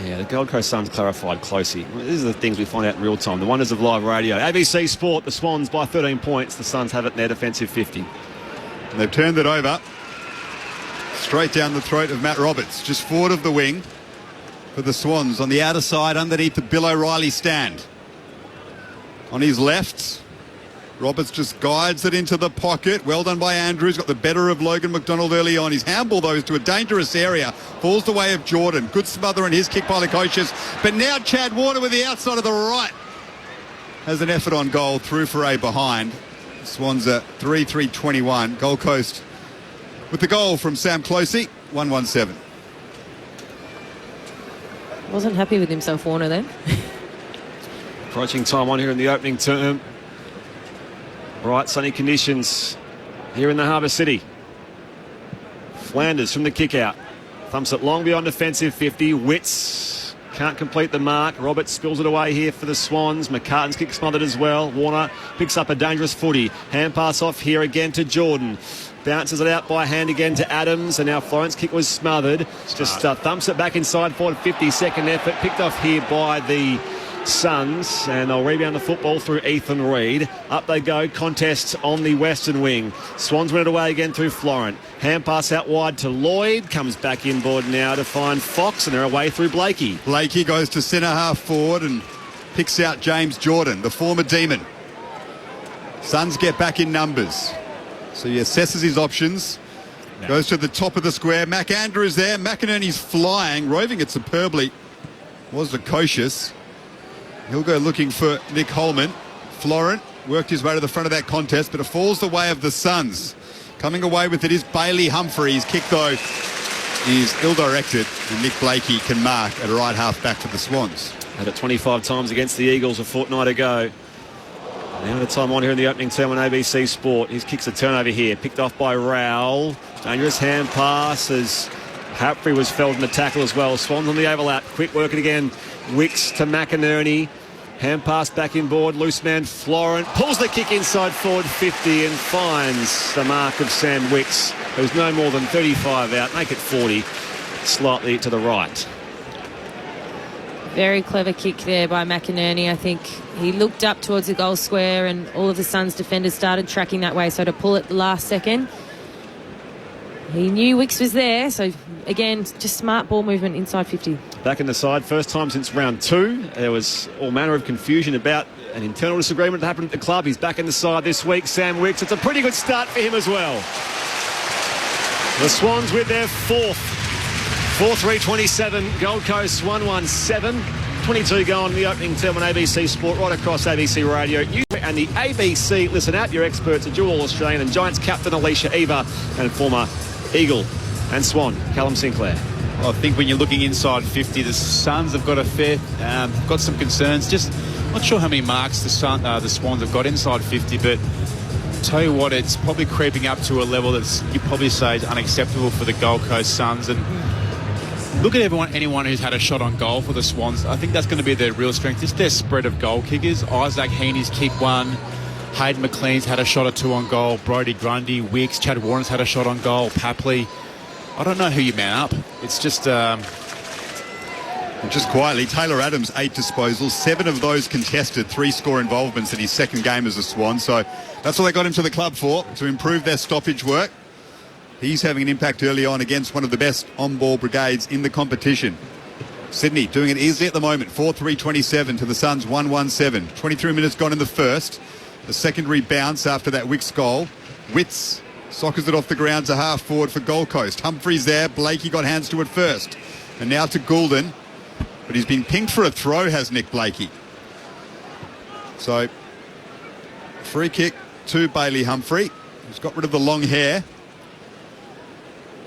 Yeah, the Gold Coast Suns clarified Closey. These are the things we find out in real time. The wonders of live radio. ABC Sport, the Swans by 13 points. The Suns have it in their defensive 50. And they've turned it over. Straight down the throat of Matt Roberts. Just forward of the wing. For the Swans on the outer side underneath the Bill O'Reilly stand. On his left, Roberts just guides it into the pocket. Well done by Andrews. Got the better of Logan McDonald early on. His handball, though, is to a dangerous area. Falls the way of Jordan. Good smother in his kick by Lukosius. But now Chad Warner with the outside of the right has an effort on goal through for a behind. Swans at 3-3-21. Gold Coast with the goal from Sam Closey. 1-1-7. Wasn't happy with himself, Warner, then. Approaching time on here in the opening term. Bright sunny conditions here in the Harbour City. Flanders from the kick out. Thumps it long beyond defensive 50. Witts can't complete the mark. Roberts spills it away here for the Swans. McCartan's kick smothered as well. Warner picks up a dangerous footy. Hand pass off here again to Jordan. Bounces it out by hand again to Adams, and now Florence kick was smothered. Just thumps it back inside forward 50. Second effort picked off here by the Suns, and they'll rebound the football through Ethan Reid. Up they go, contests on the western wing. Swans win it away again through Florent. Hand pass out wide to Lloyd, comes back inboard now to find Fox, and they're away through Blakey. Blakey goes to centre half forward and picks out James Jordan, the former Demon. Suns get back in numbers. So he assesses his options. No. Goes to the top of the square. Mac Andrews there. McInerney's flying, roving it superbly. Was Lukosius. He'll go looking for Nick Holman. Florent worked his way to the front of that contest, but it falls the way of the Suns. Coming away with it is Bailey Humphries. Kick, though, is ill-directed, and Nick Blakey can mark at right half back for the Swans. Had it 25 times against the Eagles a fortnight ago. Now the time on here in the opening term on ABC Sport. His kick's a turnover here. Picked off by Rowell. Dangerous hand pass as Humphrey was felled in the tackle as well. Swans on the overlap. Quick work it again. Wicks to McInerney. Hand pass back inboard. Loose man Florent. Pulls the kick inside forward 50 and finds the mark of Sam Wicks, who's no more than 35 out. Make it 40. Slightly to the right. Very clever kick there by McInerney. I think he looked up towards the goal square and all of the Suns defenders started tracking that way. So to pull it the last second, he knew Wicks was there. So again, just smart ball movement inside 50. Back in the side, first time since round 2. There was all manner of confusion about an internal disagreement that happened at the club. He's back in the side this week, Sam Wicks. It's a pretty good start for him as well. The Swans with their fourth. 4-3-27, Gold Coast 1-1-7. 22 going in the opening term on ABC Sport, right across ABC Radio. You and the ABC Listen app, your experts are dual Australian and Giants captain Alicia Eva and former Eagle and Swan Callum Sinclair. I think when you're looking inside 50, the Suns have got got some concerns. Just not sure how many marks the Swans have got inside 50, but Tell you what, it's probably creeping up to a level that's you probably say is unacceptable for the Gold Coast Suns. And look at anyone who's had a shot on goal for the Swans. I think that's going to be their real strength. It's their spread of goal kickers. Isaac Heaney's kicked one. Hayden McLean's had a shot or two on goal. Brodie Grundy, Wicks, Chad Warren's had a shot on goal. Papley. I don't know who you man up. It's just... And just quietly, Taylor Adams, 8 disposals, 7 of those contested, 3 score involvements in his second game as a Swan. So that's what they got him to the club for, to improve their stoppage work. He's having an impact early on against one of the best on-ball brigades in the competition. Sydney doing it easily at the moment, 4-3-27 to the Suns, 1-1-7. 23 minutes gone in the first. The secondary bounce after that Wicks goal. Witts soccers it off the ground to half forward for Gold Coast. Humphreys there, Blakey got hands to it first. And now to Goulden. But he's been pinged for a throw, has Nick Blakey. So, free kick to Bailey Humphrey, who's got rid of the long hair.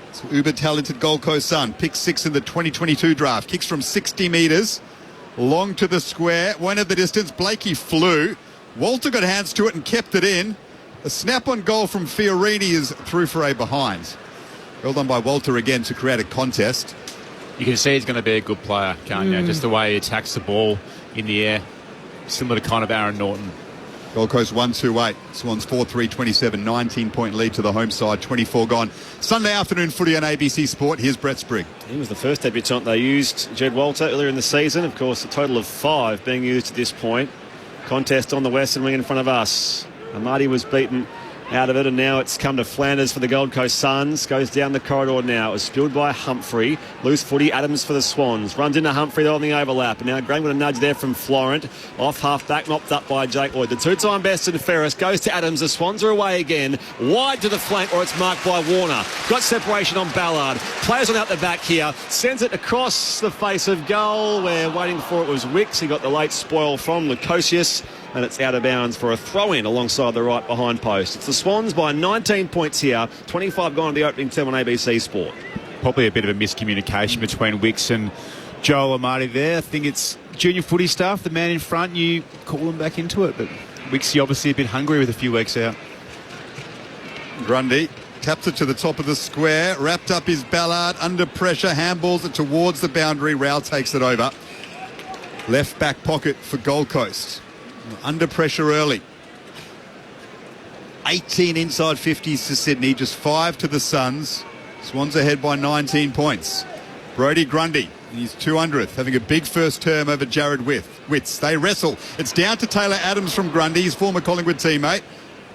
It's uber-talented Gold Coast Sun. Pick 6 in the 2022 draft. Kicks from 60 metres. Long to the square. Won't have the distance. Blakey flew. Walter got hands to it and kept it in. A snap on goal from Fiorini is through for a behind. Well done by Walter again to create a contest. You can see he's going to be a good player, can't you? Just the way he attacks the ball in the air. Similar to kind of Aaron Norton. Gold Coast 1-2-8. Swans 4-3-27. 19-point lead to the home side. 24 gone. Sunday afternoon footy on ABC Sport. Here's Brett Sprigg. He was the first debutant they used, Jed Walter, earlier in the season. Of course, a total of 5 being used at this point. Contest on the western wing in front of us. Amati was beaten out of it, and now it's come to Flanders for the Gold Coast Suns. Goes down the corridor now. It was spilled by Humphrey. Loose footy, Adams for the Swans. Runs into Humphrey though on the overlap. And now Graham with a nudge there from Florent. Off half back, mopped up by Jake Lloyd. The two-time best in Ferris goes to Adams. The Swans are away again. Wide to the flank, or it's marked by Warner. Got separation on Ballard. Players on out the back here. Sends it across the face of goal. We're waiting for it was Wicks. He got the late spoil from Lukosius. And it's out of bounds for a throw-in alongside the right behind post. It's the Swans by 19 points here. 25 gone to the opening term on ABC Sport. Probably a bit of a miscommunication between Wicks and Joel Amati there. I think it's junior footy stuff. The man in front, you call him back into it. But Wicks obviously a bit hungry with a few weeks out. Grundy taps it to the top of the square. Wrapped up his Ballard. Under pressure. Handballs it towards the boundary. Rao takes it over. Left back pocket for Gold Coast. Under pressure early. 18 inside 50s to Sydney, just 5 to the Suns. Swans ahead by 19 points. Brodie Grundy, he's 200th, having a big first term over Jared Witts. They wrestle. It's down to Taylor Adams from Grundy, his former Collingwood teammate.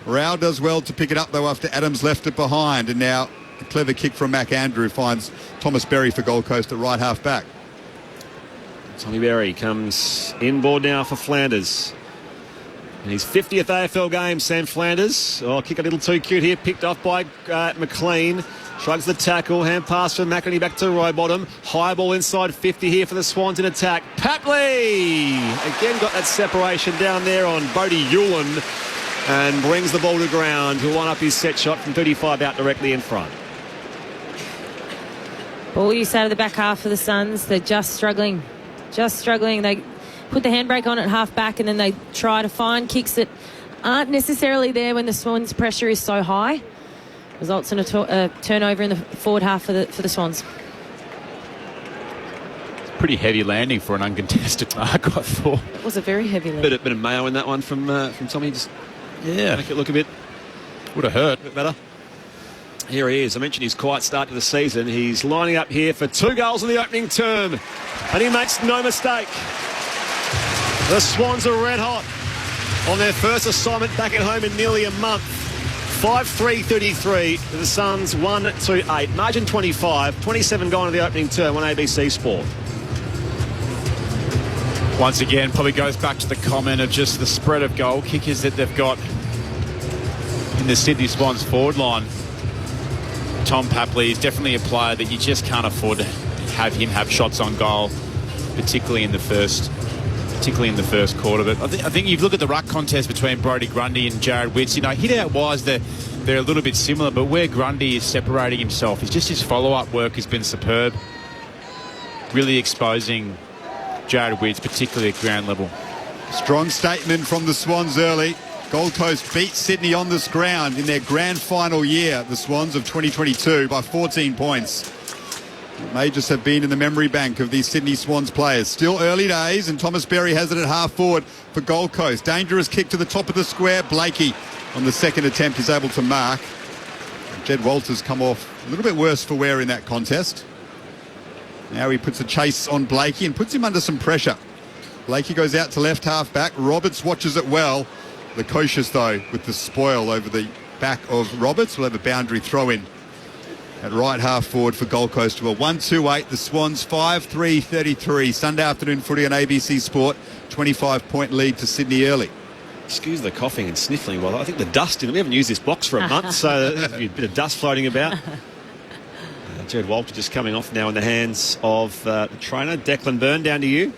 Rao does well to pick it up, though, after Adams left it behind. And now a clever kick from Mac Andrew finds Thomas Berry for Gold Coast at right half back. Tommy Berry comes inboard now for Flanders. In his 50th AFL game, Sam Flanders. Oh, kick a little too cute here. Picked off by McLean. Shrugs the tackle. Hand pass from McInerney back to Rowbottom. High ball inside 50 here for the Swans in attack. Papley! Again got that separation down there on Bodie Hewlin. And brings the ball to ground. He'll line up his set shot from 35 out directly in front. Ball use out of the back half for the Suns. They're just struggling. They put the handbrake on at half back, and then they try to find kicks that aren't necessarily there when the Swans' pressure is so high. Results in a turnover in the forward half for the Swans. It's a pretty heavy landing for an uncontested mark, I thought. It was a very heavy landing. Bit of mayo in that one from Tommy. Just make it look a bit. Would have hurt. A bit better. Here he is. I mentioned his quiet start to the season. He's lining up here for 2 goals in the opening term, and he makes no mistake. The Swans are red hot on their first assignment back at home in nearly a month. 5-3-33 to the Suns 1-8. Margin 25. 27 gone to the opening term on ABC Sport. Once again, probably goes back to the comment of just the spread of goal kickers that they've got in the Sydney Swans forward line. Tom Papley is definitely a player that you just can't afford to have him have shots on goal, particularly in the first quarter. But I think you've looked at the ruck contest between Brodie Grundy and Jared Witts. You know, hit-out-wise, they're a little bit similar, but where Grundy is separating himself, his follow-up work has been superb, really exposing Jared Witts, particularly at ground level. Strong statement from the Swans early. Gold Coast beat Sydney on this ground in their grand final year, the Swans of 2022, by 14 points. It may just have been in the memory bank of these Sydney Swans players. Still early days, and Thomas Berry has it at half forward for Gold Coast. Dangerous kick to the top of the square. Blakey on the second attempt is able to mark. Jed Walters come off a little bit worse for wear in that contest. Now he puts a chase on Blakey and puts him under some pressure. Blakey goes out to left half back. Roberts watches it well. Lukosius, though, with the spoil over the back of Roberts, will have a boundary throw in at right half forward for Gold Coast. Well, 1-2-8. The Swans 5-3-33. Sunday afternoon footy on ABC Sport. 25-point lead to Sydney early. Excuse the coughing and sniffling. Well, I think the dust in it. We haven't used this box for a month, so there's a bit of dust floating about. Jared Walter just coming off now in the hands of the trainer. Declan Byrne, down to you.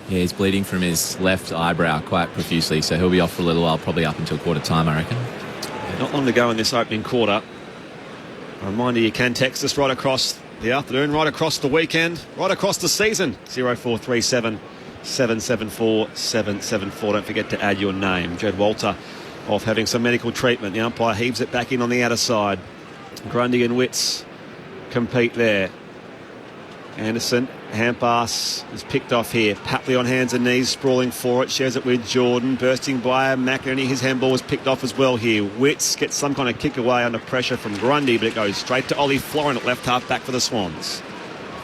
Yeah, he's bleeding from his left eyebrow quite profusely, so he'll be off for a little while, probably up until quarter time, I reckon. Not long to go in this opening quarter. A reminder, you can text us right across the afternoon, right across the weekend, right across the season. 0437 774 774. Don't forget to add your name. Jared Walter off having some medical treatment. The umpire heaves it back in on the outer side. Grundy and Witts compete there. Anderson, Hampass is picked off here. Papley on hands and knees, sprawling for it, shares it with Jordan, bursting by McInerney. His handball was picked off as well here. Witts gets some kind of kick away under pressure from Grundy, but it goes straight to Ollie Florin at left half back for the Swans.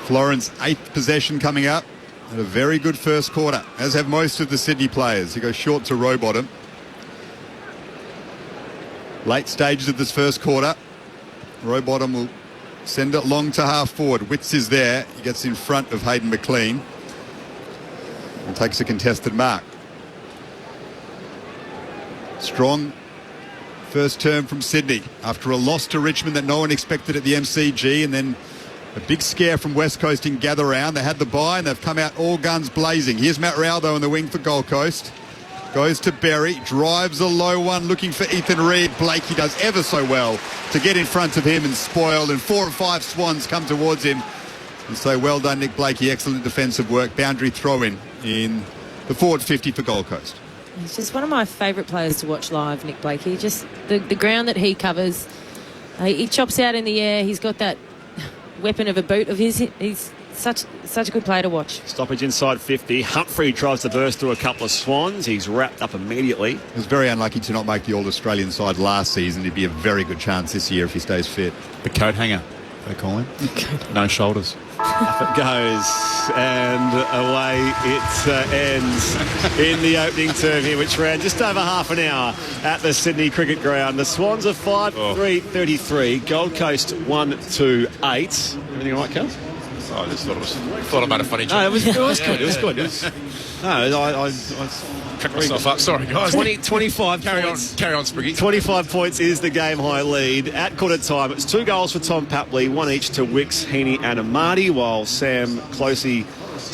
Florin's 8th possession coming up. Had a very good first quarter, as have most of the Sydney players. He goes short to Rowbottom. Late stages of this first quarter. Rowbottom will send it long to half forward. Witts is there. He gets in front of Hayden McLean and takes a contested mark. Strong first term from Sydney after a loss to Richmond that no one expected at the MCG, and then a big scare from West Coast in Gather Round. They had the bye and they've come out all guns blazing. Here's Matt Rowell in the wing for Gold Coast. Goes to Berry, drives a low one, looking for Ethan Reid. Blakey does ever so well to get in front of him and spoil, and 4 or 5 Swans come towards him. And so well done, Nick Blakey. Excellent defensive work. Boundary throw-in in the forward 50 for Gold Coast. He's just one of my favourite players to watch live, Nick Blakey. Just the ground that he covers. He chops out in the air. He's got that weapon of a boot of his. He's such a good player to watch. Stoppage inside 50. Humphrey tries to burst through a couple of Swans. He's wrapped up immediately. He was very unlucky to not make the All-Australian side last season. He'd be a very good chance this year if he stays fit. The coat hanger, they call him. No shoulders. Up it goes, and away it ends in the opening term here, which ran just over half an hour at the Sydney Cricket Ground. The Swans are 5-3-33. Gold Coast 1-2-8. Everything all right, Cal? I just thought I made a funny joke. No, it was good. It was good. No, I cracked myself up. Sorry, guys. 25 carry points. Carry on, Spriggy. 25 points is the game-high lead. At quarter time, it's 2 goals for Tom Papley, 1 each to Wicks, Heaney and Amati, while Sam Closey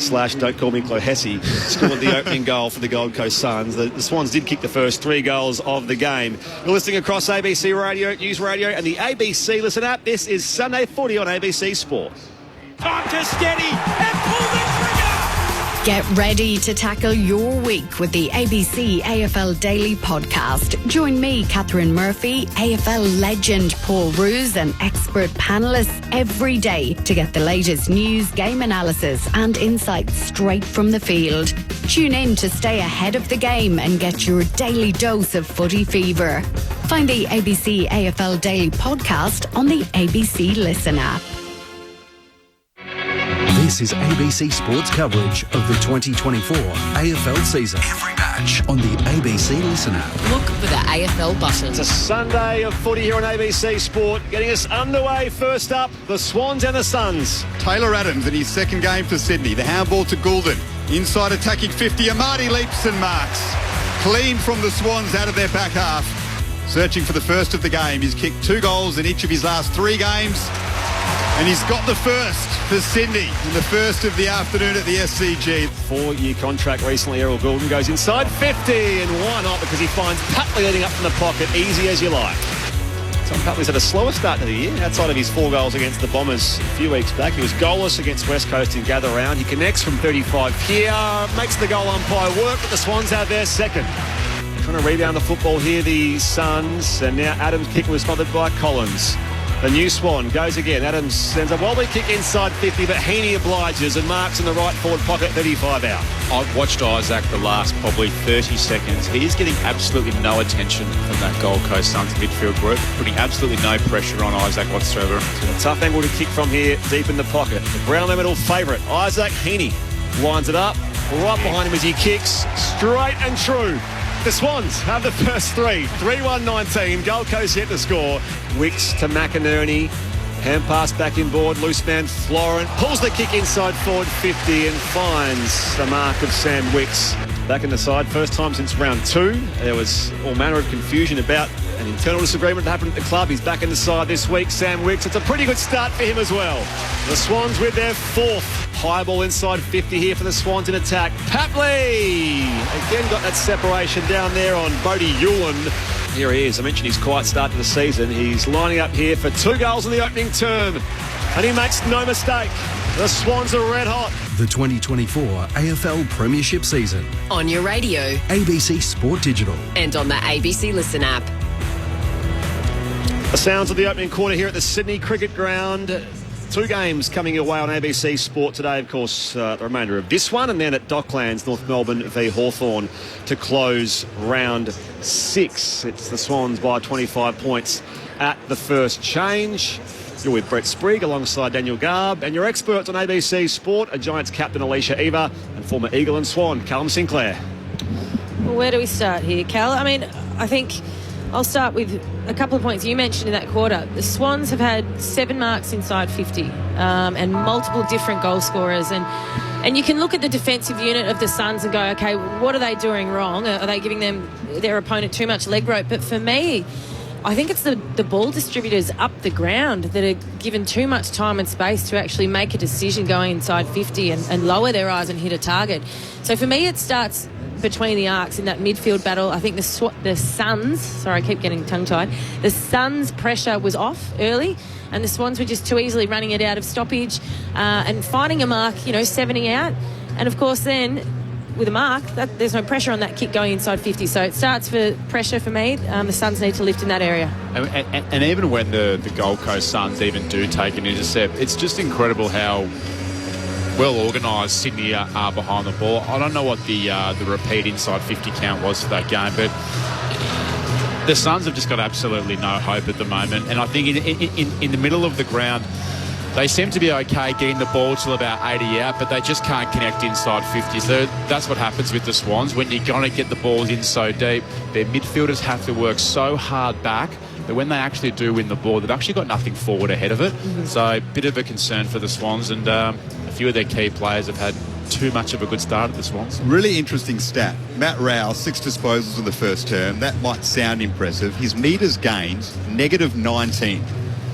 / Don't Call Me Clohessy scored the opening goal for the Gold Coast Suns. The Swans did kick the first 3 goals of the game. You're listening across ABC Radio, News Radio and the ABC Listen app. This is Sunday Footy on ABC Sport. Time to steady and pull the trigger. Get ready to tackle your week with the ABC AFL Daily Podcast. Join me, Catherine Murphy, AFL legend Paul Roos and expert panellists every day to get the latest news, game analysis and insights straight from the field. Tune in to stay ahead of the game and get your daily dose of footy fever. Find the ABC AFL Daily Podcast on the ABC Listen app. This is ABC Sports coverage of the 2024 AFL season. Every match on the ABC Listen app. Look for the AFL button. It's a Sunday of footy here on ABC Sport. Getting us underway first up, the Swans and the Suns. Taylor Adams in his second game for Sydney. The handball to Goulden. Inside attacking 50. Amati leaps and marks. Clean from the Swans out of their back half. Searching for the first of the game. He's kicked 2 goals in each of his last 3 games. And he's got the first for Sydney in the first of the afternoon at the SCG. 4-year contract recently. Errol Goulden goes inside 50, and why not? Because he finds Papley leading up from the pocket, easy as you like. Tom Papley's had a slower start to the year. Outside of his 4 goals against the Bombers a few weeks back, he was goalless against West Coast in Gather Round. He connects from 35 here, makes the goal umpire work, but the Swans have their second. trying to rebound the football here, the Suns. And now Adams' kick was smothered by Collins. The new Swan goes again. Adams sends a wobbly kick inside 50, but Heaney obliges and marks in the right forward pocket, 35 out. I've watched Isaac the last probably 30 seconds. He is getting absolutely no attention from that Gold Coast Suns midfield group, putting absolutely no pressure on Isaac whatsoever. A tough angle to kick from here, deep in the pocket. The Brownlow medal favourite, Isaac Heaney, lines it up. Right behind him as he kicks, straight and true. The Swans have the first three. 3-1-19. Gold Coast yet to score. Wicks to McInerney. Hand pass back inboard. Loose man Florent pulls the kick inside forward 50 and finds the mark of Sam Wicks. Back in the side, first time since round 2. There was all manner of confusion about an internal disagreement that happened at the club. He's back in the side this week, Sam Wicks. It's a pretty good start for him as well. The Swans with their fourth. High ball inside 50 here for the Swans in attack. Papley again got that separation down there on Bodie Ewan. Here he is. I mentioned his quiet start to the season. He's lining up here for 2 goals in the opening term. And he makes no mistake. The Swans are red hot. The 2024 AFL Premiership season. On your radio. ABC Sport Digital. And on the ABC Listen app. The sounds of the opening quarter here at the Sydney Cricket Ground. 2 games coming your way on ABC Sport today, of course, the remainder of this one, and then at Docklands, North Melbourne v Hawthorn to close round 6. It's the Swans by 25 points at the first change. You're with Brett Sprigg alongside Daniel Garb, and your experts on ABC Sport are Giants captain Alicia Eva and former Eagle and Swan Callum Sinclair. Well, where do we start here, Cal? I mean, I think I'll start with a couple of points you mentioned in that quarter. The Swans have had 7 marks inside 50 and multiple different goal scorers. And you can look at the defensive unit of the Suns and go, okay, what are they doing wrong? Are they giving their opponent too much leg rope? But for me, I think it's the ball distributors up the ground that are given too much time and space to actually make a decision going inside 50 and lower their eyes and hit a target. So for me, it starts between the arcs in that midfield battle. I think the Suns, sorry, I keep getting tongue-tied, the Suns' pressure was off early and the Swans were just too easily running it out of stoppage and finding a mark, 70 out. And, of course, then with a mark, there's no pressure on that kick going inside 50. So it starts for pressure for me. The Suns need to lift in that area. And even when the Gold Coast Suns even do take an intercept, it's just incredible how well organised Sydney are behind the ball. I don't know what the repeat inside 50 count was for that game, but the Suns have just got absolutely no hope at the moment. And I think in the middle of the ground, they seem to be okay getting the ball till about 80 out, but they just can't connect inside 50. So that's what happens with the Swans. When you're going to get the balls in so deep, their midfielders have to work so hard back that when they actually do win the ball, they've actually got nothing forward ahead of it. Mm-hmm. So a bit of a concern for the Swans, and a few of their key players have had too much of a good start at the Swans. Really interesting stat. Matt Rowell, 6 disposals in the first term. That might sound impressive. His metres gained, -19.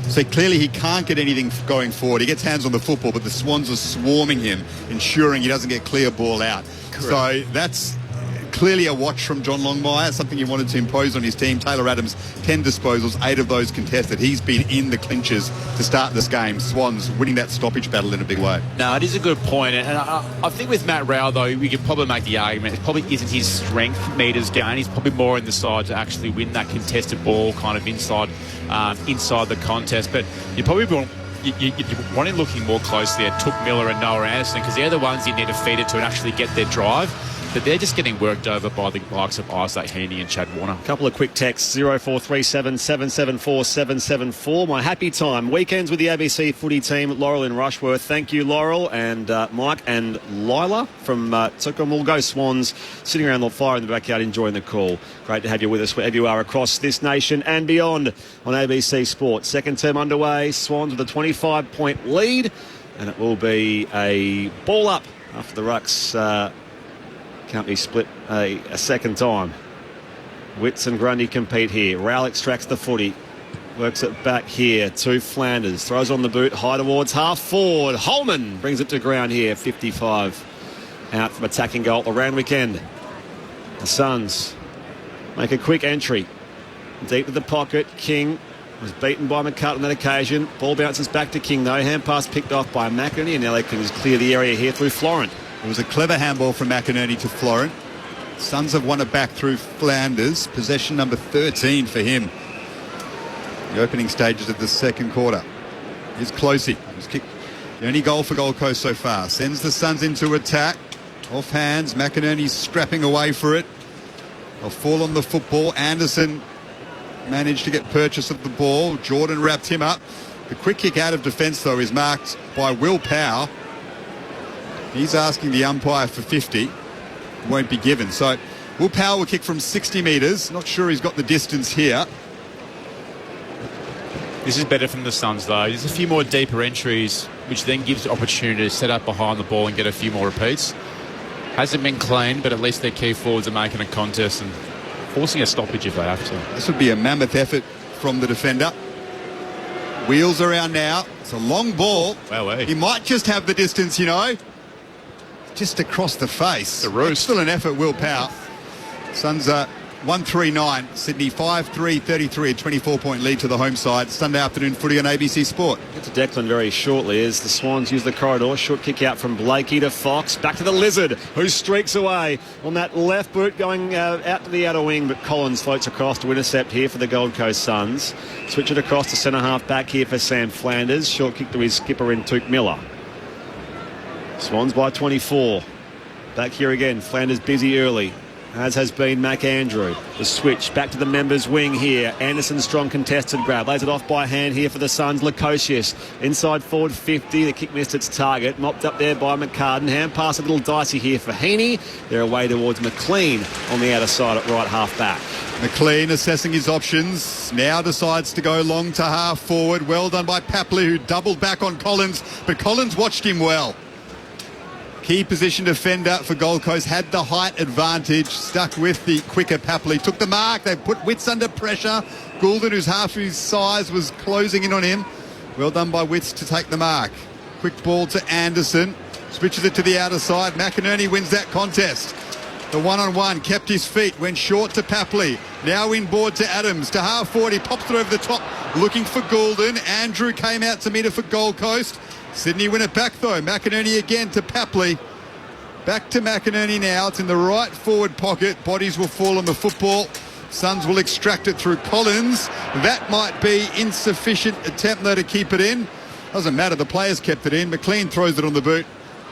So clearly he can't get anything going forward. He gets hands on the football, but the Swans are swarming him, ensuring he doesn't get clear ball out. Correct. So that's clearly a watch from John Longmire, something he wanted to impose on his team. Taylor Adams, 10 disposals, 8 of those contested. He's been in the clinches to start this game. Swans winning that stoppage battle in a big way. No, it is a good point. And I think with Matt Rowell, though, we could probably make the argument it probably isn't his strength, metres gain. He's probably more in the side to actually win that contested ball kind of inside the contest. But you probably you're wanting looking more closely at Took Miller and Noah Anderson, because they're the ones you need to feed it to and actually get their drive. But they're just getting worked over by the likes of Isaac Heaney and Chad Warner. A couple of quick texts, 0437 774 774. My happy time. Weekends with the ABC footy team, Laurel in Rushworth. Thank you, Laurel. And Mike and Lila from Tucum. We'll go Swans, sitting around the fire in the backyard enjoying the call. Great to have you with us wherever you are across this nation and beyond on ABC Sport. Second term underway. Swans with a 25-point lead. And it will be a ball up after the rucks can't be split a second time. Witts and Grundy compete here. Rowell extracts the footy. Works it back here to Flanders. Throws on the boot. High towards half forward. Holman brings it to ground here. 55 out from attacking goal around weekend. The Suns make a quick entry. Deep to the pocket. King was beaten by McCutt on that occasion. Ball bounces back to King though. Hand pass picked off by McInerney, and now they can just clear the area here through Florent. It was a clever handball from McInerney to Florent. Suns have won it back through Flanders. Possession number 13 for him. The opening stages of the second quarter. Here's Closey. He's kicked the only goal for Gold Coast so far. Sends the Suns into attack. Off hands. McInerney's scrapping away for it. They'll fall on the football. Anderson managed to get purchase of the ball. Jordan wrapped him up. The quick kick out of defence, though, is marked by Will Powell. He's asking the umpire for 50. Won't be given. So Will Powell will kick from 60 metres. Not sure he's got the distance here. This is better from the Suns, though. There's a few more deeper entries, which then gives the opportunity to set up behind the ball and get a few more repeats. Hasn't been clean, but at least their key forwards are making a contest and forcing a stoppage if they have to. This would be a mammoth effort from the defender. Wheels around now. It's a long ball. Wow, he might just have the distance, you know. Just across the face. It's still an effort, Will Powell. Suns 1-3-9. Sydney 5-3, 33, a 24-point lead to the home side. Sunday afternoon footy on ABC Sport. Get to Declan very shortly as the Swans use the corridor. Short kick out from Blakey to Fox. Back to the Lizard, who streaks away on that left boot going out to the outer wing, but Collins floats across to intercept here for the Gold Coast Suns. Switch it across to centre half back here for Sam Flanders. Short kick to his skipper in Tuke Miller. Swans by 24. Back here again. Flanders busy early, as has been McAndrew. The switch back to the members' wing here. Anderson strong contested grab. Lays it off by hand here for the Suns. Lukosius inside forward 50. The kick missed its target. Mopped up there by McCartan. Hand pass a little dicey here for Heaney. They're away towards McLean on the outer side at right half back. McLean assessing his options. Now decides to go long to half forward. Well done by Papley, who doubled back on Collins, but Collins watched him well. Key position defender for Gold Coast, had the height advantage, stuck with the quicker Papley, took the mark. They put Witts under pressure. Goulden, who's half his size, was closing in on him. Well done by Witts to take the mark. Quick ball to Anderson, switches it to the outer side. McInerney wins that contest. The one-on-one, kept his feet, went short to Papley. Now inboard to Adams, to half forward. He pops it over the top, looking for Goulden. Andrew came out to meet it for Gold Coast. Sydney win it back, though. McInerney again to Papley. Back to McInerney now. It's in the right forward pocket. Bodies will fall on the football. Suns will extract it through Collins. That might be insufficient attempt, though, to keep it in. Doesn't matter. The players kept it in. McLean throws it on the boot.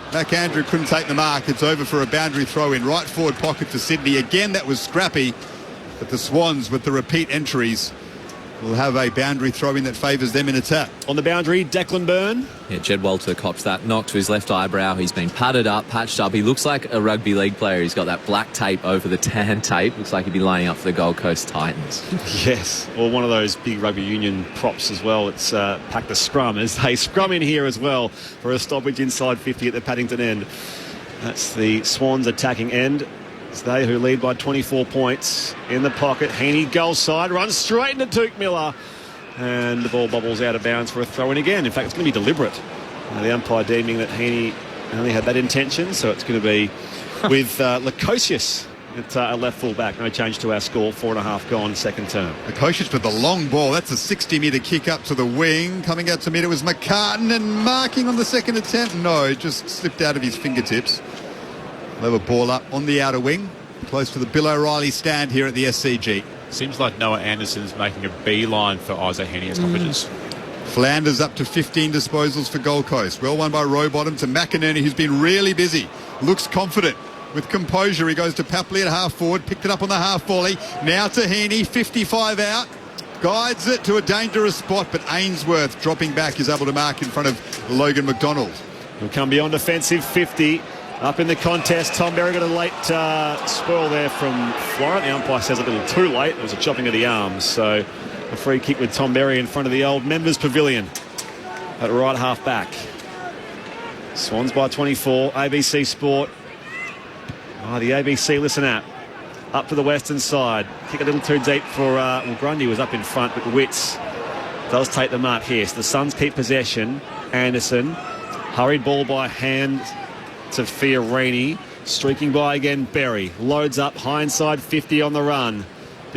McAndrew couldn't take the mark. It's over for a boundary throw in. Right forward pocket for Sydney. Again, that was scrappy. But the Swans, with the repeat entries, will have a boundary throw-in that favours them in attack. On the boundary, Declan Byrne. Yeah, Jed Walter cops that knock to his left eyebrow. He's been padded up, patched up. He looks like a rugby league player. He's got that black tape over the tan tape. Looks like he'd be lining up for the Gold Coast Titans. Yes, or one of those big rugby union props as well. It's packed the scrum as they scrum in here as well for a stoppage inside 50 at the Paddington end. That's the Swans attacking end. It's they who lead by 24 points. In the pocket, Heaney goal side, runs straight into Tuke Miller. And the ball bobbles out of bounds for a throw-in again. In fact, it's going to be deliberate. The umpire deeming that Heaney only had that intention, so it's going to be with Lukosius at a left full back. No change to our score. 4.5 gone, second term. Lukosius with the long ball. That's a 60-metre kick up to the wing. Coming out to meet it was McCartan, and marking on the second attempt. No, it just slipped out of his fingertips. They'll have a ball up on the outer wing, close to the Bill O'Reilly stand here at the SCG. Seems like Noah Anderson's making a beeline for Isaac Heaney as stoppages. Flanders up to 15 disposals for Gold Coast. Well won by Rowbottom to McInerney, who's been really busy. Looks confident. With composure, he goes to Papley at half forward, picked it up on the half volley. Now to Heaney, 55 out. Guides it to a dangerous spot, but Ainsworth dropping back is able to mark in front of Logan McDonald. He'll come beyond offensive 50. Up in the contest, Tom Berry got a late spoil there from Florent. The umpire says a little too late. It was a chopping of the arms. So a free kick with Tom Berry in front of the old members pavilion at right half back. Swans by 24. ABC Sport. The ABC Listen app. Up to the western side. Kick a little too deep for Grundy was up in front, but Witts does take the mark here. So the Suns keep possession. Anderson. Hurried ball by hand to Fiorini, streaking by again Berry, loads up, high inside 50 on the run.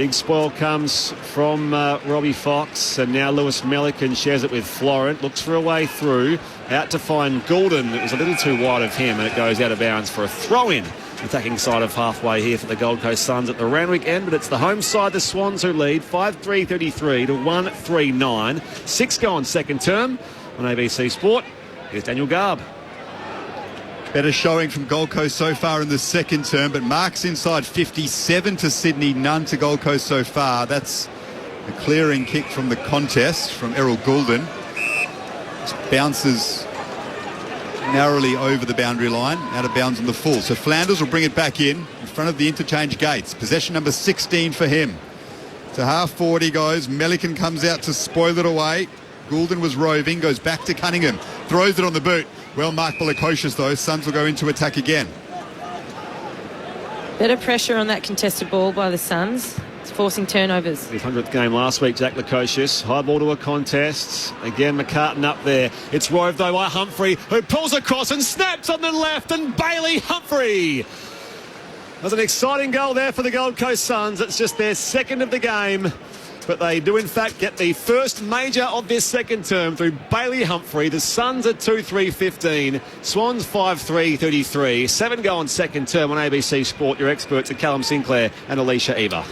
Big spoil comes from Robbie Fox, and now Lewis Melican shares it with Florent. Looks for a way through. Out to find Goulden. It was a little too wide of him, and it goes out of bounds for a throw-in. Attacking side of halfway here for the Gold Coast Suns at the Randwick end, but it's the home side, the Swans, who lead 5-3-33 to 1-3-9. 6 go on second term on ABC Sport. Here's Daniel Garb. Better showing from Gold Coast so far in the second term, but marks inside 57 to Sydney, none to Gold Coast so far. That's a clearing kick from the contest from Errol Goulden. Just bounces narrowly over the boundary line, out of bounds on the full. So Flanders will bring it back in front of the interchange gates. Possession number 16 for him. To half forward he goes. Melican comes out to spoil it away. Goulden was roving, goes back to Cunningham, throws it on the boot. Well marked by Lukosius though. Suns will go into attack again. Better pressure on that contested ball by the Suns. It's forcing turnovers. His 100th game last week, Jack Lukosius. High ball to a contest. Again, McCartan up there. It's roved though by Humphrey, who pulls across and snaps on the left, and Bailey Humphrey. There's an exciting goal there for the Gold Coast Suns. It's just their second of the game. But they do in fact get the first major of this second term through Bailey Humphrey. The Suns are 2-3-15. Swans 5-3-33. 7 go on second term on ABC Sport. Your experts are Callum Sinclair and Alicia Eva.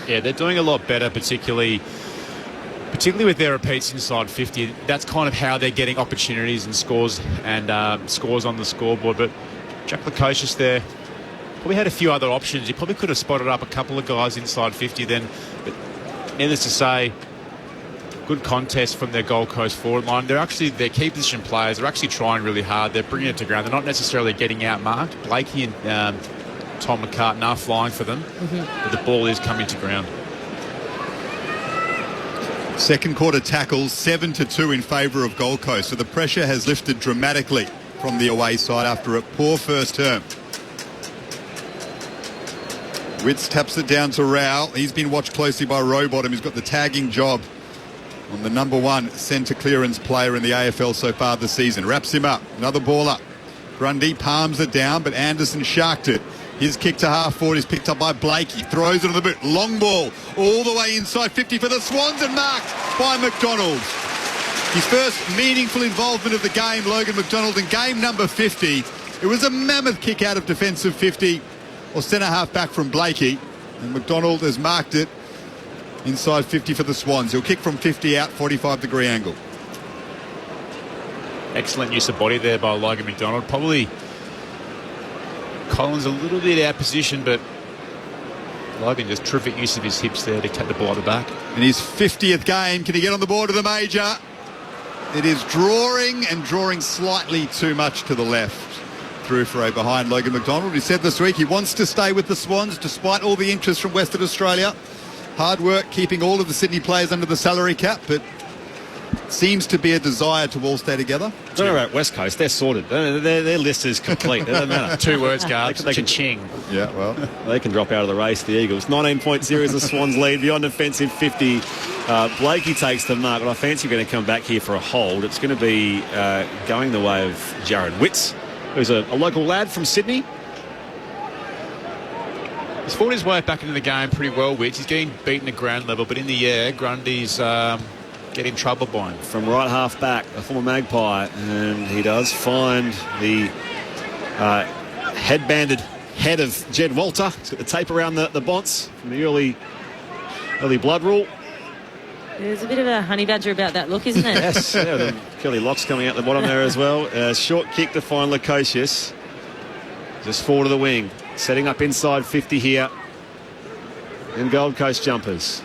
Yeah, they're doing a lot better, particularly with their repeats inside 50. That's kind of how they're getting opportunities and scores on the scoreboard. But Jack Lukosius there probably had a few other options. He probably could have spotted up a couple of guys inside 50 then. But needless to say, good contest from their Gold Coast forward line. They're key position players. They're actually trying really hard. They're bringing it to ground. They're not necessarily getting outmarked. Blakey and Tom McCartan are flying for them, but the ball is coming to ground. Second quarter tackles, 7-2 in favour of Gold Coast. So the pressure has lifted dramatically from the away side after a poor first term. Witts taps it down to Rao. He's been watched closely by Rowbottom. He's got the tagging job on the number one centre clearance player in the AFL so far this season. Wraps him up. Another ball up. Grundy palms it down, but Anderson sharked it. His kick to half forward is picked up by Blakey. Throws it on the boot. Long ball all the way inside 50 for the Swans and marked by McDonald. His first meaningful involvement of the game, Logan McDonald, in game number 50. It was a mammoth kick out of defensive 50. Or centre-half back from Blakey, and McDonald has marked it inside 50 for the Swans. He'll kick from 50 out, 45-degree angle. Excellent use of body there by Logan McDonald. Probably Collins a little bit out of position, but Logan just terrific use of his hips there to take the ball at the back. In his 50th game, can he get on the board of the major? It is drawing slightly too much to the left. Through for a behind Logan McDonald. He said this week he wants to stay with the Swans despite all the interest from Western Australia. Hard work keeping all of the Sydney players under the salary cap, but seems to be a desire to all stay together. Don't know about West Coast, they're sorted. Their list is complete. It doesn't matter. 2 words, Garbs. Cha-ching. Yeah, well. They can drop out of the race, the Eagles. 19-point series, the Swans lead beyond defensive 50. Blakey takes the mark, but I fancy we're going to come back here for a hold. It's going to be going the way of Jared Witts, who's a local lad from Sydney. He's fought his way back into the game pretty well, Witts. He's getting beaten at ground level, but in the air, Grundy's getting trouble by him. From right half back, a former Magpie, and he does find the headbanded head of Jed Walter. He's got the tape around the bonce from the early blood rule. There's a bit of a honey badger about that look, isn't it? Yes, yeah, the curly locks coming out the bottom there as well. Short kick to find Lukosius. Just forward of the wing. Setting up inside 50 here in Gold Coast jumpers.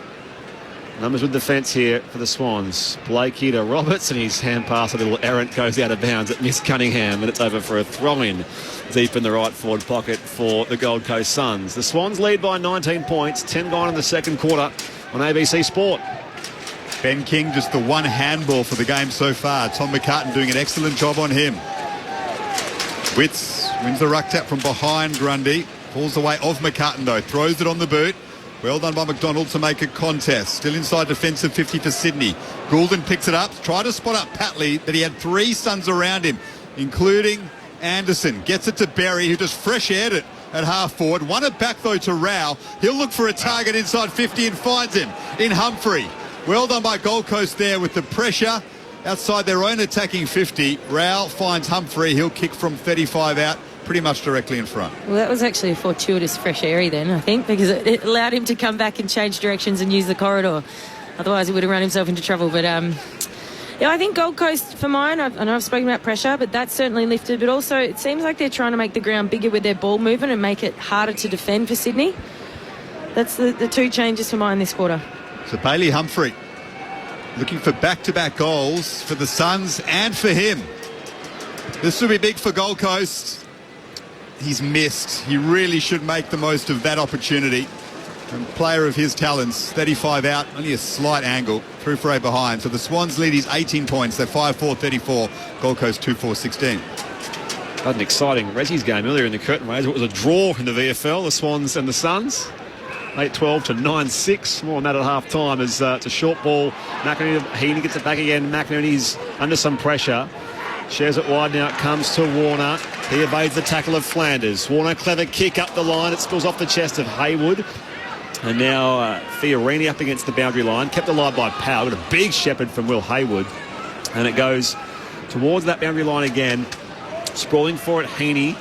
Numbers with defence here for the Swans. Blakey to Roberts, and his hand pass, a little errant, goes out of bounds at Miss Cunningham, and it's over for a throw-in deep in the right forward pocket for the Gold Coast Suns. The Swans lead by 19 points, 10 gone in the second quarter on ABC Sport. Ben King, just the one handball for the game so far. Tom McCartan doing an excellent job on him. Witts wins the ruck tap from behind Grundy. Pulls away of McCartan though. Throws it on the boot. Well done by McDonald to make a contest. Still inside defensive 50 for Sydney. Goulden picks it up. Tried to spot up Patley, but he had 3 Suns around him, including Anderson. Gets it to Berry, who just fresh aired it at half forward. Won it back, though, to Rao. He'll look for a target inside 50 and finds him in Humphrey. Well done by Gold Coast there with the pressure outside their own attacking 50. Rao finds Humphrey. He'll kick from 35 out, pretty much directly in front. Well, that was actually a fortuitous fresh area then, I think, because it allowed him to come back and change directions and use the corridor. Otherwise, he would have run himself into trouble. But, yeah, I think Gold Coast, for mine, I know I've spoken about pressure, but that's certainly lifted. But also, it seems like they're trying to make the ground bigger with their ball movement and make it harder to defend for Sydney. That's the two changes for mine this quarter. So Bailey Humphrey looking for back-to-back goals for the Suns and for him. This will be big for Gold Coast. He's missed. He really should make the most of that opportunity. And player of his talents, 35 out, only a slight angle, through for a behind. So the Swans lead is 18 points. They're 5-4-34. Gold Coast 2-4-16. Had an exciting Rezzies game earlier in the curtain raise. It was a draw in the VFL, the Swans and the Suns. 8-12 to 9-6. More on that at half-time as it's a short ball. McInerney, Heaney gets it back again. McInerney's under some pressure. Shares it wide now. It comes to Warner. He evades the tackle of Flanders. Warner, clever kick up the line. It spills off the chest of Hayward. And now Fiorini up against the boundary line. Kept alive by Powell. With a big shepherd from Will Hayward. And it goes towards that boundary line again. Sprawling for it, Heaney.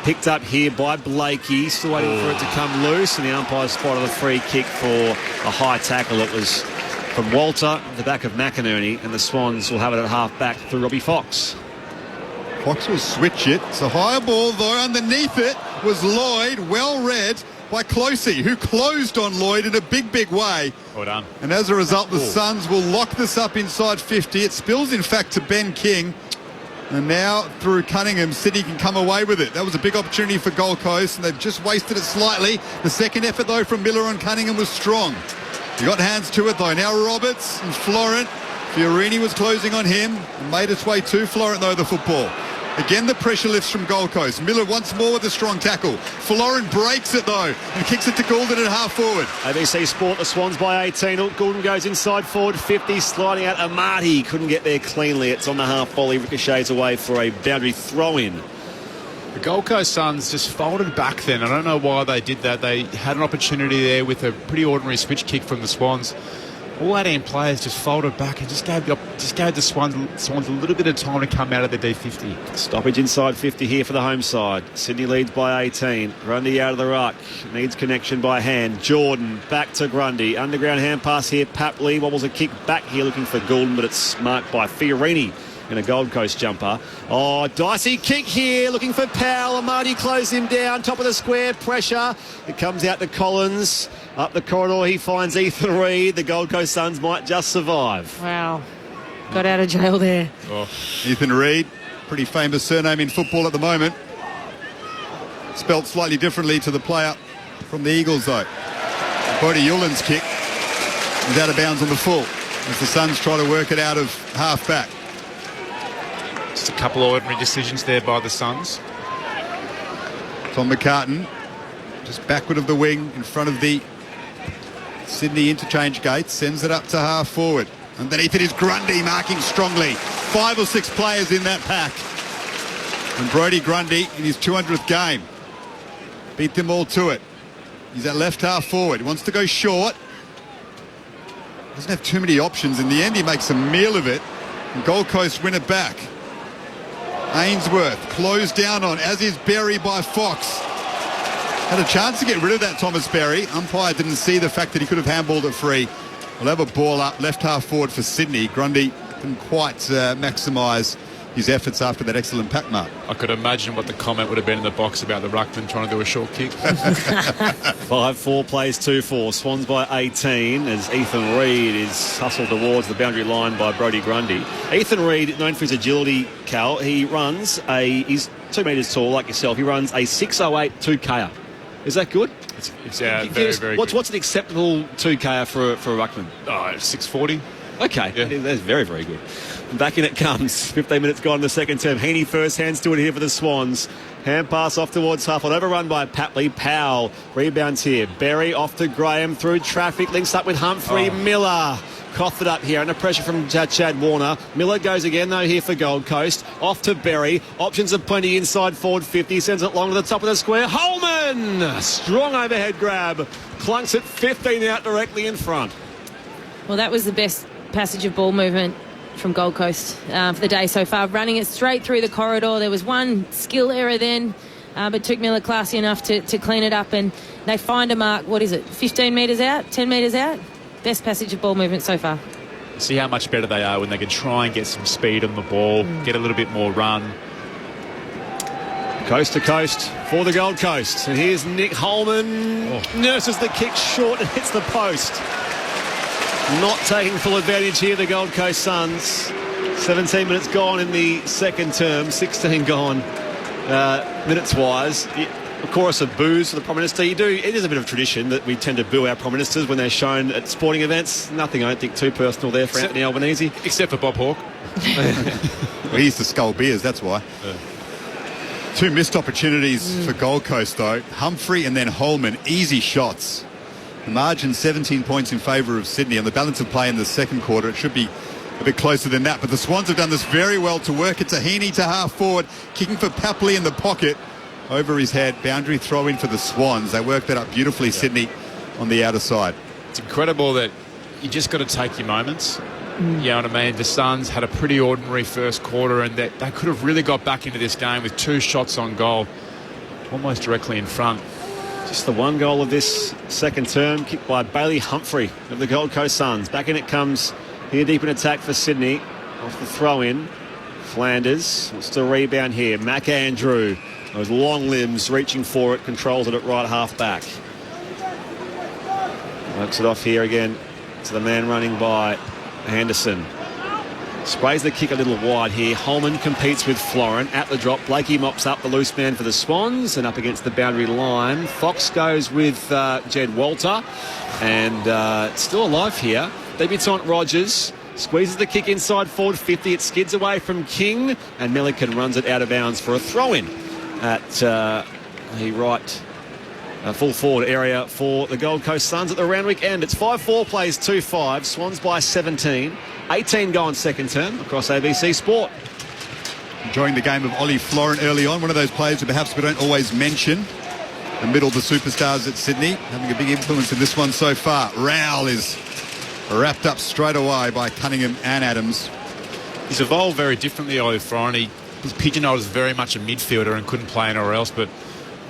Picked up here by Blakey. Still waiting for it to come loose. And the umpire spotted a free kick for a high tackle. It was from Walter at the back of McInerney. And the Swans will have it at half back through Robbie Fox. Fox will switch it. It's a higher ball, though. Underneath it was Lloyd. Well read by Closey, who closed on Lloyd in a big, big way. Well done. And as a result, the Suns will lock this up inside 50. It spills, in fact, to Ben King. And now, through Cunningham, Sydney can come away with it. That was a big opportunity for Gold Coast, and they've just wasted it slightly. The second effort, though, from Miller and Cunningham was strong. He got hands to it, though. Now Roberts and Florent. Fiorini was closing on him and made its way to Florent, though, the football. Again, the pressure lifts from Gold Coast. Miller once more with a strong tackle. Florent breaks it, though, and kicks it to Goulden at half forward. ABC Sport, the Swans by 18. Goulden goes inside forward, 50, sliding out. Amati couldn't get there cleanly. It's on the half volley, ricochets away for a boundary throw-in. The Gold Coast Suns just folded back then. I don't know why they did that. They had an opportunity there with a pretty ordinary switch kick from the Swans. All 18 players just folded back and just gave the Swans a little bit of time to come out of the D50. Stoppage inside 50 here for the home side. Sydney leads by 18. Grundy out of the ruck. Needs connection by hand. Jordan back to Grundy. Underground hand pass here. Papley wobbles a kick back here looking for Goulden, but it's marked by Fiorini in a Gold Coast jumper. Oh, dicey kick here, looking for Powell. Amati closed him down, top of the square, pressure. It comes out to Collins. Up the corridor, he finds Ethan Reid. The Gold Coast Suns might just survive. Wow. Got out of jail there. Oh. Ethan Reid, pretty famous surname in football at the moment. Spelt slightly differently to the player from the Eagles, though. Bodie Yulin's kick is out of bounds on the full as the Suns try to work it out of half-back. Just a couple of ordinary decisions there by the Suns. Tom McCartan just backward of the wing in front of the Sydney interchange gate, sends it up to half forward. Underneath it is Grundy marking strongly. 5 or 6 players in that pack. And Brodie Grundy in his 200th game beat them all to it. He's at left half forward. He wants to go short. Doesn't have too many options. In the end, he makes a meal of it. And Gold Coast win it back. Ainsworth closed down on, as is Berry by Fox. Had a chance to get rid of that Thomas Berry. Umpire didn't see the fact that he could have handballed it free. We'll have a ball up, left half forward for Sydney. Grundy didn't quite maximise his efforts after that excellent pack mark. I could imagine what the comment would have been in the box about the ruckman trying to do a short kick. 5-4 plays 2-4. Swans by 18 as Ethan Reid is hustled towards the boundary line by Brodie Grundy. Ethan Reid, known for his agility, Cal, he's 2 metres tall like yourself. He runs a 6:08 2K'er. Is that good? It's very, very good. What's an acceptable 2K'er for a ruckman? 6:40. Okay, yeah. That's very, very good. Back in it comes. 15 minutes gone in the second term. Heaney first hands to it here for the Swans. Hand pass off towards half. Overrun by Papley. Powell rebounds here. Berry off to Graham through traffic. Links up with Humphrey. Miller coughed it up here under pressure from Chad Warner. Miller goes again though here for Gold Coast. Off to Berry. Options are plenty inside forward 50. Sends it long to the top of the square. Holman! Strong overhead grab. Clunks it 15 out directly in front. Well, that was the best passage of ball movement from Gold Coast for the day so far. Running it straight through the corridor. There was one skill error then, but took Miller classy enough to clean it up, and they find a mark, 15 metres out, 10 metres out? Best passage of ball movement so far. See how much better they are when they can try and get some speed on the ball, get a little bit more run. Coast to coast for the Gold Coast. And here's Nick Holman. Nurses the kick short and hits the post. Not taking full advantage here, the Gold Coast Suns. 17 minutes gone in the second term, 16 gone minutes-wise. A chorus of boos for the Prime Minister. It is a bit of tradition that we tend to boo our Prime Ministers when they're shown at sporting events. Nothing, I don't think, too personal there for Anthony Albanese. Except for Bob Hawke. Well, he used to scull beers, that's why. Two missed opportunities for Gold Coast, though. Humphrey and then Holman, easy shots. The margin 17 points in favour of Sydney. On the balance of play in the second quarter, it should be a bit closer than that. But the Swans have done this very well to work it to Heaney to half forward, kicking for Papley in the pocket. Over his head, boundary throw in for the Swans. They worked that up beautifully, Sydney, on the outer side. It's incredible that you just got to take your moments. You know what I mean? The Suns had a pretty ordinary first quarter, and that they could have really got back into this game with 2 shots on goal, almost directly in front. Just the one goal of this second term, kicked by Bailey Humphrey of the Gold Coast Suns. Back in it comes here, deep in attack for Sydney. Off the throw-in. Flanders wants to rebound here. McAndrew, those long limbs reaching for it, controls it at right half back. Works it off here again to the man running by Anderson. Sprays the kick a little wide here. Holman competes with Florin at the drop. Blakey mops up the loose man for the Swans and up against the boundary line. Fox goes with Jed Walter, and still alive here. Debutant Rogers squeezes the kick inside forward 50. It skids away from King, and Milliken runs it out of bounds for a throw-in at the right full forward area for the Gold Coast Suns at the round week end. It's 5-4 plays 2-5. Swans by 17. 18 gone second term across ABC Sport. Enjoying the game of Ollie Florin early on. One of those players who perhaps we don't always mention. The middle of the superstars at Sydney. Having a big influence in this one so far. Rowell is wrapped up straight away by Cunningham and Adams. He's evolved very differently, Ollie Florin. He was pigeonholed as very much a midfielder and couldn't play anywhere else, but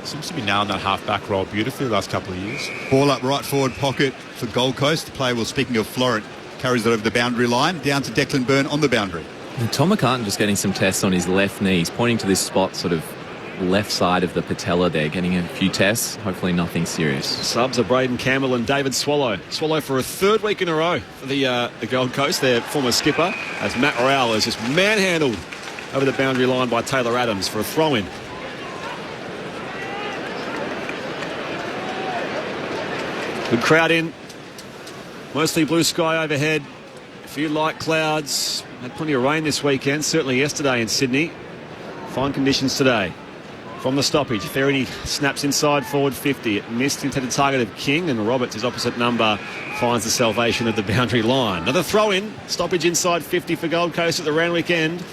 seems to be nailing that half-back role beautifully the last couple of years. Ball up right forward pocket for Gold Coast. The player, well, speaking of Florin, carries it over the boundary line, down to Declan Byrne on the boundary. And Tom McCartan just getting some tests on his left knee. He's pointing to this spot, sort of left side of the patella there, getting a few tests. Hopefully nothing serious. Subs are Braden Campbell and David Swallow. Swallow for a third week in a row for the Gold Coast, their former skipper, as Matt Rowell is just manhandled over the boundary line by Taylor Adams for a throw-in. Good crowd in. Mostly blue sky overhead. A few light clouds. Had plenty of rain this weekend, certainly yesterday in Sydney. Fine conditions today. From the stoppage, Ferrity snaps inside forward 50. It missed into the target of King, and Roberts, his opposite number, finds the salvation of the boundary line. Another throw-in. Stoppage inside 50 for Gold Coast at the round weekend.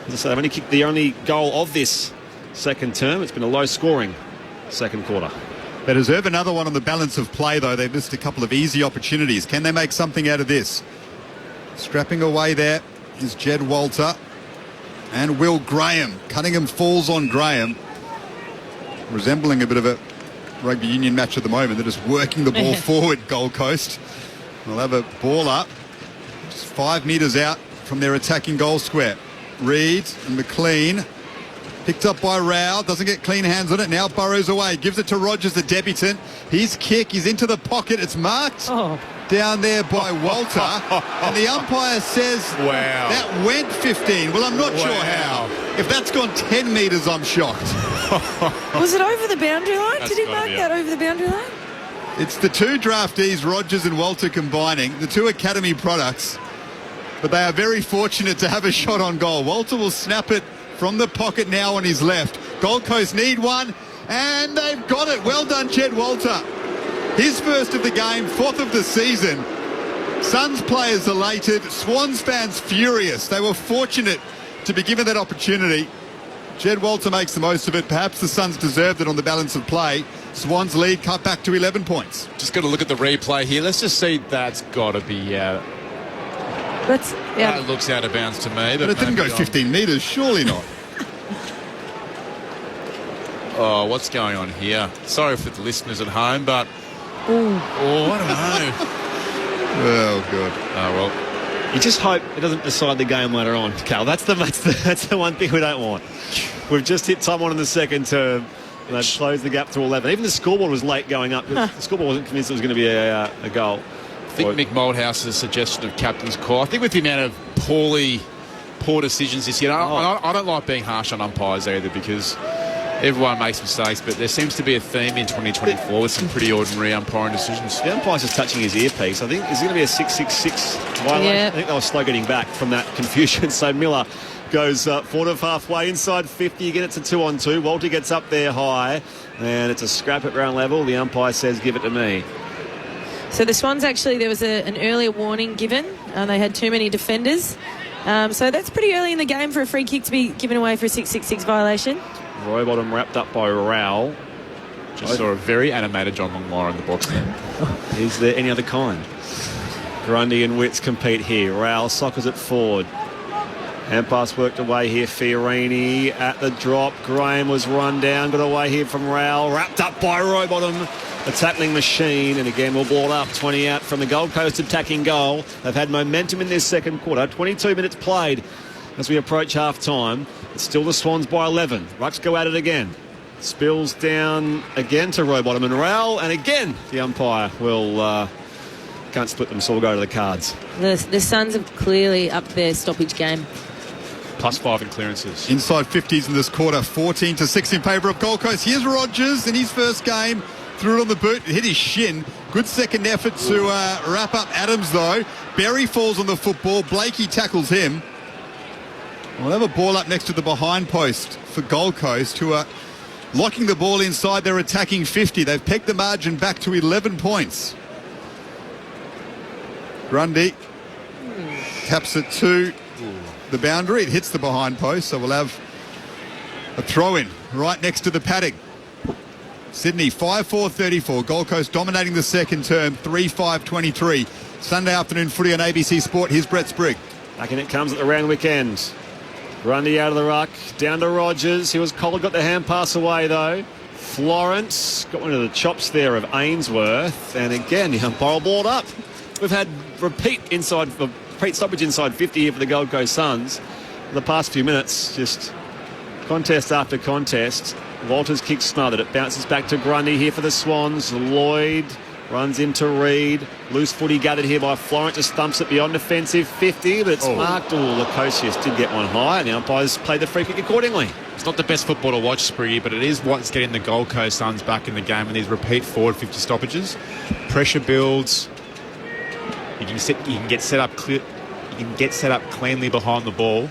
As I said, they've only kicked the only goal of this second term. It's been a low-scoring second quarter. They deserve another one on the balance of play, though. They've missed a couple of easy opportunities. Can they make something out of this? Strapping away there is Jed Walter and Will Graham. Cunningham falls on Graham, resembling a bit of a rugby union match at the moment. They're just working the ball forward, Gold Coast. They'll have a ball up, just 5 metres out from their attacking goal square. Reed and McLean. Picked up by Rao, doesn't get clean hands on it, now burrows away, gives it to Rogers, the debutant. His kick is into the pocket, it's marked down there by Walter, and the umpire says that went 15. Well, I'm not sure how. If that's gone 10 metres, I'm shocked. Was it over the boundary line? Did he mark that over the boundary line? It's the two draftees, Rogers and Walter, combining, the two academy products, but they are very fortunate to have a shot on goal. Walter will snap it from the pocket now on his left. Gold Coast need one, and they've got it. Well done, Jed Walter. His first of the game, 4th of the season. Suns players elated, Swans fans furious. They were fortunate to be given that opportunity. Jed Walter makes the most of it. Perhaps the Suns deserved it on the balance of play. Swans lead cut back to 11 points. Just got to look at the replay here. Let's just see. That's got to be out. That looks out of bounds to me. But it didn't go 15 metres, surely not. Oh, what's going on here? Sorry for the listeners at home, but... I don't know. Oh, God. Oh, well. You just hope it doesn't decide the game later on, Cal. That's the one thing we don't want. We've just hit time 1 in the second term. And they've closed the gap to 11. Even the scoreboard was late going up. The scoreboard wasn't convinced it was going to be a goal. I think Mick Moldhouse's suggestion of captain's call. I think with the amount of poor decisions this year, I don't like being harsh on umpires either, because everyone makes mistakes, but there seems to be a theme in 2024 with some pretty ordinary umpiring decisions. The umpire's just touching his earpiece. I think, is it going to be a 666 violation? Yeah. I think they were slow getting back from that confusion. So Miller goes forward of halfway, inside 50. Again, it's a 2-on-2. Walter gets up there high, and it's a scrap at ground level. The umpire says, give it to me. So the Swans, actually, there was an earlier warning given. They had too many defenders. So that's pretty early in the game for a free kick to be given away for a 666 violation. Rowbottom wrapped up by Rowell. Just saw a very animated John Longmire in the box there. Is there any other kind? Grundy and Witts compete here. Rowell sockers it forward. Hand pass worked away here. Fiorini at the drop. Graham was run down. Got away here from Rowell. Wrapped up by Rowbottom. A tackling machine. And again, we'll ball up. 20 out from the Gold Coast attacking goal. They've had momentum in this second quarter. 22 minutes played as we approach half-time. It's still the Swans by 11. Rucks go at it again. Spills down again to Rowbottom and Rowell. And again, the umpire will... can't split them, so we'll go to the cards. The Suns have clearly upped their stoppage game. +5 in clearances. Inside 50s in this quarter, 14-6 in favour of Gold Coast. Here's Rogers in his first game. Threw it on the boot, hit his shin. Good second effort to wrap up Adams, though. Berry falls on the football. Blakey tackles him. We'll have a ball up next to the behind post for Gold Coast, who are locking the ball inside their attacking 50. They've pegged the margin back to 11 points. Grundy taps it to the boundary. It hits the behind post, so we'll have a throw-in right next to the padding. Sydney 5-4-34. Gold Coast dominating the second term, 3-5-23. Sunday afternoon footy on ABC Sport. Here's Brett Sprigg. Back in it comes at the round weekend. Grundy out of the ruck, down to Rogers. He was cold, got the hand pass away though. Florence got one of the chops there of Ainsworth, and again the umpire balled up. We've had repeat stoppage inside 50 here for the Gold Coast Suns. For the past few minutes, just contest after contest. Walters kick smothered. It bounces back to Grundy here for the Swans. Lloyd runs into Reed. Loose footy gathered here by Florence. Just thumps it beyond defensive 50, but it's marked. Lukosius did get one high, and the umpires played the free kick accordingly. It's not the best football to watch, Spriggy, but it is what's getting the Gold Coast Suns back in the game in these repeat forward 50 stoppages. Pressure builds. You can get set up cleanly behind the ball,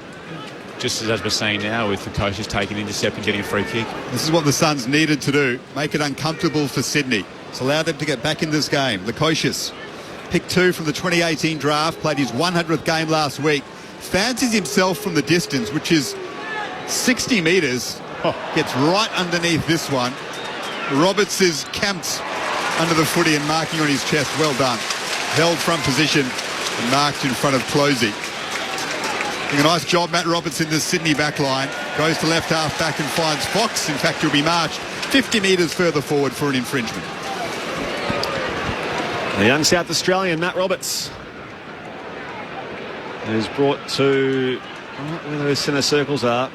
just as we're seeing now with the coaches taking intercept and getting a free kick. This is what the Suns needed to do, make it uncomfortable for Sydney. It's allowed them to get back in this game. Lukosius, pick 2 from the 2018 draft, played his 100th game last week, fancies himself from the distance, which is 60 metres, gets right underneath this one. Roberts is camped under the footy and marking on his chest. Well done. Held front position and marked in front of Closey. Doing a nice job, Matt Roberts in the Sydney back line. Goes to left half back and finds Fox. In fact, he'll be marched 50 metres further forward for an infringement. The young South Australian, Matt Roberts, is brought to where those centre circles are.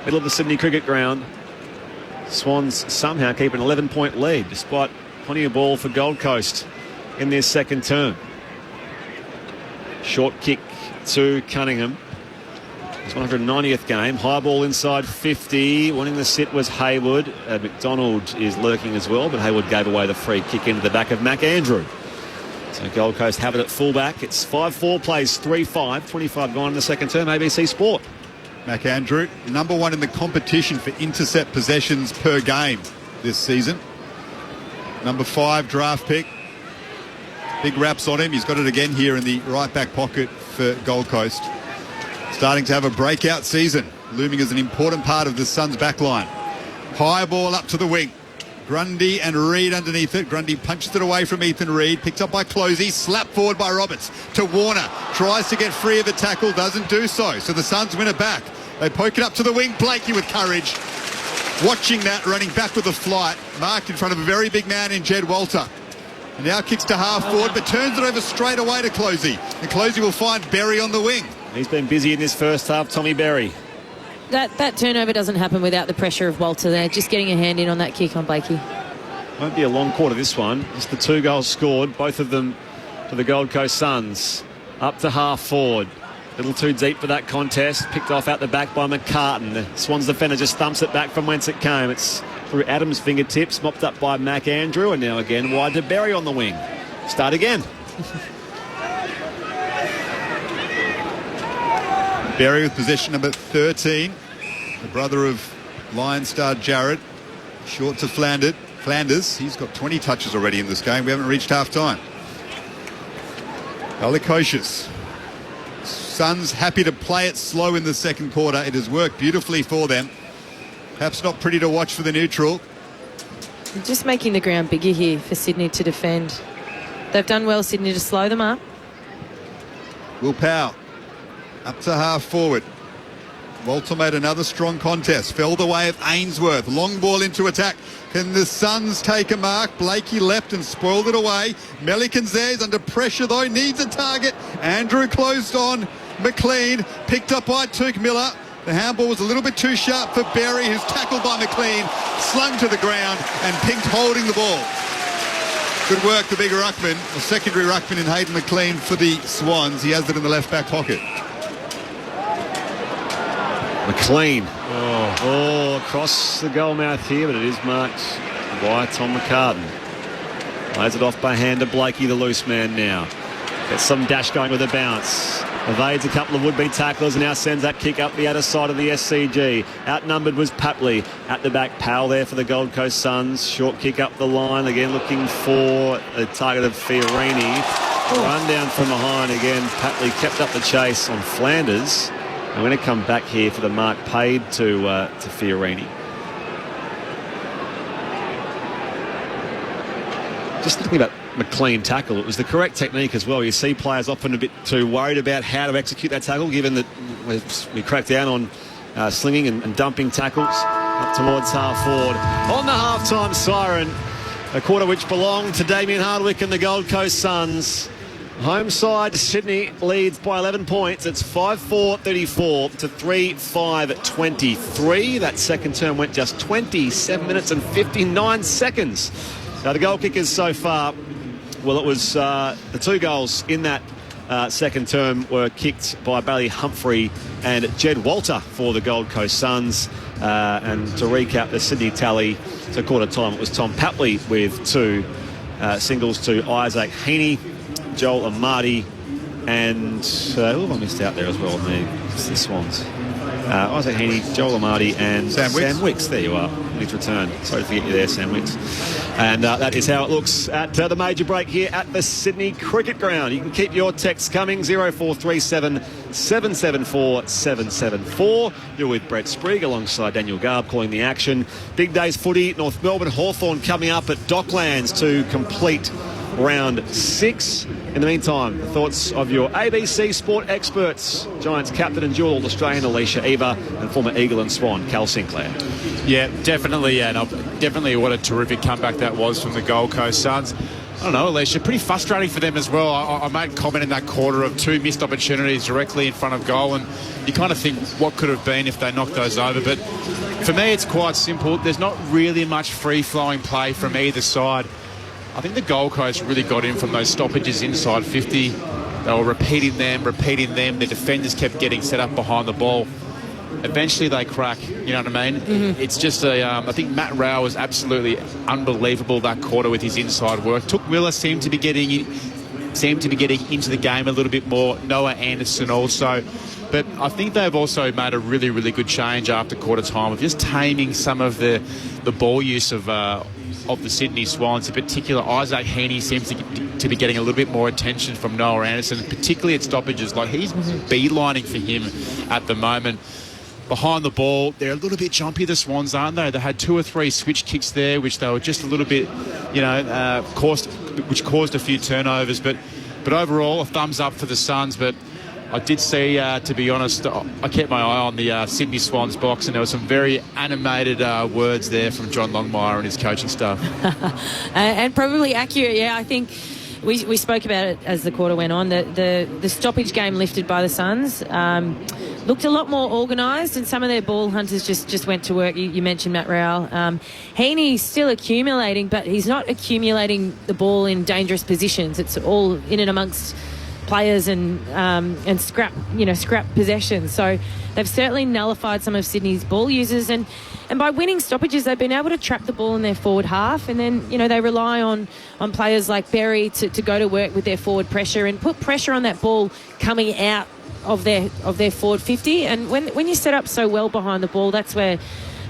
Middle of the Sydney Cricket Ground. Swans somehow keep an 11-point lead, despite plenty of ball for Gold Coast in their second term. Short kick to Cunningham. His 190th game. High ball inside 50. Wanting the sit was Hayward. McDonald is lurking as well, but Hayward gave away the free kick into the back of Mac Andrew. So Gold Coast have it at fullback. It's 5-4 plays 3-5. 25 gone in the second term. ABC Sport. Mac Andrew, number 1 in the competition for intercept possessions per game this season. Number 5 draft pick. Big wraps on him. He's got it again here in the right back pocket for Gold Coast. Starting to have a breakout season, looming as an important part of the Suns' back line. High ball up to the wing. Grundy and Reid underneath it. Grundy punches it away from Ethan Reid. Picked up by Closey. Slapped forward by Roberts to Warner. Tries to get free of a tackle. Doesn't do so. So the Suns win it back. They poke it up to the wing. Blakey with courage. Watching that, running back with a flight. Marked in front of a very big man in Jed Walter. And now kicks to half forward, but turns it over straight away to Closey. And Closey will find Berry on the wing. He's been busy in this first half, Tommy Berry. That turnover doesn't happen without the pressure of Walter there. Just getting a hand in on that kick on Blakey. Won't be a long quarter, this one. Just the 2 goals scored, both of them for the Gold Coast Suns. Up to half forward. A little too deep for that contest. Picked off out the back by McCartan. The Swans defender just thumps it back from whence it came. It's through Adams' fingertips, mopped up by Mac Andrew, and now again wide to Berry on the wing. Start again. Berry with possession number 13. The brother of Lion star Jared. Short to Flanders. He's got 20 touches already in this game. We haven't reached half-time. Alicocious. Suns happy to play it slow in the second quarter. It has worked beautifully for them. Perhaps not pretty to watch for the neutral. Just making the ground bigger here for Sydney to defend. They've done well, Sydney, to slow them up. Will Powell up to half forward. Walter made another strong contest. Fell the way of Ainsworth. Long ball into attack. Can the Suns take a mark? Blakey left and spoiled it away. Melikins there. He's under pressure though. Needs a target. Andrew closed on. McLean picked up by Tuke Miller. The handball was a little bit too sharp for Berry, who's tackled by McLean, slung to the ground, and Pink holding the ball. Good work, the big ruckman, a secondary ruckman in Hayden McLean for the Swans. He has it in the left back pocket. McLean. Across the goal mouth here, but it is marked by Tom McCartan. Lays it off by hand to Blakey, the loose man now. Gets some dash going with a bounce. Evades a couple of would-be tacklers and now sends that kick up the outer side of the SCG. Outnumbered was Papley. At the back, Powell there for the Gold Coast Suns. Short kick up the line. Again looking for the target of Fiorini. Run down from behind again. Papley kept up the chase on Flanders. I'm going to come back here for the mark paid to Fiorini. Just thinking about McLean tackle, it was the correct technique as well. You see players often a bit too worried about how to execute that tackle, given that we crack down on slinging and dumping tackles up towards half forward. On the half-time siren, a quarter which belonged to Damien Hardwick and the Gold Coast Suns. Home side, Sydney leads by 11 points. It's 5-4-34 to 3-5-23. That second term went just 27 minutes and 59 seconds. Now the goal kickers so far, well, it was the 2 goals in that second term were kicked by Bailey Humphrey and Jed Walter for the Gold Coast Suns. And to recap the Sydney tally, to quarter time, it was Tom Papley with 2 singles to Isaac Heaney, Joel Amati, and who have I missed out there as well? The Swans. Isaac Heaney, Joel Amati, and Sam Wicks. There you are. His return. Sorry to forget you there, Sam Wicks. And that is how it looks at the major break here at the Sydney Cricket Ground. You can keep your texts coming, 0437 774 774. You're with Brett Sprigg alongside Daniel Garb calling the action. Big day's footy, North Melbourne Hawthorn coming up at Docklands to complete round 6. In the meantime, the thoughts of your ABC Sport experts, Giants captain and dual All-Australian Alicia Eva and former Eagle and Swan, Cal Sinclair. Yeah, definitely. Yeah, definitely what a terrific comeback that was from the Gold Coast Suns. I don't know, Alicia, pretty frustrating for them as well. I made comment in that quarter of 2 missed opportunities directly in front of goal, and you kind of think what could have been if they knocked those over. But for me, it's quite simple. There's not really much free-flowing play from either side. I think the Gold Coast really got in from those stoppages inside 50. They were repeating them. The defenders kept getting set up behind the ball. Eventually they crack, you know what I mean? Mm-hmm. It's just I think Matt Rao was absolutely unbelievable that quarter with his inside work. Tuke Miller seemed to be getting seem to be getting into the game a little bit more. Noah Anderson also. But I think they've also made a really, really good change after quarter time of just taming some of the ball use of the Sydney Swans. In particular, Isaac Heaney seems to be getting a little bit more attention from Noah Anderson, particularly at stoppages. Like, he's beelining for him at the moment. Behind the ball, they're a little bit jumpy, the Swans, aren't they? They had 2 or 3 switch kicks there, which they were just a little bit, which caused a few turnovers. But overall, a thumbs up for the Suns. But I did see, to be honest, I kept my eye on the Sydney Swans box, and there were some very animated words there from John Longmire and his coaching staff. And probably accurate, yeah. I think we spoke about it as the quarter went on. The stoppage game lifted by the Suns looked a lot more organised, and some of their ball hunters just went to work. You mentioned Matt Rowell. Heaney's still accumulating, but he's not accumulating the ball in dangerous positions. It's all in and amongst players and scrap possessions. So they've certainly nullified some of Sydney's ball users, and by winning stoppages, they've been able to trap the ball in their forward half, and then they rely on players like Berry to go to work with their forward pressure and put pressure on that ball coming out of their forward 50. And when you set up so well behind the ball, that's where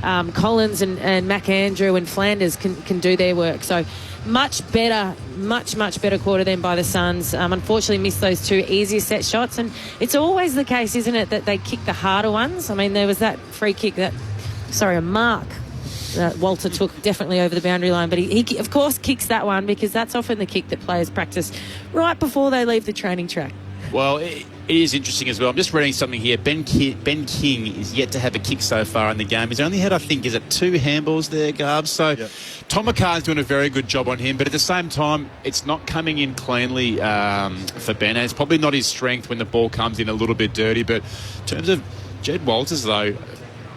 Collins and McAndrew and Flanders can do their work. So much better quarter than by the Suns. Unfortunately missed those 2 easier set shots, and it's always the case, isn't it, that they kick the harder ones. I mean, there was that free kick a mark that Walter took definitely over the boundary line, but he of course kicks that one because that's often the kick that players practice right before they leave the training track. Well, it is interesting as well. I'm just reading something here. Ben King is yet to have a kick so far in the game. He's only had, I think, 2 handballs there, Garbs. So yep. Tom McCartan's doing a very good job on him, but at the same time, it's not coming in cleanly for Ben. And it's probably not his strength when the ball comes in a little bit dirty. But in terms of Jed Walters, though,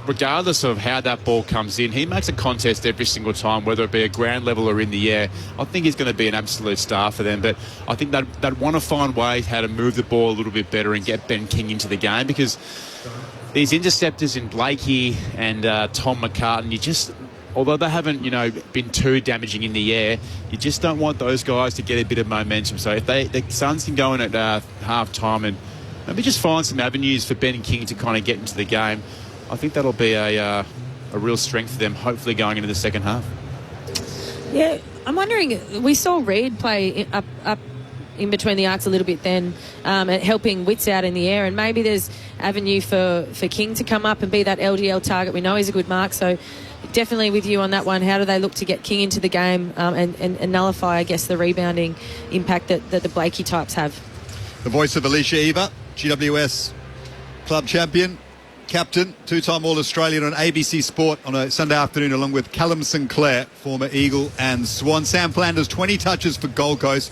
regardless of how that ball comes in, he makes a contest every single time, whether it be a ground level or in the air. I think he's going to be an absolute star for them, but I think they'd want to find ways how to move the ball a little bit better and get Ben King into the game, because these interceptors in Blakey and Tom McCartan, although they haven't, been too damaging in the air, you just don't want those guys to get a bit of momentum. So if the Suns can go in at half-time and maybe just find some avenues for Ben King to kind of get into the game, I think that'll be a real strength for them, hopefully going into the second half. Yeah, I'm wondering, we saw Reid play up in between the arcs a little bit then, helping Witts out in the air, and maybe there's avenue for King to come up and be that LDL target. We know he's a good mark, so definitely with you on that one. How do they look to get King into the game and nullify, I guess, the rebounding impact that the Blakey types have? The voice of Alicia Eva, GWS club champion, captain, 2-time All-Australian on ABC Sport on a Sunday afternoon, along with Callum Sinclair, former Eagle and Swan. Sam Flanders, 20 touches for Gold Coast.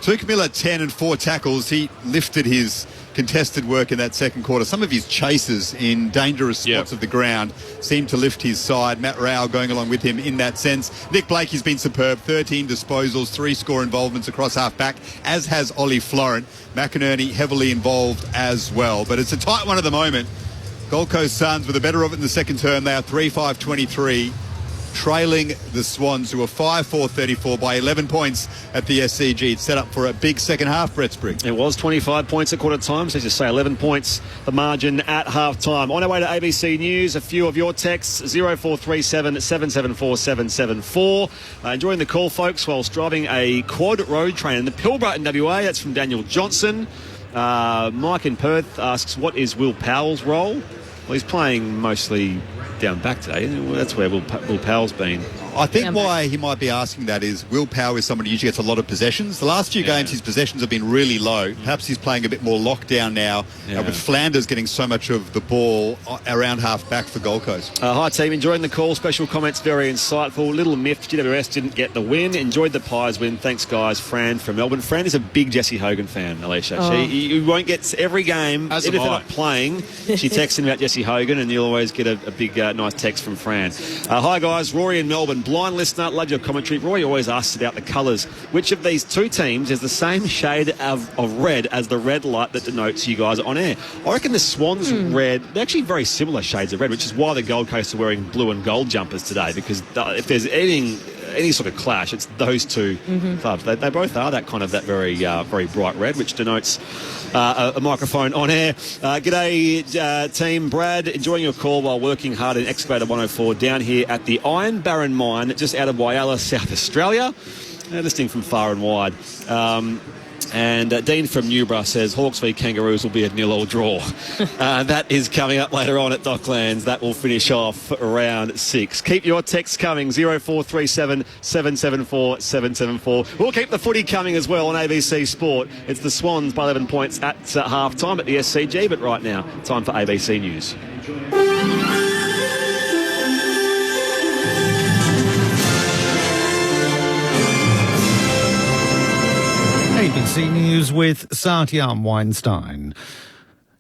Tuke Miller, 10 and 4 tackles. He lifted his contested work in that second quarter. Some of his chases in dangerous spots of the ground seemed to lift his side. Matt Rowell going along with him in that sense. Nick Blakey's been superb. 13 disposals, 3 score involvements across half-back, as has Ollie Florent. McInerney heavily involved as well. But it's a tight one at the moment. Gold Coast Suns with the better of it in the second term. They are 3-5-23, trailing the Swans, who are 5-4-34 by 11 points at the SCG. It's set up for a big second half, Brett Sprigg. It was 25 points at quarter time, so as you say, 11 points the margin at half time. On our way to ABC News, a few of your texts, 0437 774 774. Enjoying the call, folks, whilst driving a quad road train in the Pilbara in WA. That's from Daniel Johnson. Mike in Perth asks, what is Will Powell's role? Well, he's playing mostly down back today. That's where Will Powell's been. I think why he might be asking that is Will Powell is somebody who usually gets a lot of possessions. The last few games, his possessions have been really low. Perhaps he's playing a bit more lockdown now, with Flanders getting so much of the ball around half-back for Gold Coast. Hi, team. Enjoying the call. Special comments, very insightful. Little miffed GWS didn't get the win. Enjoyed the Pies win. Thanks, guys. Fran from Melbourne. Fran is a big Jesse Hogan fan, Alicia. She won't get every game, even if they're not playing. She texts him about Jesse Hogan, and you'll always get a big, nice text from Fran. Hi, guys. Rory in Melbourne. Blind listener, love your commentary. Rory always asks about the colours. Which of these two teams is the same shade of red as the red light that denotes you guys on air? I reckon the Swans red, they're actually very similar shades of red, which is why the Gold Coast are wearing blue and gold jumpers today, because if there's anything any sort of clash, it's those two clubs. They both are that kind of that very bright red, which denotes a microphone on air. G'day, team. Brad, enjoying your call while working hard in Excavator 104 down here at the Iron Barren Mine, just out of Whyalla, South Australia. Listening from far and wide. And Dean from Newborough says Hawks v Kangaroos will be a 0-0 draw. That is coming up later on at Docklands. That will finish off round 6. Keep your texts coming, 0437 774 774. We'll keep the footy coming as well on ABC Sport. It's the Swans by 11 points at half-time at the SCG, but right now, time for ABC News. ABC News with Satyam Weinstein.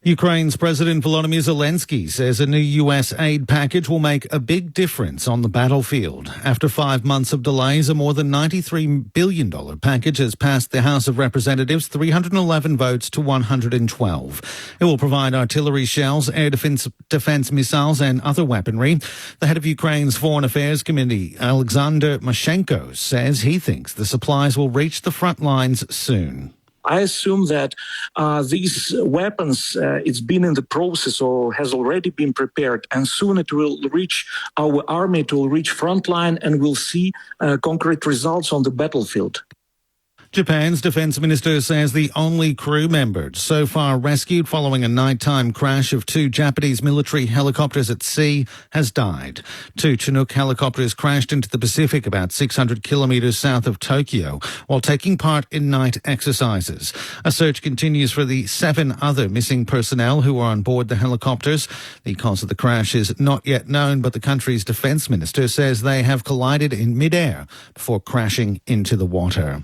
Ukraine's President Volodymyr Zelensky says a new US aid package will make a big difference on the battlefield. After 5 months of delays, a more than $93 billion package has passed the House of Representatives, 311 votes to 112. It will provide artillery shells, air defense missiles and other weaponry. The head of Ukraine's Foreign Affairs Committee, Alexander Mashenko, says he thinks the supplies will reach the front lines soon. I assume that these weapons, it's been in the process or has already been prepared, and soon it will reach our army, it will reach frontline, and we'll see concrete results on the battlefield. Japan's defense minister says the only crew member so far rescued following a nighttime crash of 2 Japanese military helicopters at sea has died. 2 Chinook helicopters crashed into the Pacific about 600 kilometres south of Tokyo while taking part in night exercises. A search continues for the 7 other missing personnel who are on board the helicopters. The cause of the crash is not yet known, but the country's defense minister says they have collided in midair before crashing into the water.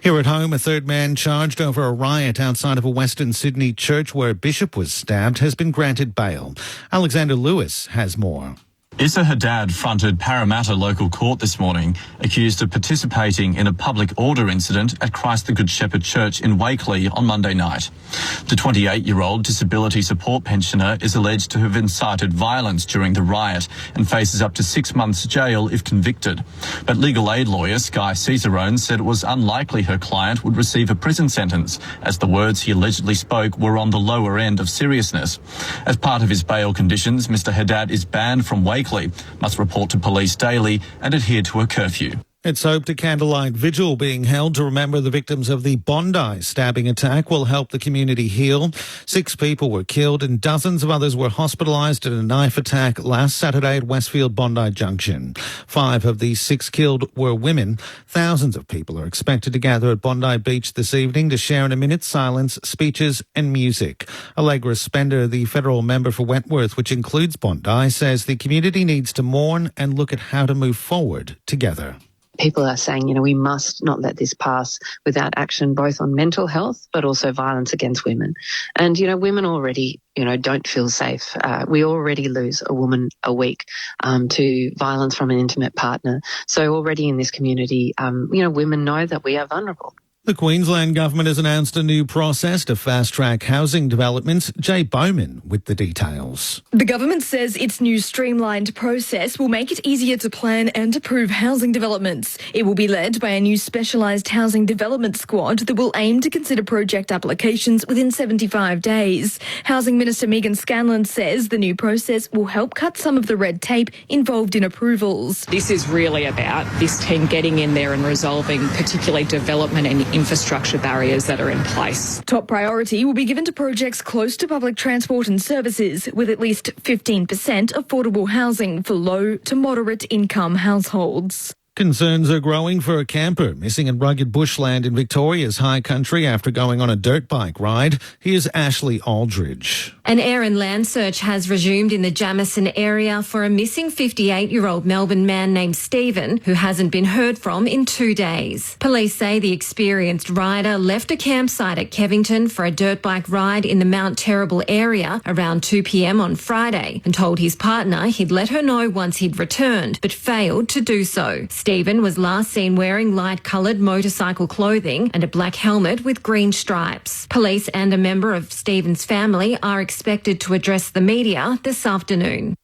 Here at home, a third man charged over a riot outside of a Western Sydney church where a bishop was stabbed has been granted bail. Alexander Lewis has more. Issa Haddad fronted Parramatta local court this morning, accused of participating in a public order incident at Christ the Good Shepherd Church in Wakeley on Monday night. The 28-year-old disability support pensioner is alleged to have incited violence during the riot and faces up to 6 months jail if convicted. But legal aid lawyer Sky Cicerone said it was unlikely her client would receive a prison sentence, as the words he allegedly spoke were on the lower end of seriousness. As part of his bail conditions, Mr Haddad is banned from Wakeley, must report to police daily and adhere to a curfew. It's hoped a candlelight vigil being held to remember the victims of the Bondi stabbing attack will help the community heal. 6 people were killed and dozens of others were hospitalised in a knife attack last Saturday at Westfield Bondi Junction. 5 of the 6 killed were women. Thousands of people are expected to gather at Bondi Beach this evening to share in a minute's silence, speeches and music. Allegra Spender, the federal member for Wentworth, which includes Bondi, says the community needs to mourn and look at how to move forward together. People are saying, we must not let this pass without action, both on mental health, but also violence against women. And, women already, don't feel safe. We already lose a woman a week to violence from an intimate partner. So already in this community, women know that we are vulnerable. The Queensland government has announced a new process to fast-track housing developments. Jay Bowman with the details. The government says its new streamlined process will make it easier to plan and approve housing developments. It will be led by a new specialised housing development squad that will aim to consider project applications within 75 days. Housing Minister Megan Scanlon says the new process will help cut some of the red tape involved in approvals. This is really about this team getting in there and resolving particularly development and infrastructure barriers that are in place. Top priority will be given to projects close to public transport and services, with at least 15% affordable housing for low to moderate income households. Concerns are growing for a camper missing in rugged bushland in Victoria's high country after going on a dirt bike ride. Here's Ashley Aldridge. An air and land search has resumed in the Jamison area for a missing 58-year-old Melbourne man named Stephen, who hasn't been heard from in 2 days. Police say the experienced rider left a campsite at Kevington for a dirt bike ride in the Mount Terrible area around 2 p.m. on Friday and told his partner he'd let her know once he'd returned, but failed to do so. Stephen was last seen wearing light-coloured motorcycle clothing and a black helmet with green stripes. Police and a member of Stephen's family are expected to address the media this afternoon.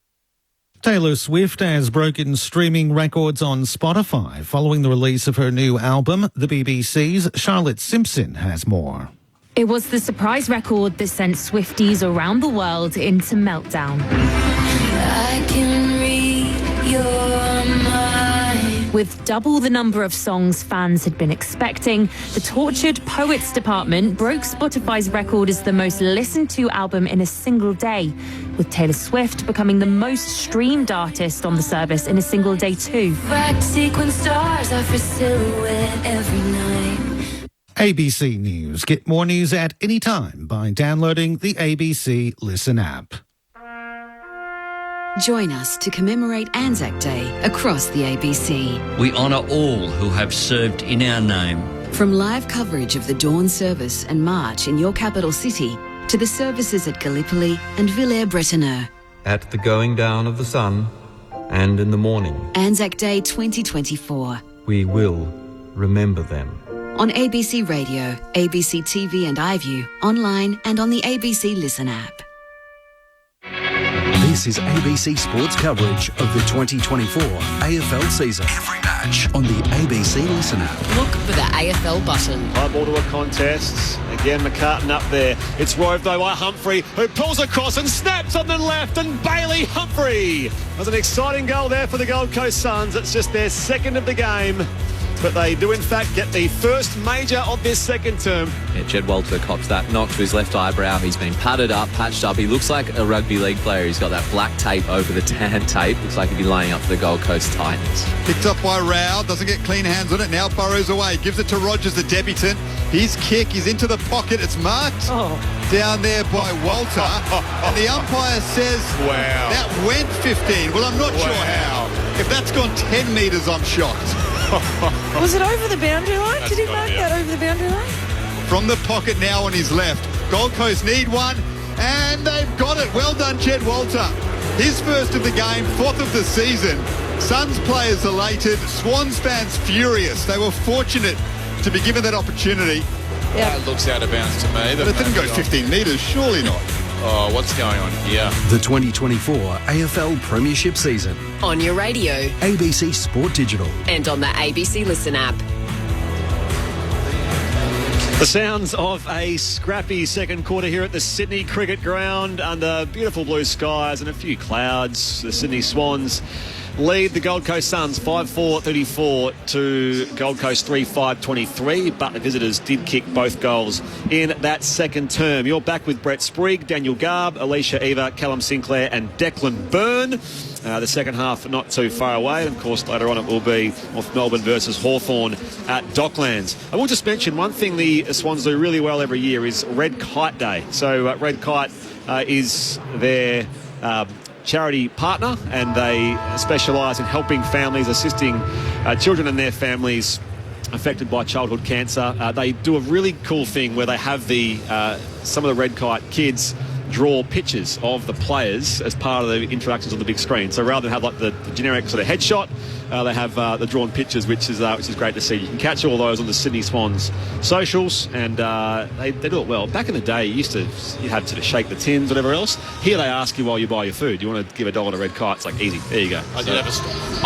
Taylor Swift has broken streaming records on Spotify following the release of her new album. The BBC's Charlotte Simpson has more. It was the surprise record that sent Swifties around the world into meltdown. I can read your mind. With double the number of songs fans had been expecting, the Tortured Poets Department broke Spotify's record as the most listened to album in a single day, with Taylor Swift becoming the most streamed artist on the service in a single day too. Rack sequence stars are for silhouette every night. ABC News. Get more news at any time by downloading the ABC Listen app. Join us to commemorate Anzac Day across the ABC. We honour all who have served in our name. From live coverage of the dawn service and march in your capital city to the services at Gallipoli and Villers-Bretonneux. At the going down of the sun and in the morning. Anzac Day 2024. We will remember them. On ABC Radio, ABC TV and iView, online and on the ABC Listen app. This is ABC Sports coverage of the 2024 AFL season. Every match on the ABC Listen app. Look for the AFL button. High ball to a contest. Again, McCartan up there. It's roved though by Humphrey, who pulls across and snaps on the left, and Bailey Humphrey. That's an exciting goal there for the Gold Coast Suns. It's just their second of the game. But they do, in fact, get the first major of this second term. Yeah, Jed Walter cops that knock to his left eyebrow. He's been padded up, patched up. He looks like a rugby league player. He's got that black tape over the tan tape. Looks like he'd be laying up for the Gold Coast Titans. Picked up by Rao, doesn't get clean hands on it, now burrows away, gives it to Rogers, the debutant. His kick is into the pocket, it's marked down there by Walter, and the umpire says that went 15. Well, I'm not sure how. If that's gone 10 metres, I'm shocked. Was it over the boundary line? Did he mark that over the boundary line? From the pocket now on his left. Gold Coast need one, and they've got it. Well done, Jed Walter. His first of the game, fourth of the season. Suns players elated, Swans fans furious. They were fortunate to be given that opportunity. Yeah. That looks out of bounds to me. But it didn't go 15 metres, surely not. Oh, what's going on here? The 2024 AFL Premiership season. On your radio. ABC Sport Digital. And on the ABC Listen app. The sounds of a scrappy second quarter here at the Sydney Cricket Ground under beautiful blue skies and a few clouds. The Sydney Swans lead the Gold Coast Suns 5-4-34 to Gold Coast 3-5-23, but the visitors did kick both goals in that second term. You're back with Brett Sprigg, Daniel Garb, Alicia Eva, Callum Sinclair and Declan Byrne. The second half not too far away. And of course, later on it will be North Melbourne versus Hawthorn at Docklands. I will just mention one thing the Swans do really well every year is Red Kite Day. So Red Kite is their charity partner, and they specialise in helping families, assisting children and their families affected by childhood cancer. They do a really cool thing where they have some of the Red Kite kids draw pictures of the players as part of the interactions on the big screen. So rather than have like the generic sort of headshot, they have the drawn pictures, which is great to see. You can catch all those on the Sydney Swans socials, and they do it well. Back in the day, you had to shake the tins, whatever else. Here they ask you while you buy your food, you want to give $1 to Red Kite? It's like easy. There you go. I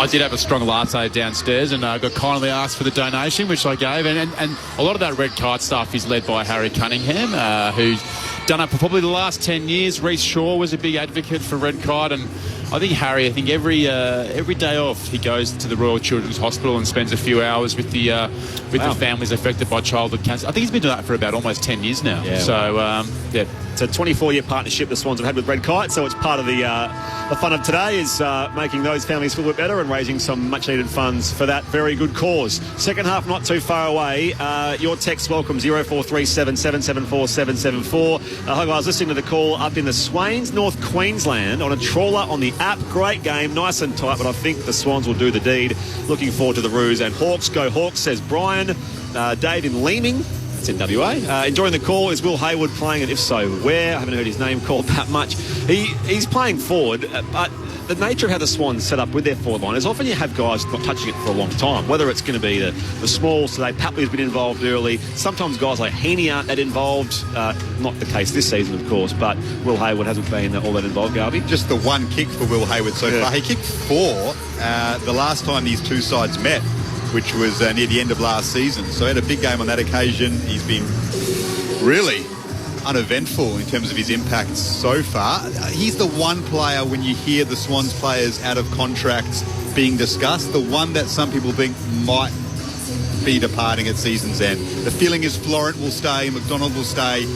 did have a strong latte downstairs, and got kindly asked for the donation, which I gave. And a lot of that Red Kite stuff is led by Harry Cunningham, who's done it for probably the last 10 years. Reece Shaw was a big advocate for Red Kite, and I think Harry, every day off he goes to the Royal Children's Hospital and spends a few hours with the families affected by childhood cancer. I think he's been doing that for about almost 10 years now. Yeah, so it's a 24-year partnership the Swans have had with Red Kite, so it's part of the fun of today is making those families feel a bit better and raising some much-needed funds for that very good cause. Second half not too far away. Your text welcome 0437 774 774. I was listening to the call up in the Swains, North Queensland, on a trawler on the app. Great game, nice and tight, but I think the Swans will do the deed. Looking forward to the Roos and Hawks. Go Hawks, says Brian. Dave in Leeming. It's in WA. Enjoying the call. Is Will Hayward playing, and if so, where? I haven't heard his name called that much. He's playing forward, but the nature of how the Swans set up with their forward line is often you have guys not touching it for a long time, whether it's going to be the smalls today. Papley's been involved early. Sometimes guys like Heaney aren't that involved. Not the case this season, of course, but Will Hayward hasn't been all that involved, Garvey. Just the one kick for Will Hayward so far. He kicked 4 the last time these two sides met, which was near the end of last season. So he had a big game on that occasion. He's been really uneventful in terms of his impact so far. He's the one player, when you hear the Swans players out of contracts being discussed, the one that some people think might be departing at season's end. The feeling is Florent will stay, McDonald will stay,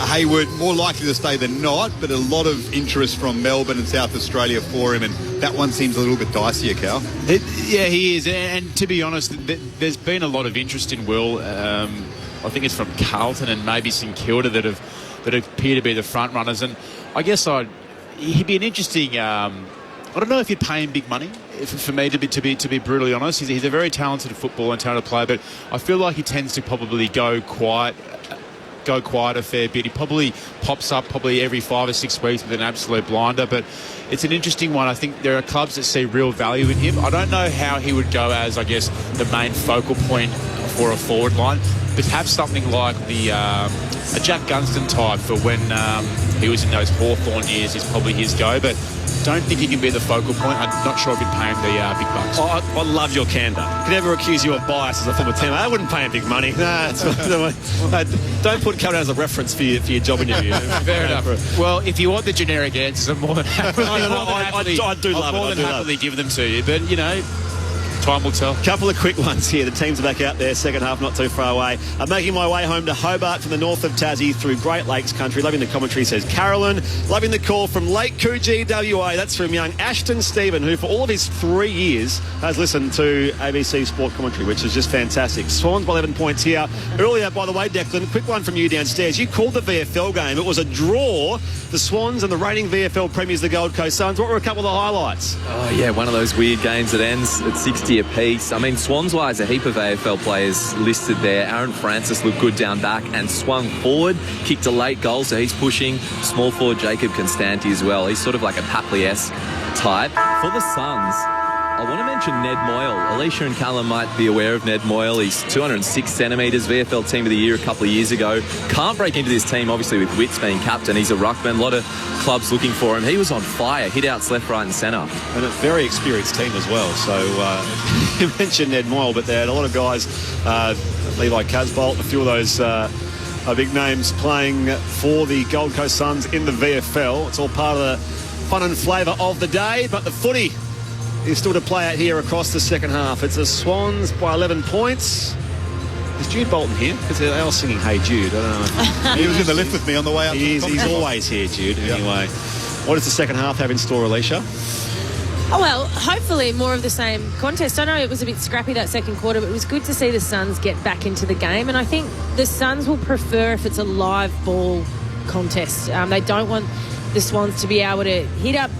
Hayward more likely to stay than not, but a lot of interest from Melbourne and South Australia for him, and that one seems a little bit dicier, Cal. Yeah, he is, and to be honest, there's been a lot of interest in Will. I think it's from Carlton and maybe St Kilda that appear to be the front runners, and I guess he'd be an interesting. I don't know if you'd pay him big money. For me, to be brutally honest, he's a very talented footballer and talented player, but I feel like he tends to probably go quiet a fair bit. He probably pops up every 5 or 6 weeks with an absolute blinder, but it's an interesting one. I think there are clubs that see real value in him. I don't know how he would go as, I guess, the main focal point for a forward line, but have something like a Jack Gunston type for when he was in those Hawthorn years is probably his go, but don't think he can be the focal point. I'm not sure if he'd pay him the big bucks. I love your candour. Could never accuse you of bias as a former team. I wouldn't pay him big money. Nah, don't put Calvin as a reference for your job interview. Fair enough. Well, if you want the generic answers, I'm more than happy. I do love it. More than happily give them to you, but time will tell. Couple of quick ones here. The teams are back out there, second half not too far away. I'm making my way home to Hobart from the north of Tassie through Great Lakes country. Loving the commentary, says Carolyn. Loving the call from Lake Coogee, WA. That's from young Ashton Stephen, who for all of his 3 years has listened to ABC Sport commentary, which is just fantastic. Swans by 11 points here. Earlier, by the way, Declan, quick one from you downstairs. You called the VFL game. It was a draw. The Swans and the reigning VFL premiers, the Gold Coast Suns. What were a couple of the highlights? Oh, yeah, one of those weird games that ends at 60 apiece. I mean, Swans-wise, a heap of AFL players listed there. Aaron Francis looked good down back and swung forward, kicked a late goal, so he's pushing. Small forward Jacob Constanti as well. He's sort of like a Papley-esque type. For the Suns, I want to mention Ned Moyle. Alicia and Callum might be aware of Ned Moyle. He's 206 centimetres, VFL Team of the Year a couple of years ago. Can't break into this team, obviously, with Witts being captain. He's a ruckman. A lot of clubs looking for him. He was on fire. Hit outs left, right and centre. And a very experienced team as well. So you mentioned Ned Moyle, but they had a lot of guys, Levi Casbolt, a few of those big names playing for the Gold Coast Suns in the VFL. It's all part of the fun and flavour of the day, but the footy is still to play out here across the second half. It's the Swans by 11 points. Is Jude Bolton here? Because they are singing Hey Jude. I don't know. He was in the lift with me on the way up. He's always here, Jude. Yep. Anyway, what does the second half have in store, Alicia? Oh, well, hopefully more of the same contest. I know it was a bit scrappy that second quarter, but it was good to see the Suns get back into the game. And I think the Suns will prefer if it's a live ball contest. They don't want the Swans to be able to hit up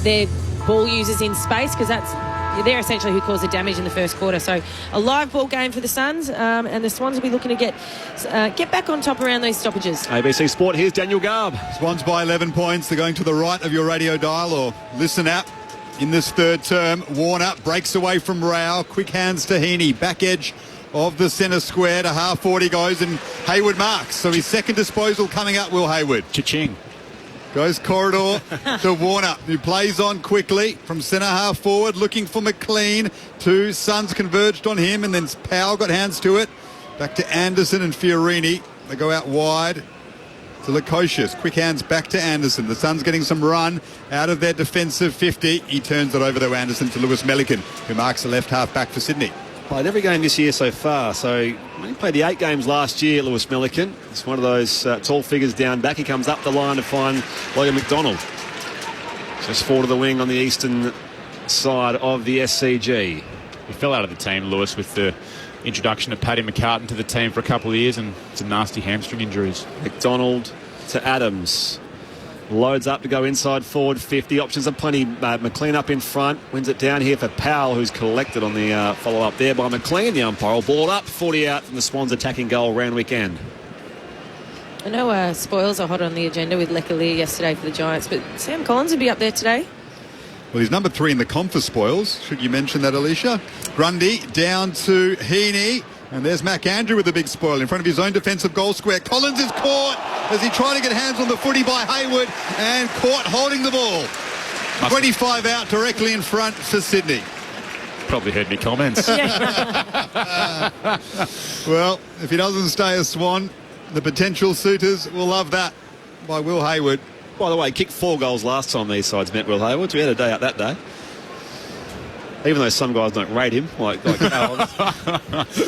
their ball users in space, because they're essentially who caused the damage in the first quarter. So a live ball game for the Suns, and the Swans will be looking to get back on top around those stoppages. ABC Sport, here's Daniel Garb. Swans by 11 points. They're going to the right of your radio dial or listen app. In this third term, Warner breaks away from Rao. Quick hands to Heaney. Back edge of the centre square to half 40 goes, and Hayward marks. So his second disposal coming up, Will Hayward. Cha-ching. Goes corridor to Warner, who plays on quickly from centre half forward, looking for McLean. Two Suns converged on him, and then Powell got hands to it. Back to Anderson and Fiorini. They go out wide to Lukosius. Quick hands back to Anderson. The Suns getting some run out of their defensive 50. He turns it over to Anderson to Lewis Melican, who marks the left half back for Sydney. Played every game this year so far, so he only played the 8 games last year, Lewis Melican. It's one of those tall figures down back. He comes up the line to find Logan McDonald. Just forward of the wing on the eastern side of the SCG. He fell out of the team, Lewis, with the introduction of Paddy McCartan to the team for a couple of years, and some nasty hamstring injuries. McDonald to Adams. Loads up to go inside forward 50. Options are plenty. McLean up in front. Wins it down here for Powell, who's collected on the follow-up there by McLean. The umpire will ball up. 40 out from the Swans attacking goal round weekend. I know spoils are hot on the agenda with Leclerc yesterday for the Giants, but Sam Collins will be up there today. Well, he's number 3 in the comp for spoils. Should you mention that, Alicia? Grundy down to Heaney. And there's Mac Andrew with a big spoil in front of his own defensive goal square. Collins is caught as he tried to get hands on the footy by Hayward and caught holding the ball. 25 out directly in front for Sydney. Probably heard me comments. Well, if he doesn't stay a Swan, the potential suitors will love that by Will Hayward. By the way, kicked 4 goals last time these sides met Will Hayward. We had a day out that day. Even though some guys don't rate him, like Alan.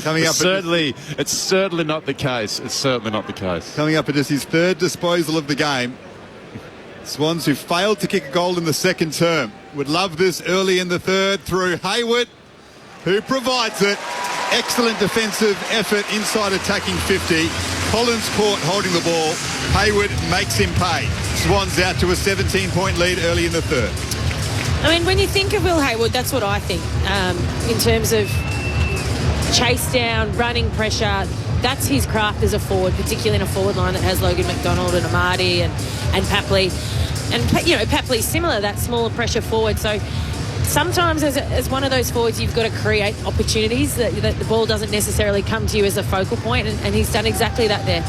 Coming up, it's certainly not the case. It's certainly not the case. Coming up at just his 3rd disposal of the game. Swans, who failed to kick a goal in the second term, would love this early in the 3rd through Hayward, who provides it. Excellent defensive effort inside attacking 50. Collins caught holding the ball. Hayward makes him pay. Swans out to a 17-point lead early in the 3rd. I mean, when you think of Will Hayward, that's what I think. In terms of chase down, running pressure, that's his craft as a forward, particularly in a forward line that has Logan McDonald and Amadi and Papley. And, you know, Papley's similar, that smaller pressure forward. So sometimes as one of those forwards, you've got to create opportunities that the ball doesn't necessarily come to you as a focal point, and he's done exactly that there.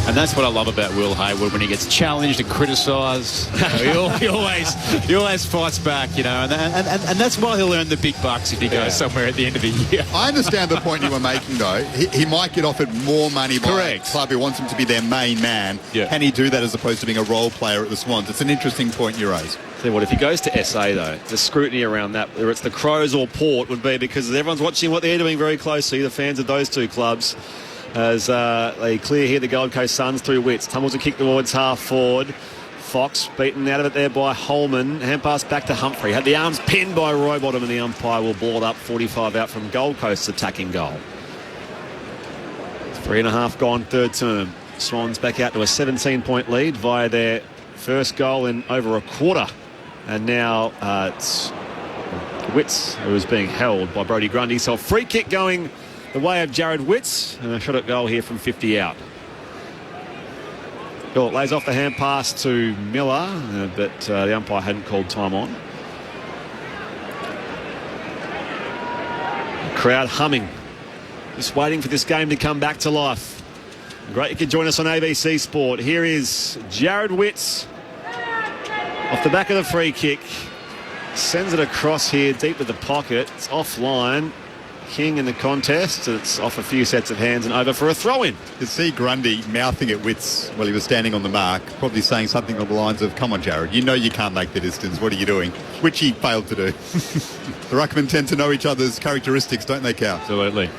And that's what I love about Will Hayward, when he gets challenged and criticised. He always fights back, you know, and that's why he'll earn the big bucks if he goes somewhere at the end of the year. I understand the point you were making, though. He might get offered more money by a club who wants him to be their main man. Yeah. Can he do that as opposed to being a role player at the Swans? It's an interesting point you raise. Tell you what, if he goes to SA, though, the scrutiny around that, whether it's the Crows or Port, would be because everyone's watching what they're doing very closely, the fans of those two clubs. As they clear here the Gold Coast Suns through Witts. Tumbles a kick towards half forward. Fox beaten out of it there by Holman. Hand pass back to Humphrey. Had the arms pinned by Rowbottom, and the umpire will ball it up. 45 out from Gold Coast's attacking goal. 3.5 gone, 3rd term. Swans back out to a 17-point lead via their first goal in over a quarter. And now it's Witts who is being held by Brodie Grundy. So a free kick going the way of Jared Witts, and a shot at goal here from 50 out. Bill lays off the hand pass to Miller, but the umpire hadn't called time on. The crowd humming, just waiting for this game to come back to life. Great you could join us on ABC Sport. Here is Jared Witts off the back of the free kick. Sends it across here deep to the pocket. It's offline. King in the contest. It's off a few sets of hands and over for a throw-in. You see Grundy mouthing at Witts while he was standing on the mark, probably saying something along the lines of, "Come on, Jared, you know you can't make the distance. What are you doing?" Which he failed to do. The ruckmen tend to know each other's characteristics, don't they, Cal? Absolutely.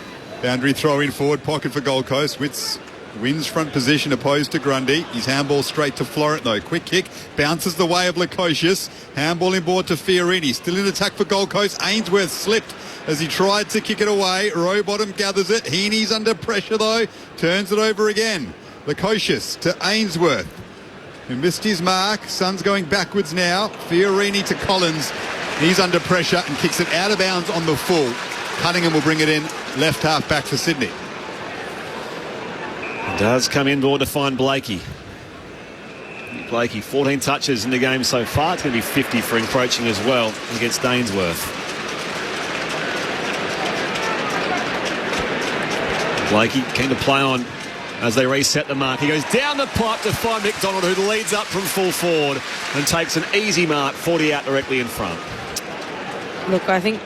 Boundary throw in forward pocket for Gold Coast. Witts wins front position opposed to Grundy. His handball straight to Florent, though. Quick kick, bounces the way of Lukosius. Handball inboard to Fiorini. Still in attack for Gold Coast. Ainsworth slipped as he tried to kick it away. Rowbottom gathers it. Heaney's under pressure, though. Turns it over again. Lukosius to Ainsworth, who missed his mark. Suns going backwards now. Fiorini to Collins. He's under pressure and kicks it out of bounds on the full. Cunningham will bring it in. Left half back for Sydney. Does come inboard to find Blakey. Blakey, 14 touches in the game so far. It's going to be 50 for encroaching as well against Dainsworth. Blakey keen to play on as they reset the mark. He goes down the pipe to find McDonald, who leads up from full forward and takes an easy mark, 40 out directly in front. Look, I think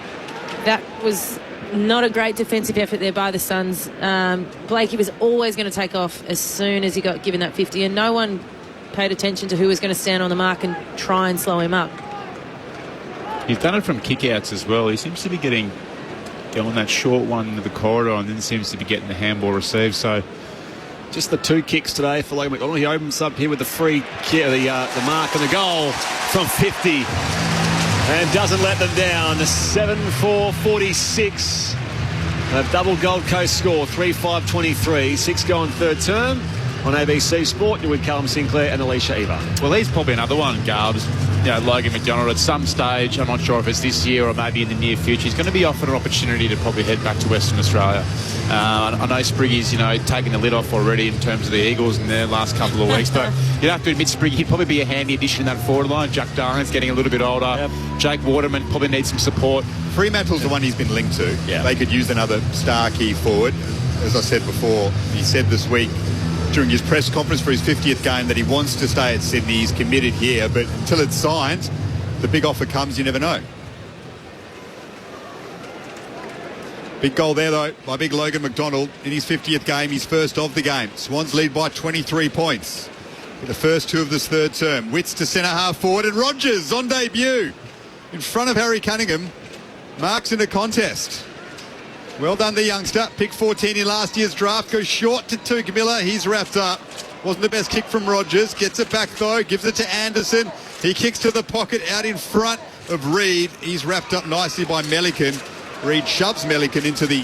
that was not a great defensive effort there by the Suns. Blakey was always going to take off as soon as he got given that 50, and no one paid attention to who was going to stand on the mark and try and slow him up. He's done it from kickouts as well. He seems to be getting on that short one into the corridor and then seems to be getting the handball received. So just the 2 kicks today for Logan McDonald. He opens up here with the free kick, the mark and the goal from 50. And doesn't let them down. 7-4-46. They've doubled Gold Coast score. 3-5-23. 6 gone 3rd term on ABC Sport. You're with Callum Sinclair and Alicia Eva. Well, he's probably another one, Garb. Logan McDonald at some stage, I'm not sure if it's this year or maybe in the near future, he's going to be offered an opportunity to probably head back to Western Australia. I know Spriggy's, taking the lid off already in terms of the Eagles in their last couple of weeks, but you'd have to admit Spriggy, he'd probably be a handy addition in that forward line. Jack Darren's getting a little bit older. Yep. Jake Waterman probably needs some support. Fremantle's the one he's been linked to. Yeah. They could use another star key forward. As I said before, he said this week during his press conference for his 50th game that he wants to stay at Sydney. He's committed here, but until it's signed, the big offer comes, you never know. Big goal there, though, by big Logan McDonald in his 50th game, his first of the game. Swans lead by 23 points. For the first two of this third term. Witts to centre-half forward, and Rogers on debut in front of Harry Cunningham. Marks in a contest. Well done, the youngster. Pick 14 in last year's draft. Goes short to Tuke Miller. He's wrapped up. Wasn't the best kick from Rogers. Gets it back, though. Gives it to Anderson. He kicks to the pocket out in front of Reed. He's wrapped up nicely by Melican. Reed shoves Melican into the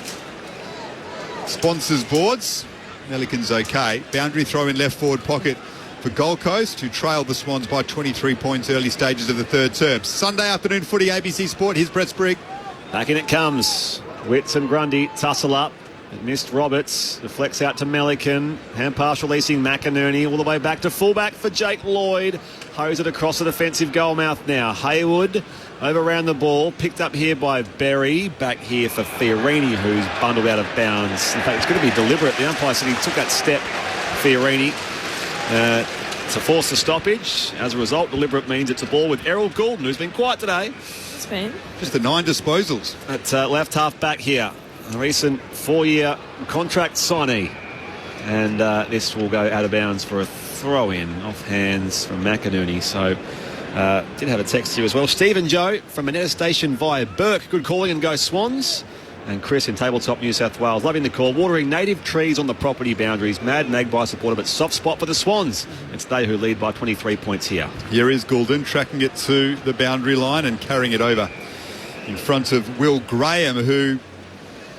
sponsors' boards. Melican's okay. Boundary throw in left forward pocket for Gold Coast, who trailed the Swans by 23 points early stages of the third term. Sunday afternoon footy, ABC Sport. Here's Brett Sprigg. Back in it comes. Witts and Grundy tussle up. It missed Roberts. Deflects out to Melican. Hand pass releasing McInerney all the way back to fullback for Jake Lloyd. Hose it across the defensive goal mouth now. Hayward over around the ball. Picked up here by Berry. Back here for Fiorini, who's bundled out of bounds. In fact, it's going to be deliberate. The umpire said he took that step, Fiorini. It's a force of stoppage. As a result, deliberate means it's a ball with Errol Goulden, who's been quiet today. Just the 9 disposals. At left half back here. A recent 4-year contract signee. And this will go out of bounds for a throw-in off hands from McInerney. So did have a text here as well. Stephen Joe from Monetta Station via Burke. Good calling and go Swans. And Chris in Tabletop New South Wales. Loving the call. Watering native trees on the property boundaries. Mad Magpie supporter, but soft spot for the Swans. It's they who lead by 23 points here. Here is Goulden tracking it to the boundary line and carrying it over in front of Will Graham, who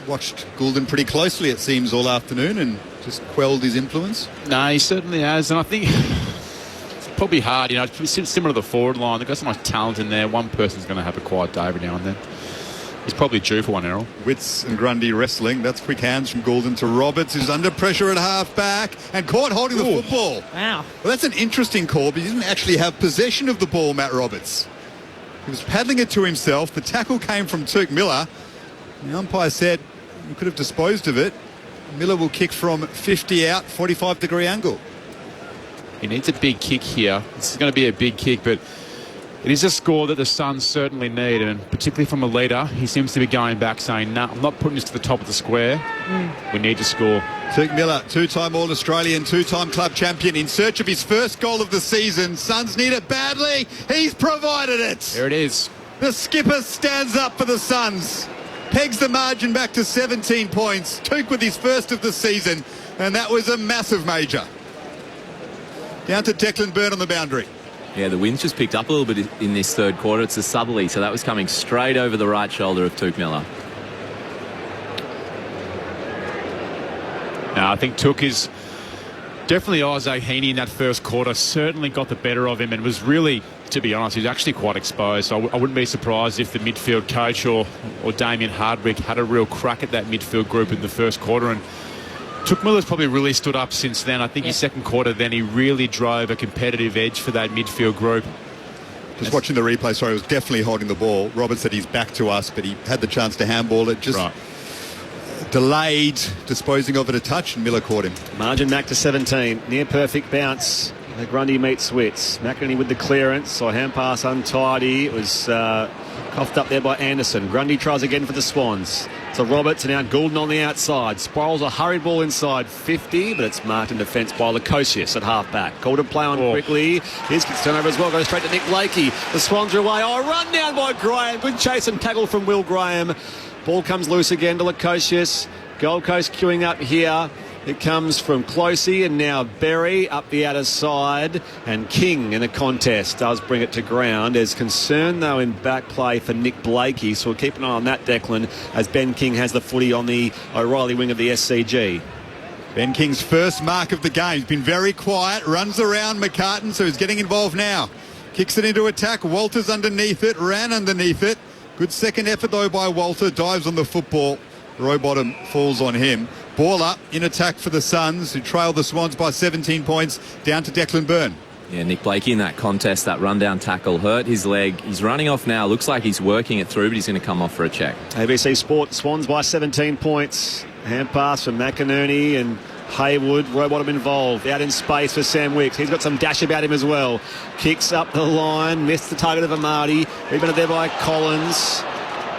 watched Goulden pretty closely, it seems, all afternoon and just quelled his influence. No, he certainly has. And I think it's probably hard, it's similar to the forward line. They've got so much talent in there. One person's going to have a quiet day every now and then. He's probably due for one, Errol. Witts and Grundy wrestling. That's quick hands from Goulden to Roberts, who's under pressure at half-back and caught holding the football. Wow. Well, that's an interesting call, but he didn't actually have possession of the ball, Matt Roberts. He was paddling it to himself. The tackle came from Tuke Miller. The umpire said he could have disposed of it. Miller will kick from 50 out, 45-degree angle. He needs a big kick here. This is going to be a big kick, but it is a score that the Suns certainly need, and particularly from a leader, he seems to be going back saying, no, I'm not putting this to the top of the square. We need to score. Tuke Miller, two-time All-Australian, two-time club champion, in search of his first goal of the season. Suns need it badly. He's provided it. There it is. The skipper stands up for the Suns. Pegs the margin back to 17 points. Tuke with his first of the season, and that was a massive major. Down to Declan Byrne on the boundary. Yeah, the wind's just picked up a little bit in this third quarter. It's a southerly, so that was coming straight over the right shoulder of Tuke Miller. Now, I think Tuke is definitely Isaac Heaney in that first quarter. Certainly got the better of him and was really, to be honest, he was actually quite exposed. So I wouldn't be surprised if the midfield coach or Damien Hardwick had a real crack at that midfield group in the first quarter. And Tuke Miller's probably really stood up since then. I think his second quarter, then he really drove a competitive edge for that midfield group. Just watching the replay, sorry, he was definitely holding the ball. Robert said he's back to us, but he had the chance to handball it. Just delayed disposing of it a touch, and Miller caught him. Margin back to 17. Near perfect bounce. The Grundy meets Witts. McInerney with the clearance. So hand pass untidy. It was coughed up there by Anderson. Grundy tries again for the Swans. So Roberts, and now Goulden on the outside. Spirals a hurried ball inside 50, but it's marked in defence by Lukosius at half-back. Goulden play on quickly. His kicks turnover as well. Goes straight to Nick Blakey. The Swans are away. Run down by Graham. Good chase and tackle from Will Graham. Ball comes loose again to Lukosius. Gold Coast queuing up here. It comes from Closey and now Berry up the outer side, and King in the contest does bring it to ground. There's concern though in back play for Nick Blakey, so we'll keep an eye on that, Declan, as Ben King has the footy on the O'Reilly wing of the SCG. Ben King's first mark of the game. He's been very quiet, runs around McCartan, so he's getting involved now. Kicks it into attack. Walters underneath it. Ran underneath it. Good second effort, though, by Walter. Dives on the football. Rowbottom falls on him. Ball up in attack for the Suns, who trail the Swans by 17 points, down to Declan Byrne. Yeah, Nick Blakey in that contest, that rundown tackle hurt his leg. He's running off now. Looks like he's working it through, but he's going to come off for a check. ABC Sport, Swans by 17 points. Hand pass from McInerney and Haywood. Rowbottom involved. Out in space for Sam Wicks. He's got some dash about him as well. Kicks up the line. Missed the target of Amati. Rebounded there by Collins.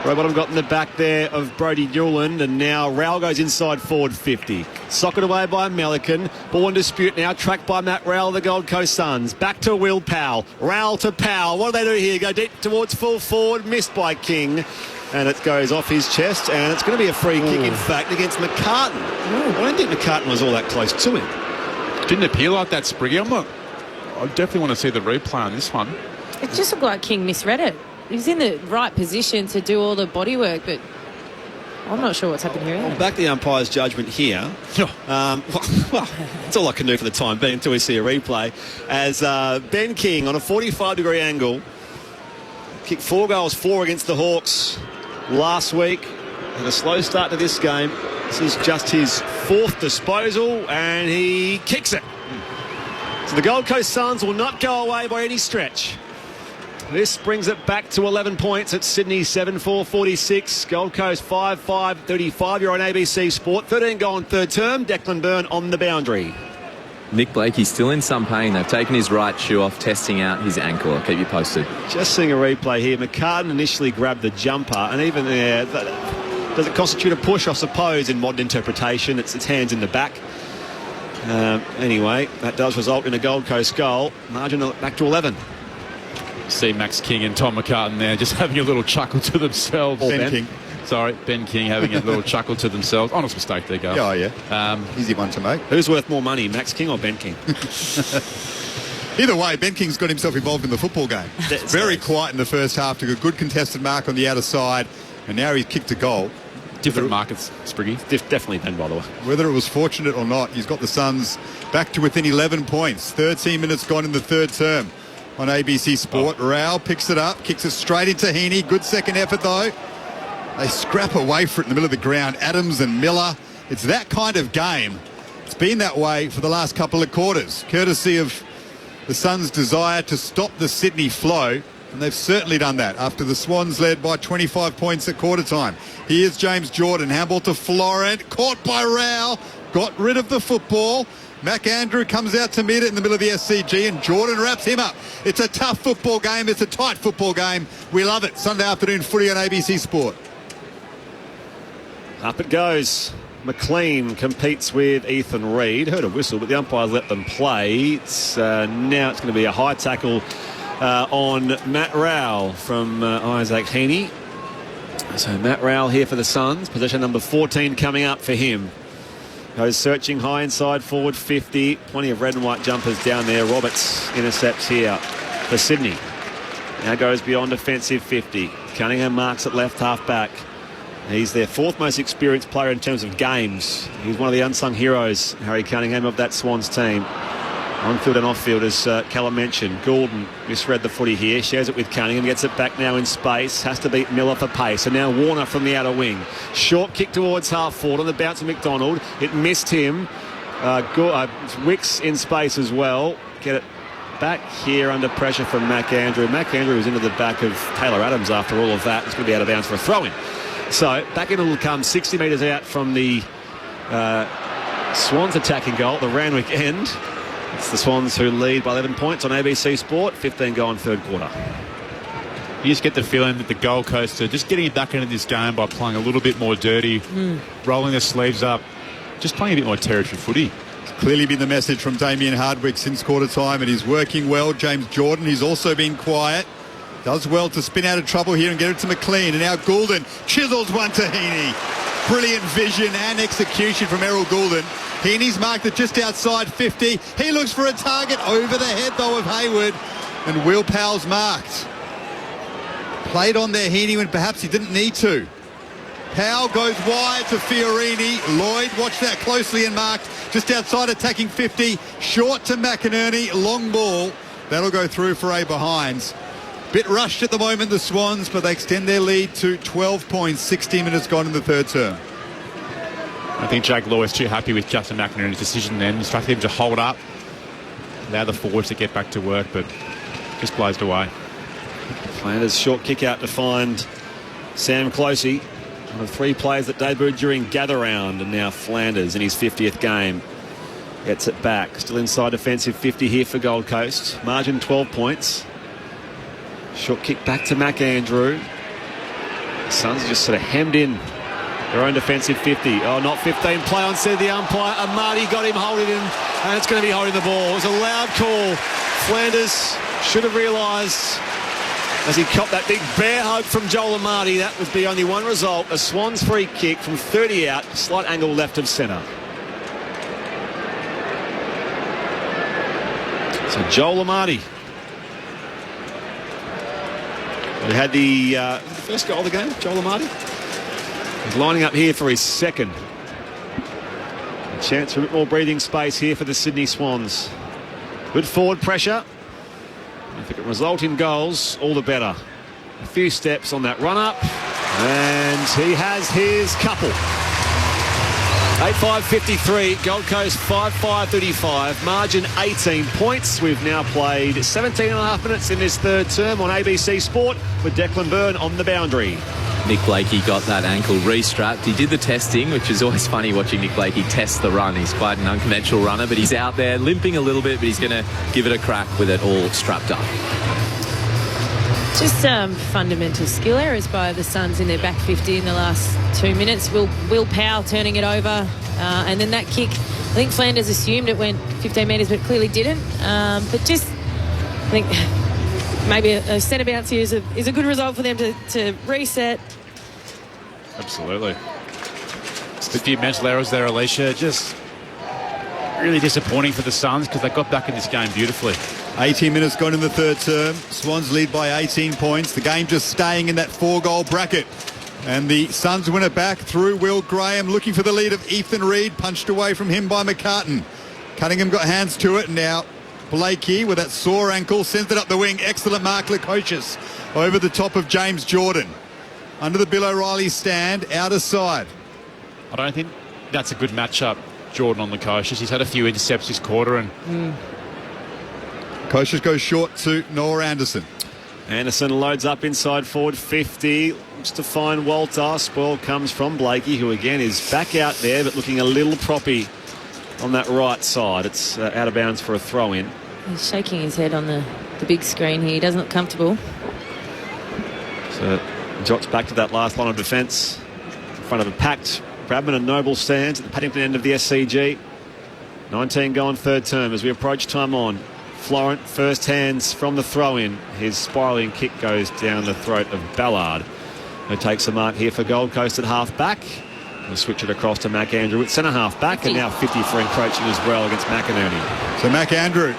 Rowbottom got in the back there of Brody Newland, and now Rowell goes inside forward 50. Socket away by Melican. Ball in dispute now, tracked by Matt Rowell, the Gold Coast Suns. Back to Will Powell. Rowell to Powell. What do they do here? Go deep towards full forward. Missed by King. And it goes off his chest, and it's going to be a free kick, in fact, against McCartan. I don't think McCartan was all that close to him. Didn't appear like that, Spriggy. I definitely want to see the replay on this one. It just looked like King misread it. He's in the right position to do all the body work, but I'm not sure what's happened here. I'll back the umpire's judgment here. Well, that's all I can do for the time being until we see a replay. As Ben King, on a 45-degree angle, kicked 4 goals, 4 against the Hawks last week. And a slow start to this game. This is just his 4th disposal, and he kicks it. So the Gold Coast Suns will not go away by any stretch. This brings it back to 11 points at Sydney 7-4-46. Gold Coast 5-5-35. You're on ABC Sport. 13 goal in third term. Declan Byrne on the boundary. Nick Blakey's still in some pain. They've taken his right shoe off, testing out his ankle. I'll keep you posted. Just seeing a replay here. McCartan initially grabbed the jumper, and even there, does it constitute a push? I suppose in modern interpretation, it's hands in the back. Anyway, that does result in a Gold Coast goal. Margin back to 11. See Max King and Tom McCartan there just having a little chuckle to themselves. Ben King. Sorry, Ben King having a little chuckle to themselves. Honest mistake there, Gus. Oh, yeah. Easy one to make. Who's worth more money, Max King or Ben King? Either way, Ben King's got himself involved in the football game. Very quiet in the first half, took a good contested mark on the outer side, and now he's kicked a goal. Different markets, Spriggy. Definitely Ben, by the way. Whether it was fortunate or not, he's got the Suns back to within 11 points. 13 minutes gone in the third term on ABC Sport. Rowell picks it up, kicks it straight into Heaney. Good second effort, though. They scrap away for it in the middle of the ground. Adams and Miller. It's that kind of game. It's been that way for the last couple of quarters, courtesy of the Suns' desire to stop the Sydney flow, and they've certainly done that after the Swans led by 25 points at quarter time. Here's James Jordan, handball to Florent, caught by Rowell, got rid of the football. McAndrew comes out to meet it in the middle of the SCG, and Jordan wraps him up. It's a tough football game. It's a tight football game. We love it. Sunday afternoon footy on ABC Sport. Up it goes. McLean competes with Ethan Reid. Heard a whistle, but the umpires let them play. Now it's going to be a high tackle on Matt Rowell from Isaac Heaney. So Matt Rowell here for the Suns. Possession number 14 coming up for him. Goes searching high inside forward 50. Plenty of red and white jumpers down there. Roberts intercepts here for Sydney. Now goes beyond defensive 50. Cunningham marks at left half back. He's their 4th most experienced player in terms of games. He's one of the unsung heroes, Harry Cunningham, of that Swans team. On-field and off-field, as Callum mentioned. Goulden misread the footy here. Shares it with Cunningham. Gets it back now in space. Has to beat Miller for pace. And now Warner from the outer wing. Short kick towards half forward on the bounce of McDonald. It missed him. Wicks in space as well. Get it back here under pressure from McAndrew. McAndrew was into the back of Taylor Adams after all of that. It's going to be out of bounds for a throw-in. So back in will come 60 metres out from the Swans attacking goal at the Randwick end. It's the Swans who lead by 11 points on ABC Sport. 15 go in third quarter. You just get the feeling that the Gold Coast are just getting back into this game by playing a little bit more dirty, rolling their sleeves up, just playing a bit more territory footy. It's clearly been the message from Damien Hardwick since quarter time, and he's working well. James Jordan, he's also been quiet. Does well to spin out of trouble here and get it to McLean. And now Goulden chisels one to Heaney. Brilliant vision and execution from Errol Goulden. Heaney's marked it just outside 50. He looks for a target over the head, though, of Hayward. And Will Powell's marked. Played on there, Heaney, when perhaps he didn't need to. Powell goes wide to Fiorini. Lloyd, watch that closely and marked just outside attacking 50. Short to McInerney. Long ball. That'll go through for a behinds. Bit rushed at the moment, the Swans, but they extend their lead to 12 points. 16 minutes gone in the third term. I think Jake Law is too happy with Justin McInerney's decision then. Instructed him to hold up, allow the forwards to get back to work, but just blazed away. Flanders short kick out to find Sam Closey, one of 3 players that debuted during gather round, and now Flanders in his 50th game gets it back. Still inside defensive 50 here for Gold Coast. Margin 12 points. Short kick back to McAndrew. The Suns are just sort of hemmed in their own defensive 50. Oh, not 15. Play on, said the umpire. Amati got him holding him, and it's going to be holding the ball. It was a loud call. Flanders should have realised as he copped that big bear hug from Joel Amati. That would be only one result. A Swans free kick from 30 out, slight angle left of centre. So Joel Amati. He had the first goal of the game, Joel Amati. He's lining up here for his second. A chance for a bit more breathing space here for the Sydney Swans. Good forward pressure. If it can result in goals, all the better. A few steps on that run-up, and he has his couple. 8-5-53, Gold Coast 5-5-35, margin 18 points. We've now played 17 and a half minutes in this third term on ABC Sport with Declan Byrne on the boundary. Nick Blakey got that ankle re-strapped. He did the testing, which is always funny watching Nick Blakey test the run. He's quite an unconventional runner, but he's out there limping a little bit, but he's going to give it a crack with it all strapped up. Just fundamental skill errors by the Suns in their back 50 in the last 2 minutes. Will Powell turning it over, and then that kick. I think Flanders assumed it went 15 metres, but clearly didn't. But just, I think maybe a centre bounce here is a good result for them to reset. Absolutely. Just a few mental errors there, Alicia. Just really disappointing for the Suns because they got back in this game beautifully. 18 minutes gone in the third term. Swans lead by 18 points. The game just staying in that 4-goal bracket. And the Suns win it back through Will Graham, looking for the lead of Ethan Reid, punched away from him by McCartan. Cunningham got hands to it, and now Blakey with that sore ankle sends it up the wing. Excellent mark, Lukosius over the top of James Jordan. Under the Bill O'Reilly stand, outer side. I don't think that's a good matchup, Jordan on Lukosius. He's had a few intercepts this quarter, and Lukosius goes short to Noah Anderson. Anderson loads up inside forward 50. Looks to find Walter. Spoil comes from Blakey, who again is back out there, but looking a little proppy on that right side. It's out of bounds for a throw-in. He's shaking his head on the big screen here. He doesn't look comfortable. So jots back to that last line of defence in front of a packed Bradman and Noble stands at the Paddington end of the SCG. 19 gone third term as we approach time on. Florent, first hands from the throw-in. His spiralling kick goes down the throat of Ballard, who takes a mark here for Gold Coast at half-back. We'll switch it across to McAndrew at centre-half back, and now 50 for encroaching as well against McInerney. So McAndrew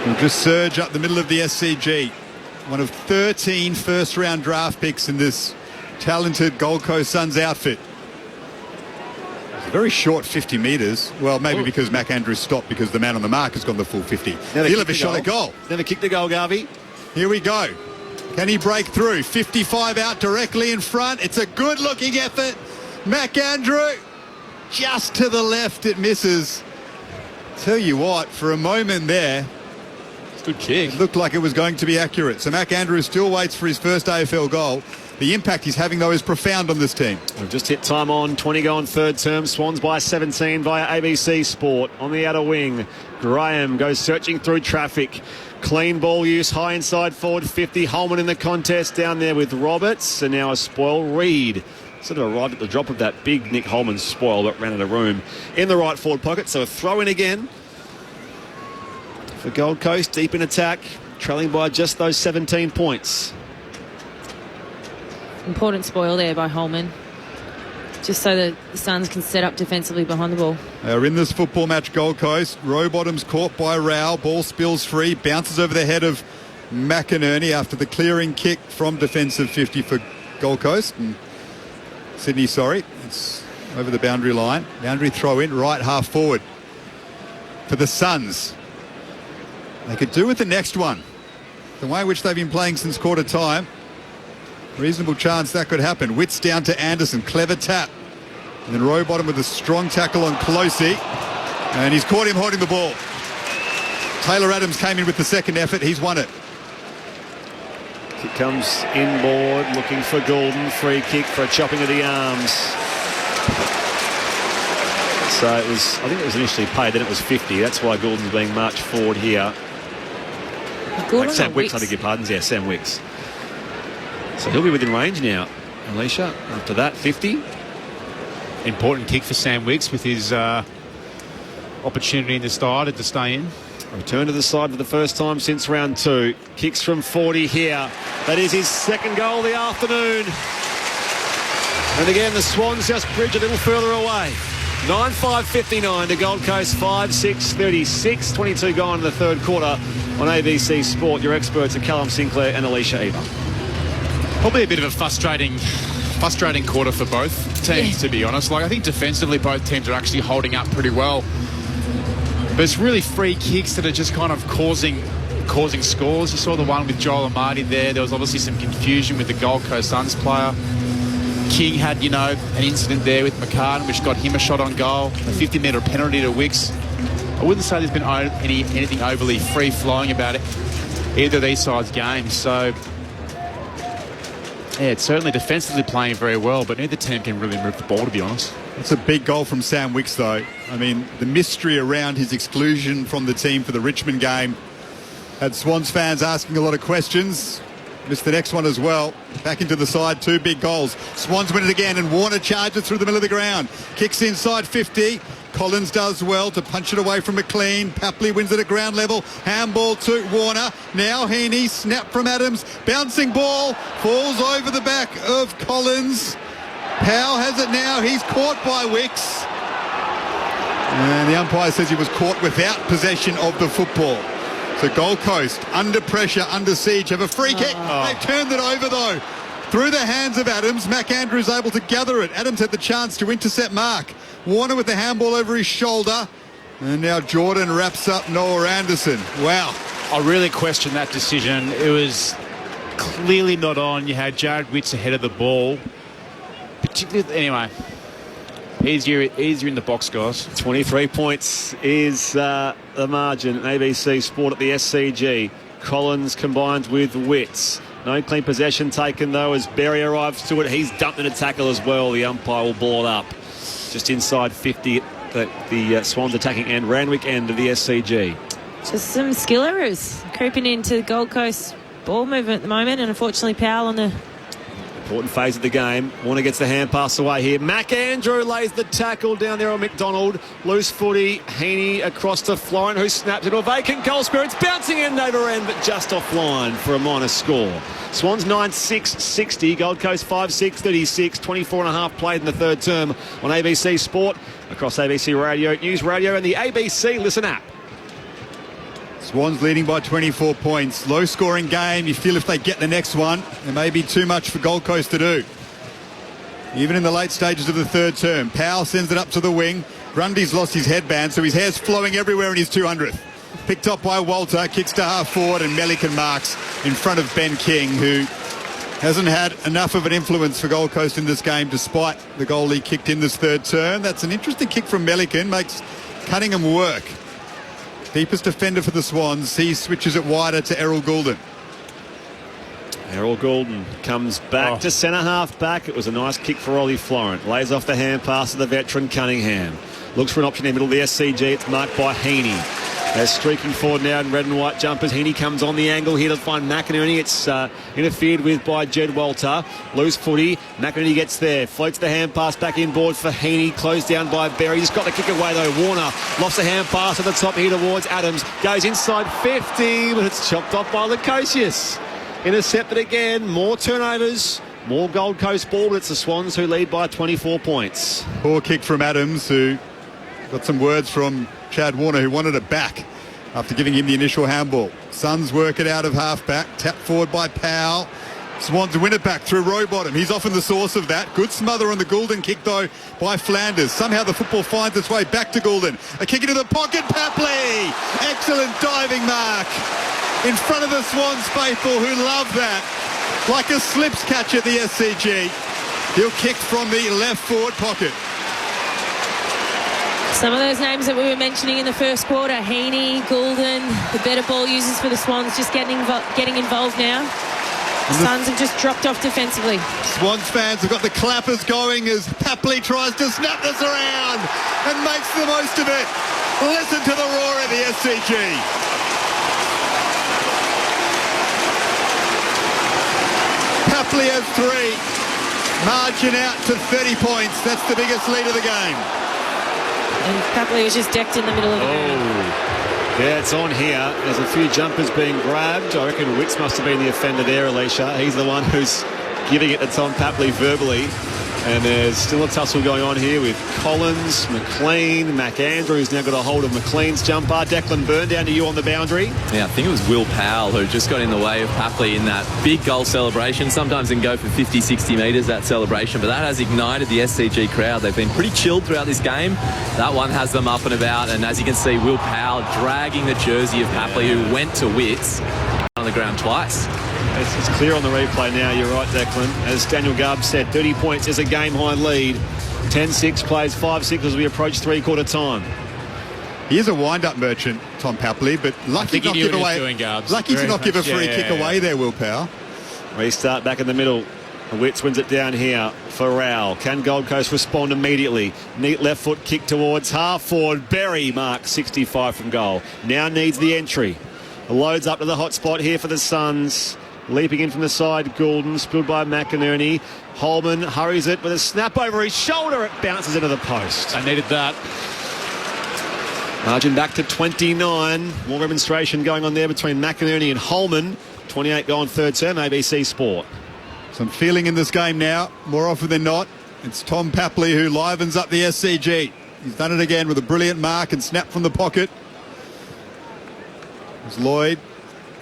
will just surge up the middle of the SCG. One of 13 first-round draft picks in this talented Gold Coast Suns outfit. A very short 50 metres. Well, maybe because McAndrew stopped because the man on the mark has gone the full 50. He'll have a shot at goal. Never kicked the goal, Garvey. Here we go. Can he break through? 55 out directly in front. It's a good-looking effort. McAndrew just to the left. It misses. Tell you what, for a moment there, good kick. It looked like it was going to be accurate. So McAndrew still waits for his first AFL goal. The impact he's having, though, is profound on this team. We've just hit time on. 20 gone third term. Swans by 17 via ABC Sport. On the outer wing, Graham goes searching through traffic. Clean ball use, high inside forward 50. Holman in the contest down there with Roberts. And now a spoil. Reid sort of arrived at the drop of that big Nick Holman spoil, but ran out of room in the right forward pocket. So a throw in again for Gold Coast, deep in attack, trailing by just those 17 points. Important spoil there by Holman, just so that the Suns can set up defensively behind the ball. They're in this football match, Gold Coast. Rowbottom's caught by Rao. Ball spills free, bounces over the head of McInerney after the clearing kick from defensive 50 for Gold Coast. And Sydney, it's over the boundary line. Boundary throw in, right half forward for the Suns. They could do with the next one. The way in which they've been playing since quarter time, reasonable chance that could happen. Witts down to Anderson, clever tap. And then Rowbottom with a strong tackle on Closey. And he's caught him holding the ball. Taylor Adams came in with the second effort. He's won it. Kick comes inboard, looking for Goulden. Free kick for a chopping of the arms. So it was, I think it was initially paid, then it was 50. That's why Goulden's being marched forward here. Goulden Sam Wicks, I beg your pardon. Yeah, Sam Wicks. So he'll be within range now, Alicia. After that, 50. Important kick for Sam Wicks with his opportunity in the start to stay in. Return to the side for the first time since round 2. Kicks from 40 here. That is his second goal of the afternoon. And again, the Swans just bridge a little further away. 9-5-59 to Gold Coast 5-6-36. 22 gone in the third quarter on ABC Sport. Your experts are Callum Sinclair and Alicia Eva. Probably a bit of a frustrating quarter for both teams, to be honest. Like, I think defensively both teams are actually holding up pretty well. But it's really free kicks that are just kind of causing scores. You saw the one with Joel Amadi there. There was obviously some confusion with the Gold Coast Suns player. King had, an incident there with McCartan, which got him a shot on goal. A 50-metre penalty to Wicks. I wouldn't say there's been anything overly free-flowing about it, either of these sides' games. So, yeah, it's certainly defensively playing very well, but neither team can really move the ball, to be honest. It's a big goal from Sam Wicks, though. I mean, the mystery around his exclusion from the team for the Richmond game had Swans fans asking a lot of questions. Missed the next one as well. Back into the side, 2 big goals. Swans win it again, and Warner charges through the middle of the ground. Kicks inside 50. Collins does well to punch it away from McLean. Papley wins it at ground level. Handball to Warner. Now Heaney, snap from Adams. Bouncing ball, falls over the back of Collins. Powell has it now. He's caught by Wicks. And the umpire says he was caught without possession of the football. So Gold Coast, under pressure, under siege, have a free kick. They've turned it over, though. Through the hands of Adams. McAndrews able to gather it. Adams had the chance to intercept Mark. Warner with the handball over his shoulder. And now Jordan wraps up Noah Anderson. Wow. I really question that decision. It was clearly not on. You had Jared Witts ahead of the ball. Particularly, anyway, easier in the box, guys. 23 points is the margin. ABC Sport at the SCG. Collins combines with Witts. No clean possession taken, though, as Berry arrives to it. He's dumped in a tackle as well. The umpire will ball it up. Just inside 50 at the Swans attacking end, Randwick end of the SCG. Just some skill errors creeping into Gold Coast ball movement at the moment, and unfortunately Powell on the... Important phase of the game. Warner gets the hand pass away here. McAndrew lays the tackle down there on McDonald. Loose footy. Heaney across to Florent, who snaps into a vacant goal square. It's bouncing end over end, but just offline for a minor score. Swans 9-6-60. Gold Coast 5-6-36. 24.5 played in the third term on ABC Sport, across ABC Radio, News Radio, and the ABC Listen app. Swans leading by 24 points. Low-scoring game. You feel if they get the next one, it may be too much for Gold Coast to do. Even in the late stages of the third term, Powell sends it up to the wing. Grundy's lost his headband, so his hair's flowing everywhere in his 200th. Picked up by Walter, kicks to half forward, and Melican marks in front of Ben King, who hasn't had enough of an influence for Gold Coast in this game, despite the goal he kicked in this third term. That's an interesting kick from Melican, makes Cunningham work. Deepest defender for the Swans. He switches it wider to Errol Goulden. Errol Goulden comes back to centre half back. It was a nice kick for Ollie Florent. Lays off the hand pass to the veteran Cunningham. Looks for an option in the middle of the SCG. It's marked by Heaney. They're streaking forward now in red and white jumpers. Heaney comes on the angle here to find McInerney. It's interfered with by Jed Walter. Loose footy. McInerney gets there. Floats the hand pass back inboard for Heaney. Closed down by Berry. Just got the kick away though. Warner lost the hand pass at the top here towards Adams. Goes inside 50, but it's chopped off by Lukosius. Intercepted again. More turnovers. More Gold Coast ball, but it's the Swans who lead by 24 points. Poor kick from Adams, who got some words from Chad Warner, who wanted it back after giving him the initial handball. Suns work it out of halfback. Tap forward by Powell. Swans win it back through Rowbottom. He's often the source of that. Good smother on the Goulden kick, though, by Flanders. Somehow the football finds its way back to Goulden. A kick into the pocket, Papley! Excellent diving mark in front of the Swans faithful, who love that. Like a slips catch at the SCG. He'll kick from the left forward pocket. Some of those names that we were mentioning in the first quarter, Heaney, Goulden, the better ball users for the Swans, just getting involved now. The Suns have just dropped off defensively. Swans fans have got the clappers going as Papley tries to snap this around and makes the most of it. Listen to the roar of the SCG. Papley has 3. Margin out to 30 points. That's the biggest lead of the game. And Papley was just decked in the middle of the ground. Yeah, it's on here. There's a few jumpers being grabbed. I reckon Witts must have been the offender there, Alicia. He's the one who's giving it to Tom Papley verbally. And there's still a tussle going on here with Collins, McLean, McAndrews now got a hold of McLean's jumper. Declan Byrne down to you on the boundary. Yeah, I think it was Will Powell who just got in the way of Papley in that big goal celebration. Sometimes they can go for 50, 60 metres, that celebration, but that has ignited the SCG crowd. They've been pretty chilled throughout this game. That one has them up and about, and as you can see, Will Powell dragging the jersey of Papley, who went to Witts on the ground twice. It's clear on the replay now, you're right, Declan. As Daniel Garb said, 30 points is a game-high lead. 10-6 plays 5-6 as we approach three-quarter time. He is a wind-up merchant, Tom Papley, but lucky to not give a free kick away there, Will Powell. Restart back in the middle. Witts wins it down here for Rowell. Can Gold Coast respond immediately? Neat left foot kick towards half forward. Berry marks 65 from goal. Now needs the entry. Loads up to the hot spot here for the Suns. Leaping in from the side, Goulden, spilled by McInerney. Holman hurries it with a snap over his shoulder. It bounces into the post. I needed that. Margin back to 29. More demonstration going on there between McInerney and Holman. 28 gone third term, ABC Sport. Some feeling in this game now, more often than not. It's Tom Papley who livens up the SCG. He's done it again with a brilliant mark and snap from the pocket. As Lloyd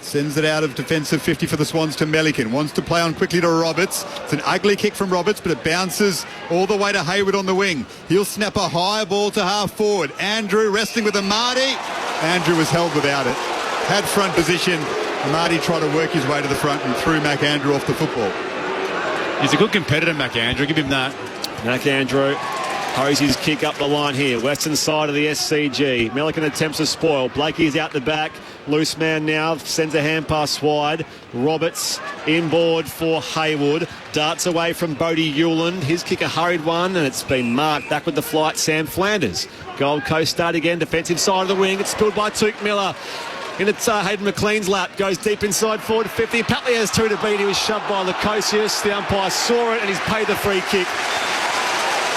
sends it out of defensive 50 for the Swans to Melican. Wants to play on quickly to Roberts. It's an ugly kick from Roberts, but it bounces all the way to Hayward on the wing. He'll snap a high ball to half forward. Andrew wrestling with Amadi. Andrew was held without it. Had front position. Amadi tried to work his way to the front and threw McAndrew off the football. He's a good competitor, McAndrew. Give him that. McAndrew hurries his kick up the line here. Western side of the SCG. Melican attempts a spoil. Blakey's out the back. Loose man now sends a hand pass wide. Roberts inboard for Haywood. Darts away from Bodie Hewland. His kick a hurried one, and it's been marked. Back with the flight, Sam Flanders. Gold Coast start again. Defensive side of the wing. It's spilled by Touk Miller. And it's Hayden McLean's lap. Goes deep inside forward 50. Papley has 2 to beat. He was shoved by Lukosius. The umpire saw it, and he's paid the free kick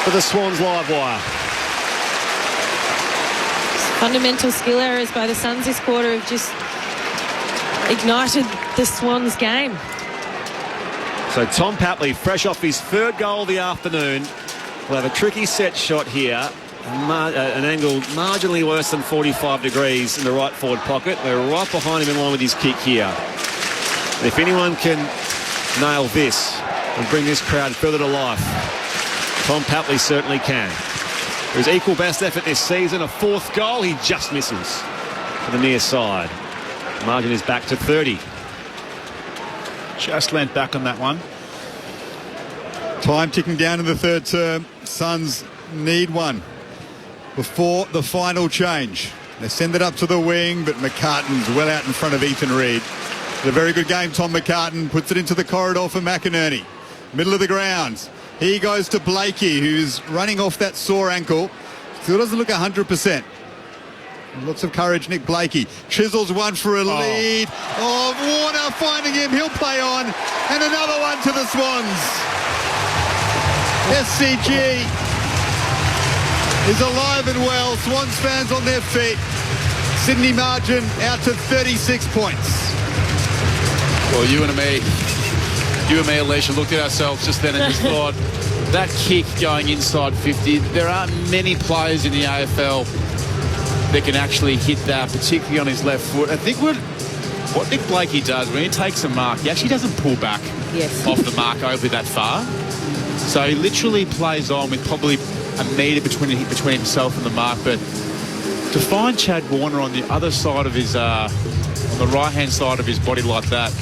for the Swans live wire. Fundamental skill errors by the Suns this quarter have just ignited the Swans game. So Tom Papley, fresh off his third goal of the afternoon, will have a tricky set shot here. An angle marginally worse than 45 degrees in the right forward pocket. We're right behind him in line with his kick here. And if anyone can nail this and bring this crowd further to life, Tom Papley certainly can. His equal best effort this season, a 4th goal. He just misses to the near side. Margin is back to 30. Just leant back on that one. Time ticking down in the third term. Suns need one before the final change. They send it up to the wing, but McCartan's well out in front of Ethan Reid. It's a very good game, Tom McCartan. Puts it into the corridor for McInerney. Middle of the grounds. He goes to Blakey, who's running off that sore ankle. Still doesn't look 100%. Lots of courage, Nick Blakey. Chisels one for a lead. Oh, Warner finding him. He'll play on. And another one to the Swans. SCG is alive and well. Swans fans on their feet. Sydney margin out to 36 points. Well, you and me, Alicia, looked at ourselves just then and just thought, that kick going inside 50, there aren't many players in the AFL that can actually hit that, particularly on his left foot. I think what Nick Blakey does when he takes a mark, he actually doesn't pull back off the mark overly that far. So he literally plays on with probably a metre between himself and the mark. But to find Chad Warner on the other side of his, on the right-hand side of his body like that,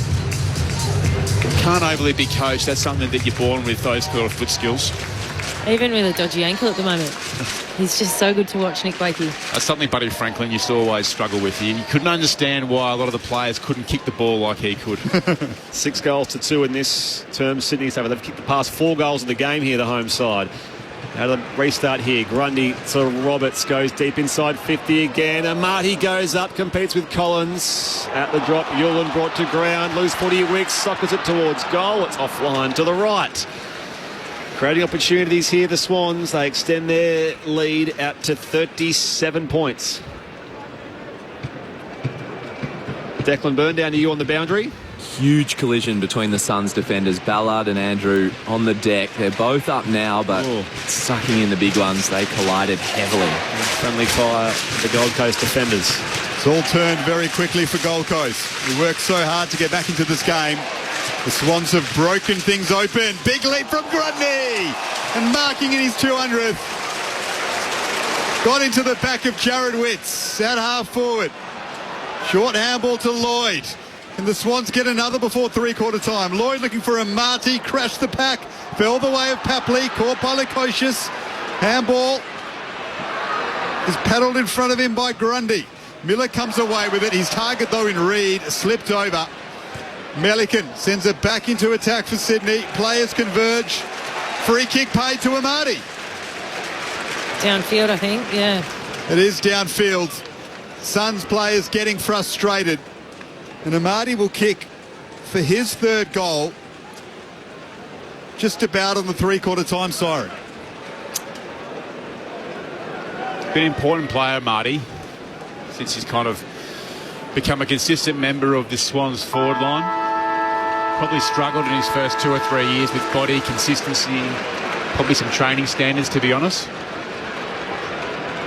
can't overly be coached. That's something that you're born with, those sort of foot skills. Even with a dodgy ankle at the moment. He's just so good to watch, Nick Blakey. That's something Buddy Franklin used to always struggle with. He couldn't understand why a lot of the players couldn't kick the ball like he could. 6 goals to 2 in this term. Sydney's over. They've kicked the past 4 goals in the game here, the home side. Now the restart here. Grundy to Roberts, goes deep inside 50 again. Amati goes up, competes with Collins. At the drop, Yulin brought to ground. Loose footy, Wicks sockets it towards goal. It's offline to the right. Creating opportunities here, the Swans. They extend their lead out to 37 points. Declan Byrne, down to you on the boundary. Huge collision between the Suns defenders, Ballard and Andrew, on the deck. They're both up now, but sucking in the big ones. They collided heavily. Friendly fire for the Gold Coast defenders. It's all turned very quickly for Gold Coast. We worked so hard to get back into this game. The Swans have broken things open. Big leap from Grundy. And marking in his 200th. Got into the back of Jared Witts. At half forward. Short handball to Lloyd. And the Swans get another before three-quarter time. Lloyd looking for a Marty. Crashed the pack. Fell the way of Papley. Caught by Lukosius. Handball is paddled in front of him by Grundy. Miller comes away with it. His target, though, in Reed, slipped over. Melican sends it back into attack for Sydney. Players converge. Free kick paid to Amati. Downfield, I think, yeah. It is downfield. Suns players getting frustrated. And Amati will kick for his 3rd goal just about on the three-quarter time siren. Been an important player, Marty, since he's kind of become a consistent member of the Swans forward line. Probably struggled in his first 2 or 3 years with body, consistency, probably some training standards, to be honest.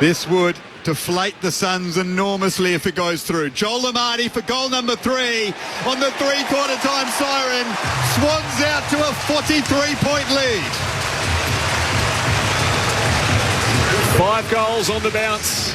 This would deflate the Suns enormously if it goes through. Joel Amati for goal number 3 on the three-quarter time siren. Swans out to a 43-point lead. 5 goals on the bounce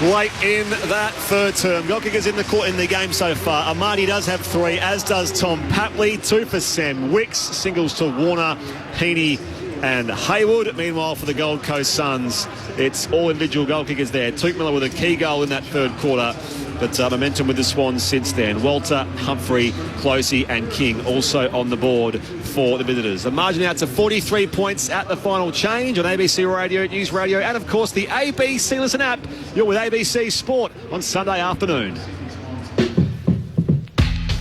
late in that 3rd term. Goal kickers in the game so far. Amati does have 3, as does Tom Papley. 2 for Sam Wicks. Singles to Warner, Heaney and Haywood. Meanwhile, for the Gold Coast Suns, it's all individual goal kickers there. Tuke Miller with a key goal in that 3rd quarter. But momentum with the Swans since then. Walter, Humphrey, Closey and King also on the board for the visitors. The margin out to 43 points at the final change on ABC Radio, News Radio, and of course the ABC Listen app. You're with ABC Sport on Sunday afternoon.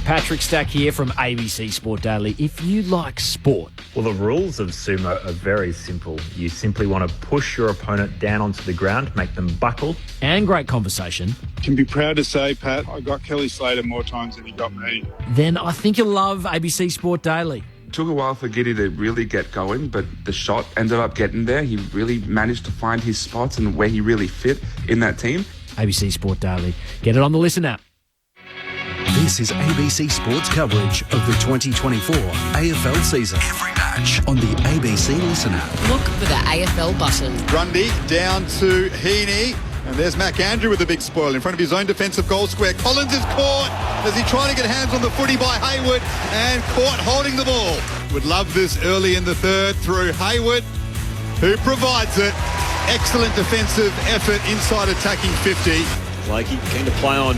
Patrick Stack here from ABC Sport Daily. If you like sport... Well, the rules of sumo are very simple. You simply want to push your opponent down onto the ground, make them buckle. And great conversation. Can be proud to say, Pat, I got Kelly Slater more times than he got me. Then I think you'll love ABC Sport Daily. It took a while for Giddy to really get going, but the shot ended up getting there. He really managed to find his spots and where he really fit in that team. ABC Sport Daily. Get it on the Listen app. This is ABC Sports coverage of the 2024 AFL season. Every match on the ABC Listen app. Look for the AFL button. Grundy down to Heaney. And there's Mac Andrew with a big spoil in front of his own defensive goal square. Collins is caught as he tried to get hands on the footy by Haywood and caught holding the ball. Would love this early in the 3rd through Haywood, who provides it. Excellent defensive effort inside attacking 50. Blakey keen to play on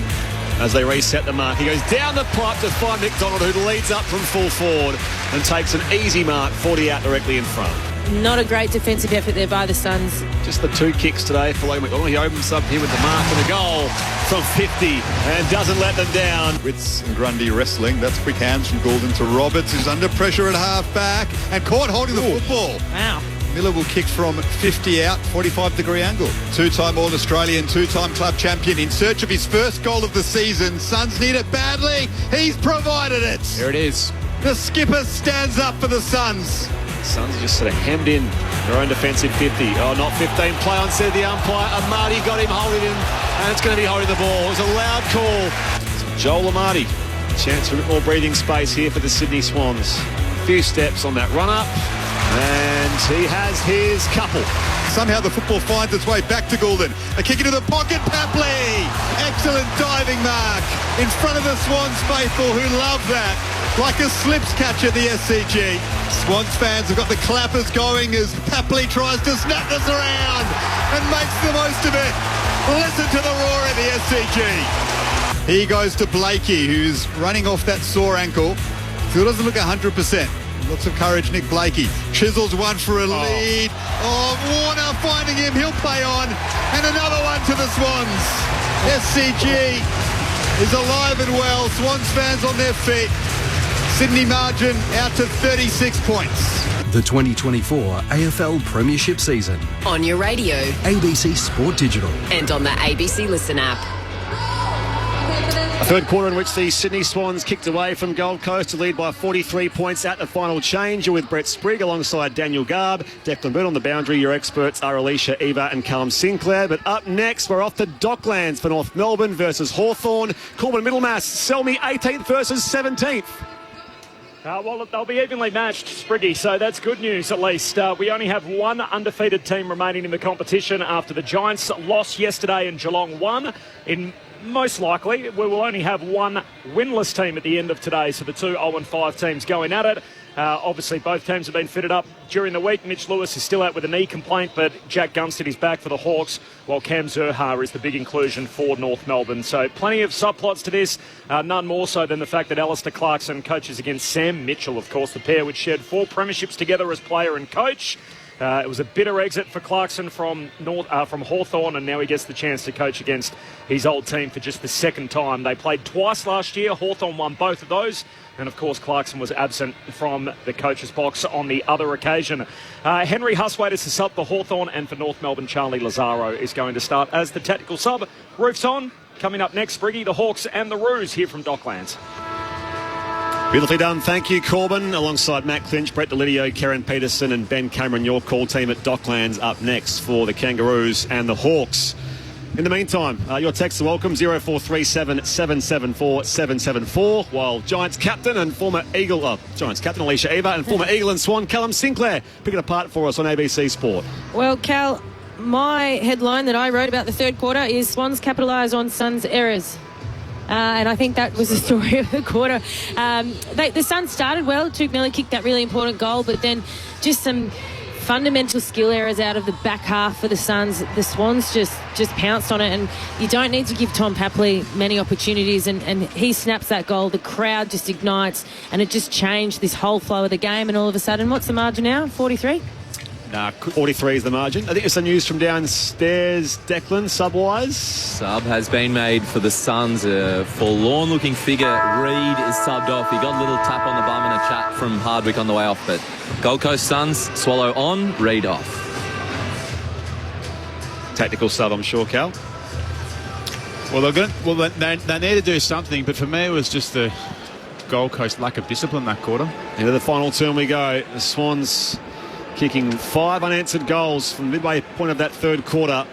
as they reset the mark. He goes down the pipe to find McDonald, who leads up from full forward and takes an easy mark, 40 out directly in front. Not a great defensive effort there by the Suns. Just the 2 kicks today for Logan McDonald. He opens up here with the mark and the goal from 50 and doesn't let them down. Witts and Grundy wrestling. That's quick hands from Goulden to Roberts, who's under pressure at half back and caught holding the football. Wow. Miller will kick from 50 out, 45-degree angle. 2-time All-Australian, 2-time club champion in search of his 1st goal of the season. Suns need it badly. He's provided it. There it is. The skipper stands up for the Suns. Suns just sort of hemmed in their own defensive 50. Oh, not 15. Play on, said the umpire. Amati got him holding him, and it's going to be holding the ball. It was a loud call. Joel Amartey. Chance for a bit more breathing space here for the Sydney Swans. A few steps on that run-up, and he has his couple. Somehow the football finds its way back to Goulden. A kick into the pocket, Papley! Excellent diving mark in front of the Swans faithful who love that. Like a slips catch at the SCG. Swans fans have got the clappers going as Papley tries to snap this around and makes the most of it. Listen to the roar at the SCG. Here goes to Blakey, who's running off that sore ankle. Still doesn't look 100%. Lots of courage, Nick Blakey. Chisels one for a lead. Oh, Warner finding him. He'll play on. And another one to the Swans. SCG is alive and well. Swans fans on their feet. Sydney margin out to 36 points. The 2024 AFL Premiership season. On your radio. ABC Sport Digital. And on the ABC Listen app. A third quarter in which the Sydney Swans kicked away from Gold Coast to lead by 43 points at the final change. You're with Brett Sprigg alongside Daniel Garb. Declan Bird on the boundary. Your experts are Alicia Eva and Callum Sinclair. But up next, we're off to Docklands for North Melbourne versus Hawthorn. Corbin Middlemass, Selmy 18th versus 17th. Well, they'll be evenly matched, Spriggy, so that's good news at least. We only have one undefeated team remaining in the competition after the Giants lost yesterday and Geelong won. Most likely, we will only have one winless team at the end of today, so the two 0-5 teams going at it. Obviously, both teams have been fitted up during the week. Mitch Lewis is still out with a knee complaint, but Jack Gunstead is back for the Hawks, while Cam Zurhaar is the big inclusion for North Melbourne. So plenty of subplots to this, none more so than the fact that Alistair Clarkson coaches against Sam Mitchell, of course, the pair which shared 4 premierships together as player and coach. It was a bitter exit for Clarkson from Hawthorn, and now he gets the chance to coach against his old team for just the second time. They played twice last year. Hawthorn won both of those. And, of course, Clarkson was absent from the coach's box on the other occasion. Henry Huswaite is the sub for Hawthorn, and for North Melbourne, Charlie Lazaro is going to start as the tactical sub. Roof's on. Coming up next, Spriggy, the Hawks and the Roos here from Docklands. Beautifully done. Thank you, Corbin. Alongside Matt Clinch, Brett Delidio, Karen Peterson and Ben Cameron, your call team at Docklands up next for the Kangaroos and the Hawks. In the meantime, your texts are welcome, 0437 774 774, while Giants captain and former Eagle, Giants captain Alicia Eva and former Eagle and Swan Callum Sinclair pick it apart for us on ABC Sport. Well, Cal, my headline that I wrote about the third quarter is Swans capitalise on Suns' errors. And I think that was the story of the quarter. The Suns started well. Tuke Miller kicked that really important goal, but then just some fundamental skill errors out of the back half for the Suns. The Swans just pounced on it, and you don't need to give Tom Papley many opportunities, and he snaps that goal. The crowd just ignites, and it just changed this whole flow of the game, and all of a sudden, what's the margin now? 43? 43 is the margin. I think there's some news from downstairs, Declan, sub-wise. Sub has been made for the Suns. A forlorn-looking figure. Reid is subbed off. He got a little tap on the bum and a chat from Hardwick on the way off, but Gold Coast Suns, Swallow on, Reid off. Tactical sub, I'm sure, Cal. Well, they need to do something, but for me it was just the Gold Coast lack of discipline that quarter. Into the final turn we go. The Swans kicking 5 unanswered goals from the midway point of that third quarter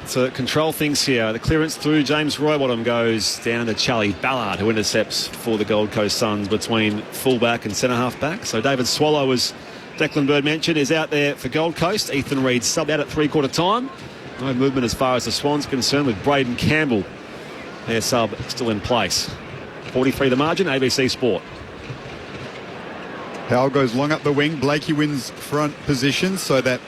to control things here. The clearance through James Rowbottom goes down to Charlie Ballard, who intercepts for the Gold Coast Suns between fullback and centre-half back. So David Swallow, as Declan Bird mentioned, is out there for Gold Coast. Ethan Reid subbed out at three-quarter time. No movement as far as the Swans are concerned, with Braden Campbell, their sub, still in place. 43 the margin, ABC Sport. Powell goes long up the wing. Blakey wins front position, so that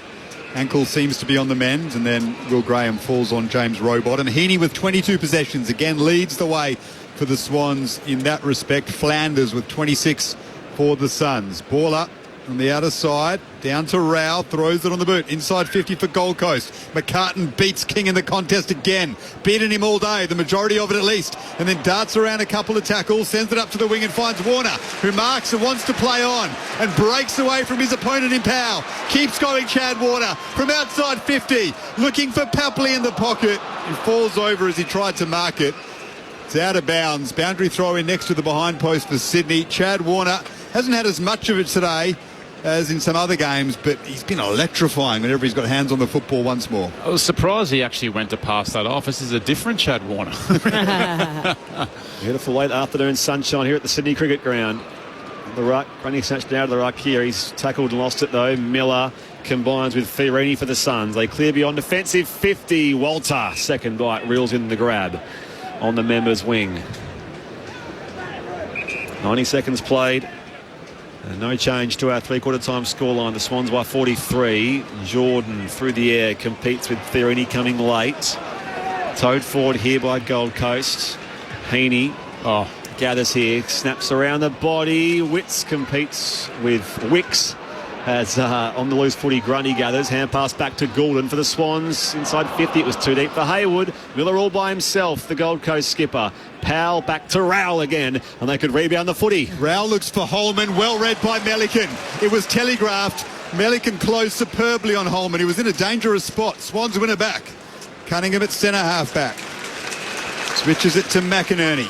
ankle seems to be on the mend. And then Will Graham falls on James Rowbottom. Heaney with 22 possessions again leads the way for the Swans in that respect. Flanders with 26 for the Suns. Ball up on the outer side, down to Rao, throws it on the boot, inside 50 for Gold Coast. McCartan beats King in the contest again, beating him all day, the majority of it at least, and then darts around a couple of tackles, sends it up to the wing and finds Warner, who marks and wants to play on, and breaks away from his opponent in Powell. Keeps going Chad Warner from outside 50, looking for Papley in the pocket. He falls over as he tried to mark it. It's out of bounds. Boundary throw in next to the behind post for Sydney. Chad Warner hasn't had as much of it today as in some other games, but he's been electrifying whenever he's got hands on the football once more. I was surprised he actually went to pass that off. This is a different Chad Warner. Beautiful late afternoon sunshine here at the Sydney Cricket Ground. The ruck, running snatched out of the ruck here. He's tackled and lost it though. Miller combines with Fiorini for the Suns. They clear beyond defensive 50. Walter, second bite, reels in the grab on the members' wing. 90 seconds played. No change to our three-quarter time scoreline. The Swans by 43. Jordan through the air competes with Fiorini coming late. Towed forward here by Gold Coast. Heaney gathers here, snaps around the body. Witts competes with Wicks as on the loose footy Grundy gathers. Hand pass back to Goulden for the Swans. Inside 50, it was too deep for Hayward. Miller all by himself, the Gold Coast skipper. Powell back to Rowell again, and they could rebound the footy. Rowell looks for Holman, well read by Melican. It was telegraphed. Melican closed superbly on Holman. He was in a dangerous spot. Swans win it back. Cunningham at centre half-back. Switches it to McInerney.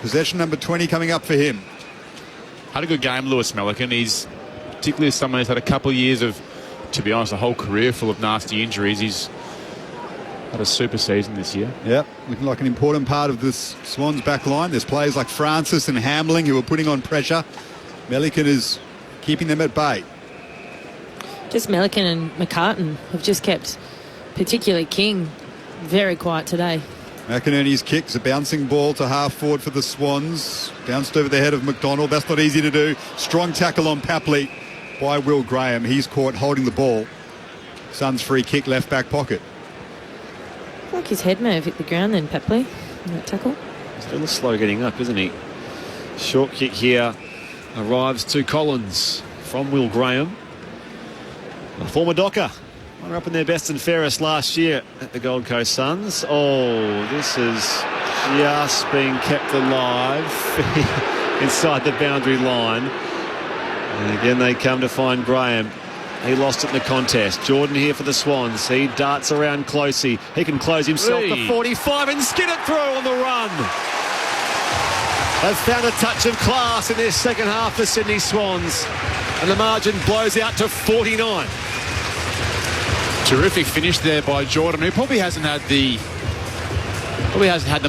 Possession number 20 coming up for him. Had a good game, Lewis Melican. He's particularly someone who's had a couple of years of, to be honest, a whole career full of nasty injuries. He's had a super season this year. Yep, looking like an important part of this Swans back line. There's players like Francis and Hamling who are putting on pressure. Melican is keeping them at bay. Just Melican and McCartan have just kept, particularly King, very quiet today. McInerney's kick is a bouncing ball to half forward for the Swans. Bounced over the head of McDonald. That's not easy to do. Strong tackle on Papley by Will Graham. He's caught holding the ball. Suns free kick, left back pocket. I feel like his head may have hit the ground then, Papley, in that tackle. Still slow getting up, isn't he? Short kick here arrives to Collins from Will Graham. A former Docker. They were up in their best and fairest last year at the Gold Coast Suns. Oh, this is just being kept alive inside the boundary line. And again, they come to find Graham. He lost it in the contest. Jordan here for the Swans. He darts around closely. He can close himself to 45 and skid it through on the run. They've found a touch of class in their second half, the Sydney Swans. And the margin blows out to 49. Terrific finish there by Jordan, who probably hasn't had the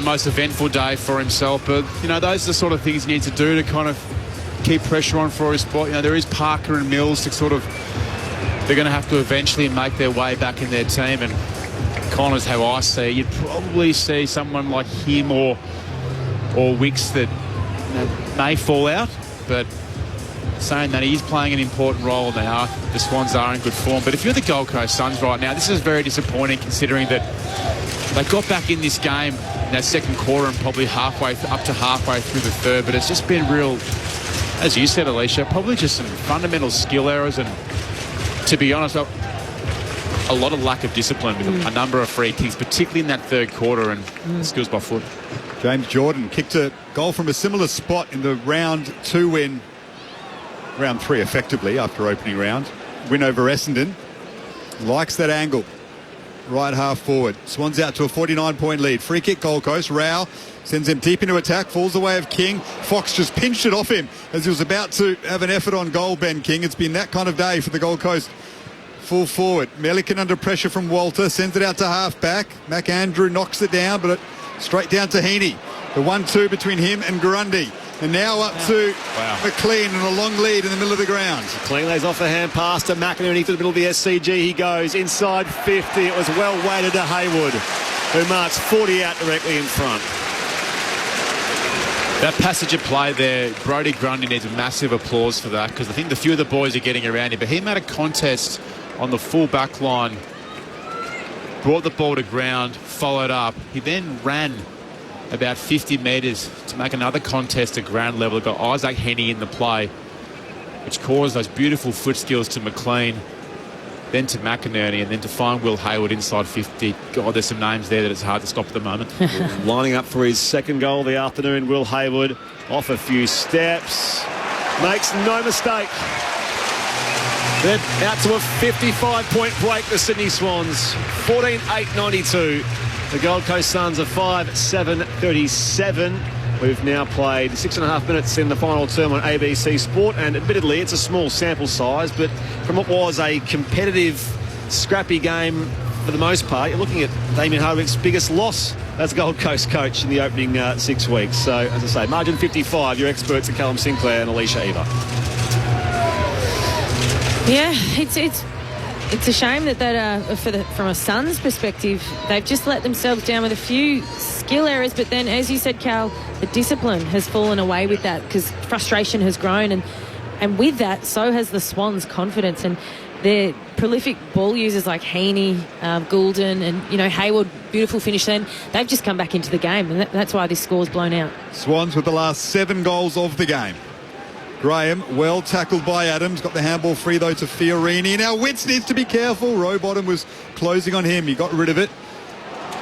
most eventful day for himself, but you know, those are the sort of things he needs to do to kind of keep pressure on for his spot. You know, there is Parker and Mills to sort of, they're going to have to eventually make their way back in their team, and Connors, how I see, you'd probably see someone like him or Wicks that, you know, may fall out, but saying that he's playing an important role now. The Swans are in good form, but if you're the Gold Coast Suns right now, this is very disappointing considering that they got back in this game in that second quarter and probably up to halfway through the third, but it's just been real, as you said, Alicia, probably just some fundamental skill errors and, to be honest, a lot of lack of discipline with a number of free kicks, particularly in that third quarter, and skills by foot. James Jordan kicked a goal from a similar spot in the round 2 win. Round 3 effectively after opening round. Win over Essendon. Likes that angle. Right half forward. Swans out to a 49-point lead. Free kick Gold Coast. Rowell sends him deep into attack. Falls away of King. Fox just pinched it off him as he was about to have an effort on goal, Ben King. It's been that kind of day for the Gold Coast. Full forward. Melican under pressure from Walter. Sends it out to half back. McAndrew knocks it down, but straight down to Heaney. The 1-2 between him and Grundy. And now up to McLean and a long lead in the middle of the ground. McLean lays off the hand pass to McInerney to the middle of the SCG. He goes inside 50. It was well weighted to Hayward, who marks 40 out directly in front. That passage of play there, Brodie Grundy needs massive applause for that, because I think the few of the boys are getting around him, but he made a contest on the full back line, brought the ball to ground, followed up. He then ran about 50 metres to make another contest at ground level. Got Isaac Heaney in the play, which caused those beautiful foot skills to McLean, then to McInerney, and then to find Will Hayward inside 50. God, there's some names there that it's hard to stop at the moment. Lining up for his second goal of the afternoon, Will Hayward off a few steps. Makes no mistake. They're out to a 55-point break, the Sydney Swans. 14-8-92. The Gold Coast Suns are 5-7-37. We've now played 6.5 minutes in the final term on ABC Sport, and admittedly it's a small sample size, but from what was a competitive, scrappy game for the most part, you're looking at Damien Hardwick's biggest loss as Gold Coast coach in the opening 6 weeks. So, as I say, margin 55, your experts are Callum Sinclair and Alicia Eva. Yeah, it's a shame that from a Suns perspective, they've just let themselves down with a few skill errors, but then, as you said, Cal, the discipline has fallen away with that because frustration has grown, and with that, so has the Swans' confidence, and their prolific ball users like Heaney, Goulden, and Hayward, beautiful finish then. They've just come back into the game, and that's why this score's blown out. Swans with the last 7 goals of the game. Graham, well tackled by Adams, got the handball free though to Fiorini. Now Witts needs to be careful. Rowbottom was closing on him, he got rid of it.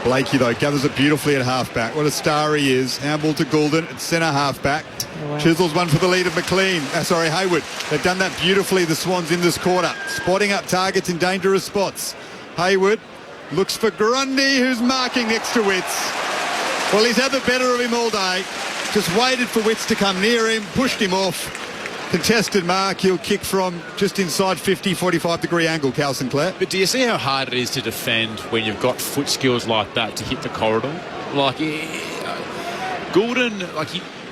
Blakey though gathers it beautifully at half-back. What a star he is. Handball to Goulden at centre half-back. Oh, wow. Chisels one for the lead of Hayward. They've done that beautifully, the Swans, in this quarter. Spotting up targets in dangerous spots. Hayward looks for Grundy, who's marking next to Witts. Well, he's had the better of him all day. Just waited for Witts to come near him, pushed him off. Contested mark, he'll kick from just inside 50, 45-degree angle, Cal Sinclair. But do you see how hard it is to defend when you've got foot skills like that to hit the corridor? Like, Goulden,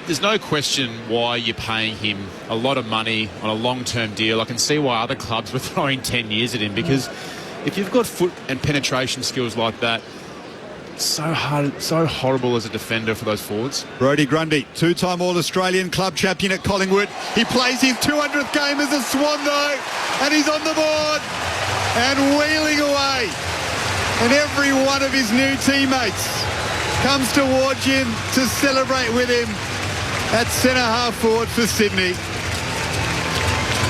there's no question why you're paying him a lot of money on a long-term deal. I can see why other clubs were throwing 10 years at him, because if you've got foot and penetration skills like that, so hard, so horrible as a defender for those forwards. Brodie Grundy, 2-time All-Australian club champion at Collingwood. He plays his 200th game as a Swan though, and he's on the board and wheeling away. And every one of his new teammates comes towards him to celebrate with him at centre half forward for Sydney.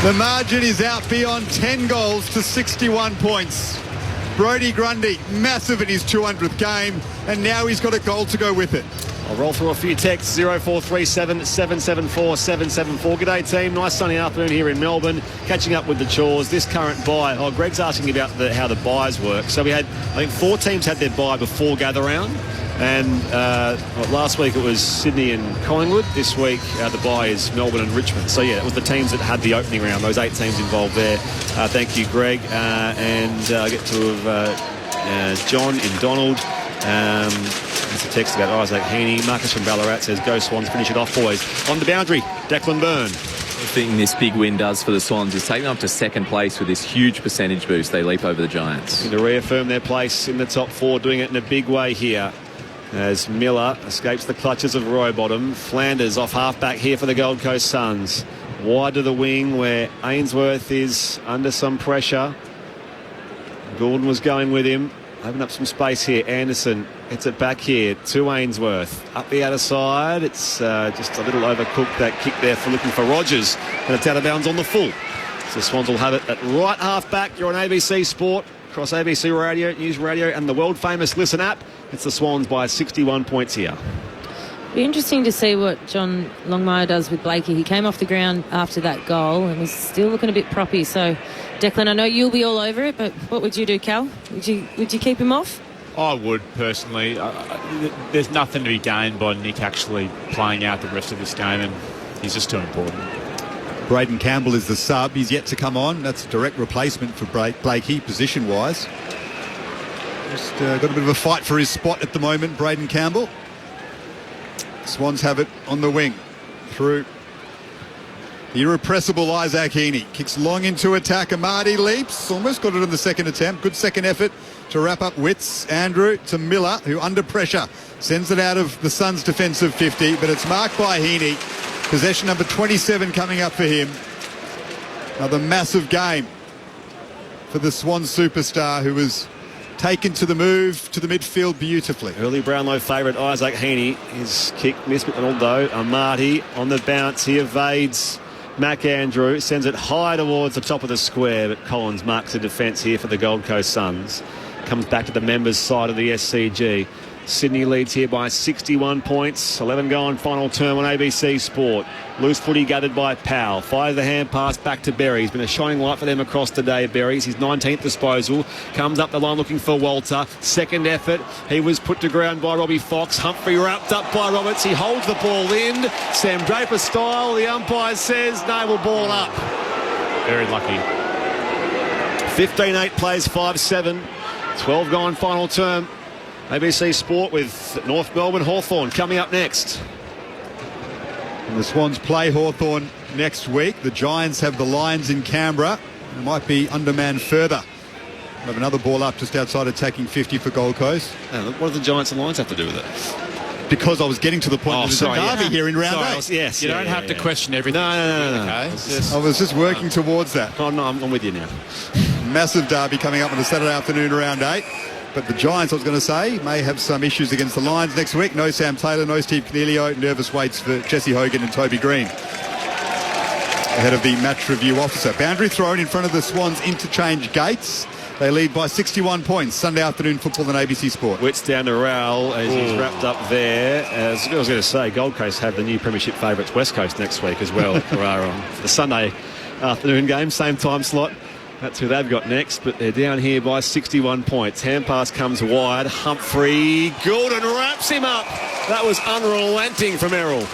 The margin is out beyond 10 goals to 61 points. Brodie Grundy, massive in his 200th game, and now he's got a goal to go with it. I'll roll through a few texts. 0437 774 774. G'day team, nice sunny afternoon here in Melbourne. Catching up with the chores. This current bye, Greg's asking about how the byes work. So we had, I think 4 teams had their bye before gather round. And last week it was Sydney and Collingwood. This week the bye is Melbourne and Richmond. So yeah, it was the teams that had the opening round, those 8 teams involved there. Thank you, Greg. And I get to have John in Donald. There's a text about Isaac Heaney. Marcus from Ballarat says, go Swans, finish it off, boys. On the boundary, Declan Byrne. The thing this big win does for the Swans is take them up to second place with this huge percentage boost. They leap over the Giants. To reaffirm their place in the top 4, doing it in a big way here. As Miller escapes the clutches of Rowbottom. Flanders off half-back here for the Gold Coast Suns. Wide to the wing where Ainsworth is under some pressure. Gordon was going with him. Open up some space here. Anderson gets it back here to Ainsworth. Up the outer side. It's just a little overcooked, that kick there for looking for Rogers. And it's out of bounds on the full. So Swans will have it at right half-back. You're on ABC Sport. Across ABC Radio, News Radio and the world-famous Listen app. It's the Swans by 61 points here. Be interesting to see what John Longmire does with Blakey. He came off the ground after that goal and was still looking a bit proppy. So, Declan, I know you'll be all over it, but what would you do, Cal? Would you keep him off? I would, personally. There's nothing to be gained by Nick actually playing out the rest of this game, and he's just too important. Braden Campbell is the sub. He's yet to come on. That's a direct replacement for Blakey, position-wise. Just got a bit of a fight for his spot at the moment, Braden Campbell. Swans have it on the wing through the irrepressible Isaac Heaney. Kicks long into attack. Amadi leaps. Almost got it on the second attempt. Good second effort to wrap up Witts. Andrew to Miller, who under pressure sends it out of the Suns' defensive 50, but it's marked by Heaney. Possession number 27 coming up for him. Another massive game for the Swans superstar, who was taken to the move to the midfield beautifully. Early Brownlow favourite Isaac Heaney. His kick missed, although Amati on the bounce. He evades Mac Andrew, sends it high towards the top of the square, but Collins marks the defence here for the Gold Coast Suns. Comes back to the members' side of the SCG. Sydney leads here by 61 points. 11 gone, final term on ABC Sport. Loose footy gathered by Powell. Fires the hand pass back to Berry. He's been a shining light for them across today, Berry's his 19th disposal. Comes up the line looking for Walter. Second effort. He was put to ground by Robbie Fox. Humphrey wrapped up by Roberts. He holds the ball in. Sam Draper style. The umpire says no, will ball up. Very lucky. 15-8 plays 5-7. 12 gone, final term. ABC Sport with North Melbourne Hawthorn coming up next. And the Swans play Hawthorn next week. The Giants have the Lions in Canberra. It might be undermanned further. We'll have another ball up just outside attacking 50 for Gold Coast. What do the Giants and Lions have to do with it? Because I was getting to the point that there's a derby here in round 8. Yes, you don't have to question everything. No. Okay. I was just working towards that. Oh, no, I'm with you now. Massive derby coming up on a Saturday afternoon round 8. But the Giants, I was going to say, may have some issues against the Lions next week. No Sam Taylor, no Steve Coniglio. Nervous waits for Jesse Hogan and Toby Green. Ahead of the match review officer. Boundary thrown in front of the Swans interchange gates. They lead by 61 points. Sunday afternoon football on ABC Sport. Wits down to Rowell as he's wrapped up there. As I was going to say, Gold Coast have the new premiership favourites West Coast next week as well. On the Sunday afternoon game, same time slot. That's who they've got next, but they're down here by 61 points. Hand pass comes wide. Humphrey. Gordon wraps him up. That was unrelenting from Errol.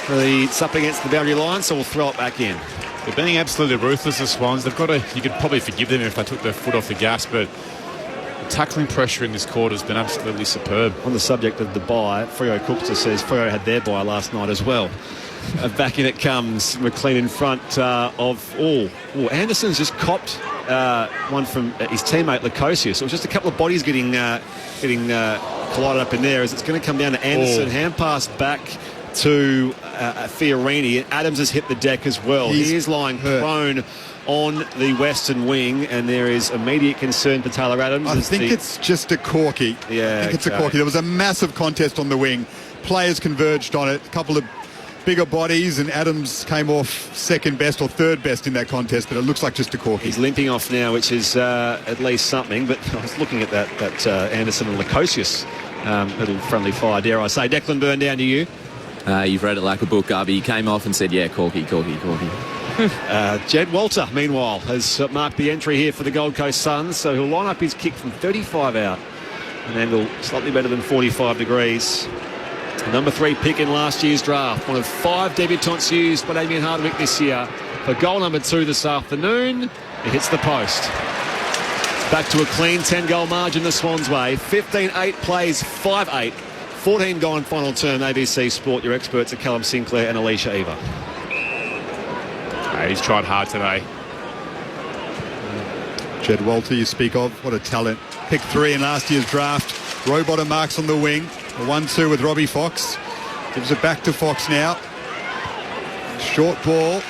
It's up against the boundary line, so we'll throw it back in. They're being absolutely ruthless, the Swans. They've got to. You could probably forgive them if they took their foot off the gas, but the tackling pressure in this quarter has been absolutely superb. On the subject of the bye, Freo Cookster says Freo had their bye last night as well. Back in it comes. McLean in front of Anderson's just copped one from his teammate Lukosius. It was just a couple of bodies getting collided up in there as it's going to come down to Anderson. Hand pass back to Fiorini. Adams has hit the deck as well. He is lying prone on the western wing, and there is immediate concern for Taylor Adams. I think it's just a corky. Yeah, I think it's a corky. There was a massive contest on the wing. Players converged on it. A couple of bigger bodies, and Adams came off second best or third best in that contest, but it looks like just a corky. He's limping off now, which is at least something, but I was looking at that Anderson and Lukosius little friendly fire, dare I say. Declan Byrne, down to you. You've read it like a book, Garby. He came off and said, yeah, corky. Jed Walter, meanwhile, has marked the entry here for the Gold Coast Suns, so he'll line up his kick from 35 out, an angle slightly better than 45 degrees. Number 3 pick in last year's draft. One of 5 debutants used by Damien Hardwick this year. For goal number 2 this afternoon, it hits the post. Back to a clean 10-goal margin the Swans way. 15-8 plays 5-8. 14 gone final term. ABC Sport, your experts are Callum Sinclair and Alicia Eva. He's tried hard today. Jed Walter, you speak of. What a talent. Pick 3 in last year's draft. Rowbottom marks on the wing. A 1-2 with Robbie Fox. Gives it back to Fox now. Short ball.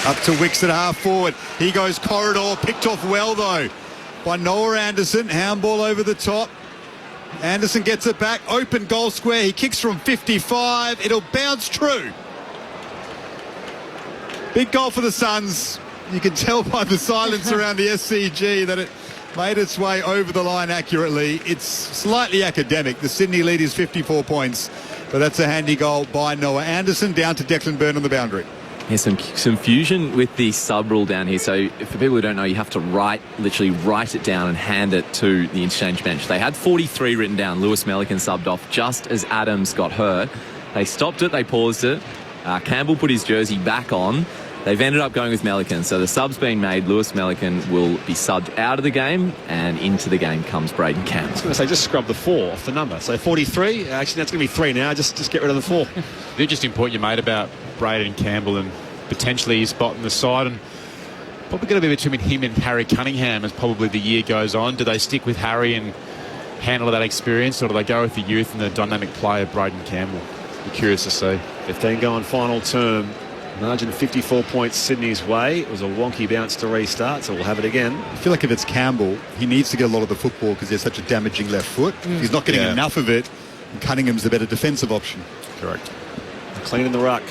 Up to Wicks at half forward. He goes corridor. Picked off well, though, by Noah Anderson. Handball over the top. Anderson gets it back. Open goal square. He kicks from 55. It'll bounce true. Big goal for the Suns. You can tell by the silence around the SCG that it made its way over the line accurately. It's slightly academic. The Sydney lead is 54 points, but that's a handy goal by Noah Anderson. Down to Declan Byrne on the boundary. Yeah, some fusion with the sub rule down here. So for people who don't know, you have to literally write it down and hand it to the interchange bench. They had 43 written down. Lewis Melican subbed off just as Adams got hurt. They stopped it. They paused it. Campbell put his jersey back on. They've ended up going with Melican. So the sub's been made. Lewis Melican will be subbed out of the game, and into the game comes Braden Campbell. I was going to say, just scrub the 4 off the number. So 43. Actually, that's going to be 3 now. Just get rid of the 4. The interesting point you made about Braden Campbell and potentially his spot in the side, and probably going to be between him and Harry Cunningham as probably the year goes on. Do they stick with Harry and handle that experience, or do they go with the youth and the dynamic play of Braden Campbell? Be curious to see. 15 going final term. Margin 54 points Sydney's way. It was a wonky bounce to restart, so we'll have it again. I feel like if it's Campbell, he needs to get a lot of the football because he has such a damaging left foot. He's not getting enough of it. And Cunningham's the better defensive option. Correct. Clean in the ruck.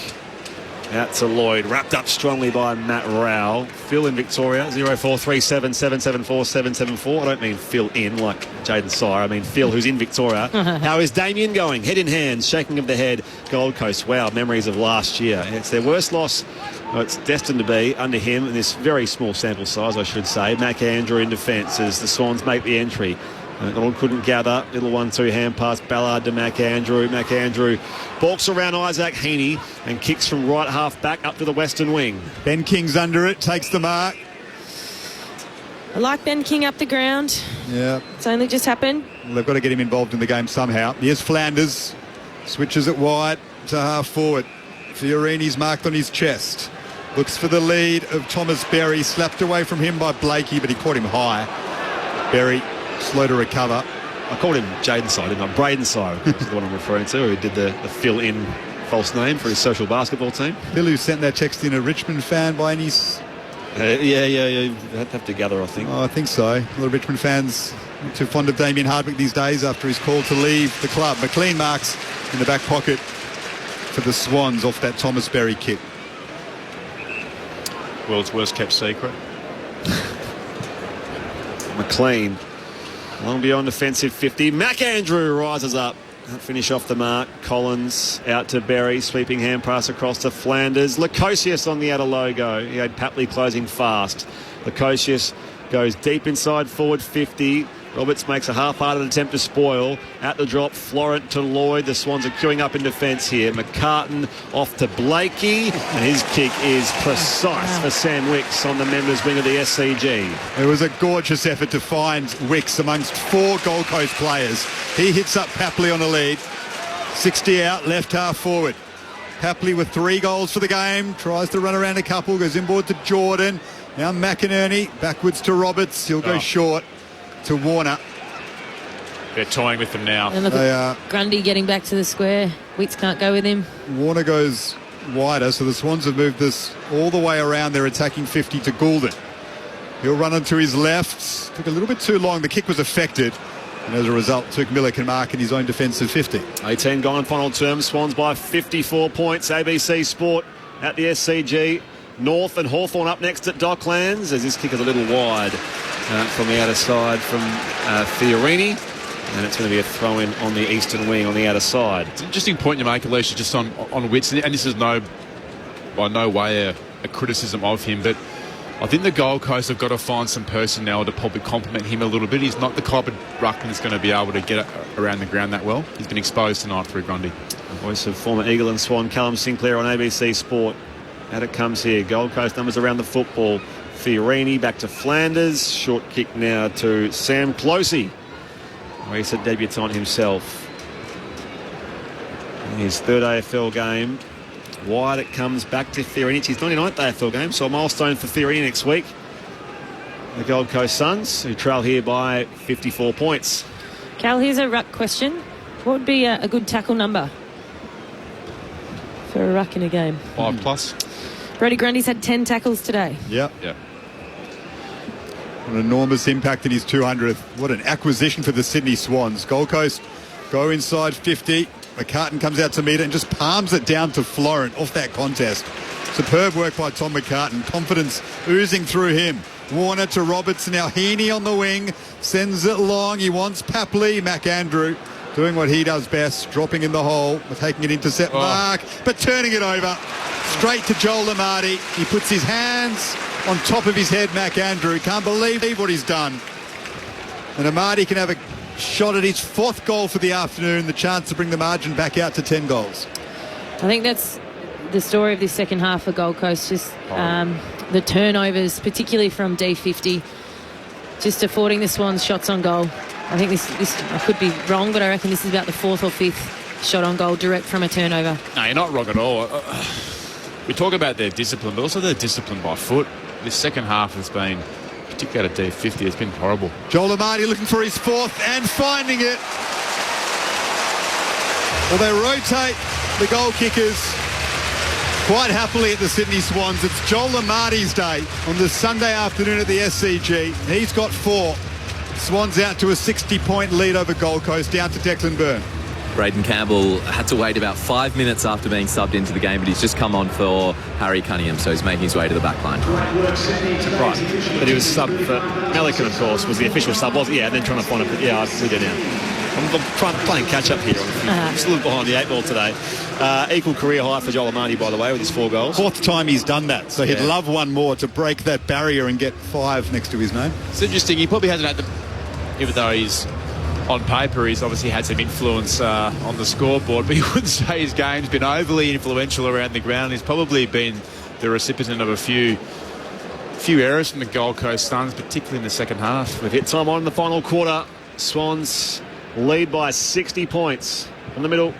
Out to Lloyd, wrapped up strongly by Matt Rowell. Phil in Victoria, 0437 774 774. I don't mean Phil in like Jaden Sire. I mean Phil, who's in Victoria. How is Damien going? Head in hand, shaking of the head. Gold Coast, wow, memories of last year. It's their worst loss. Well, it's destined to be under him in this very small sample size, I should say. Mac Andrew in defence as the Swans make the entry. McDonald couldn't gather. Little 1-2 hand pass. Ballard to Mac Andrew. Mac Andrew balks around Isaac Heaney and kicks from right half back up to the western wing. Ben King's under it, takes the mark. I like Ben King up the ground. Yeah. It's only just happened. Well, they've got to get him involved in the game somehow. Here's Flanders. Switches it wide to half forward. Fiorini's marked on his chest. Looks for the lead of Thomas Berry. Slapped away from him by Blakey, but he caught him high. Berry slow to recover. I called him Jaden Sire, didn't I? Braden Sire is the one I'm referring to, who did the fill-in false name for his social basketball team. Bill, who sent that text in, a Richmond fan by any... Yeah. You have to gather, I think. Oh, I think so. A lot of Richmond fans not too fond of Damien Hardwick these days after his call to leave the club. McLean marks in the back pocket for the Swans off that Thomas Berry kick. World's worst kept secret. McLean, long beyond defensive 50. Mac Andrew rises up. Finish off the mark. Collins out to Berry. Sweeping hand pass across to Flanders. Lukosius on the outer logo. He had Papley closing fast. Lukosius goes deep inside forward 50. Roberts makes a half-hearted attempt to spoil. At the drop, Florent to Lloyd. The Swans are queuing up in defence here. McCartan off to Blakey. And his kick is precise for Sam Wicks on the members' wing of the SCG. It was a gorgeous effort to find Wicks amongst 4 Gold Coast players. He hits up Papley on a lead. 60 out, left half forward. Papley with 3 goals for the game. Tries to run around a couple. Goes inboard to Jordan. Now McInerney backwards to Roberts. He'll go short to Warner. They're toying with them now. And look at Grundy getting back to the square. Wicks can't go with him. Warner goes wider, so the Swans have moved this all the way around. They're attacking 50 to Goulden. He'll run onto his left. Took a little bit too long. The kick was affected. And as a result, Tuke Miller can mark in his own defensive 50. 18 gone in final terms. Swans by 54 points. ABC Sport at the SCG. North and Hawthorn up next at Docklands as this kick is a little wide from the outer side from Fiorini, and it's going to be a throw-in on the eastern wing on the outer side. It's an interesting point you make, Alicia, just on Witts, and this is by no way a criticism of him, but I think the Gold Coast have got to find some personnel to probably complement him a little bit. He's not the type of ruckman that's going to be able to get around the ground that well. He's been exposed tonight through Grundy. The voice of former Eagle and Swan, Callum Sinclair on ABC Sport. Out it comes here. Gold Coast numbers around the football. Fiorini back to Flanders. Short kick now to Sam Closey. He's a debutant himself. In his 3rd AFL game. Wide it comes back to Fiorini. It's his 99th AFL game, so a milestone for Fiorini next week. The Gold Coast Suns, who trail here by 54 points. Cal, here's a ruck question. What would be a good tackle number for a ruck in a game? 5+. Brody Grundy's had 10 tackles today. Yep. An enormous impact in his 200th. What an acquisition for the Sydney Swans. Gold Coast go inside 50. McCartan comes out to meet it and just palms it down to Florent off that contest. Superb work by Tom McCartan. Confidence oozing through him. Warner to Roberts. Now Heaney on the wing. Sends it long. He wants Papley. Mac Andrew doing what he does best. Dropping in the hole. Taking an intercept mark. But turning it over. Straight to Joel Amartey. He puts his hands on top of his head, Mac Andrew. Can't believe what he's done. And Amartey can have a shot at his 4th goal for the afternoon, the chance to bring the margin back out to 10 goals. I think that's the story of this second half for Gold Coast. Just the turnovers, particularly from D50, just affording the Swans shots on goal. I think this I could be wrong, but I reckon this is about the 4th or 5th shot on goal direct from a turnover. No, you're not wrong at all. We talk about their discipline, but also their discipline by foot. This second half has been, particularly at D50, it's been horrible. Joel Amartey looking for his 4th and finding it. Well, they rotate the goal kickers quite happily at the Sydney Swans. It's Joel Amartey's day on this Sunday afternoon at the SCG. He's got 4. Swans out to a 60-point lead over Gold Coast, down to Declan Byrne. Braden Campbell had to wait about 5 minutes after being subbed into the game, but he's just come on for Harry Cunningham, so he's making his way to the back line. Right, but he was subbed for Melican, of course, was the official sub, was it? Yeah, and then trying to find it. Yeah, I see that now. I'm playing catch-up here. I'm just a little behind the 8 ball today. Equal career high for Joel Amani, by the way, with his 4 goals. 4th time he's done that, so he'd love one more to break that barrier and get 5 next to his name. It's interesting. He probably hasn't had the... Even though he's on paper, he's obviously had some influence on the scoreboard, but you wouldn't say his game's been overly influential around the ground. He's probably been the recipient of a few errors from the Gold Coast Suns, particularly in the second half. We've hit time on in the final quarter. Swans lead by 60 points. In the middle,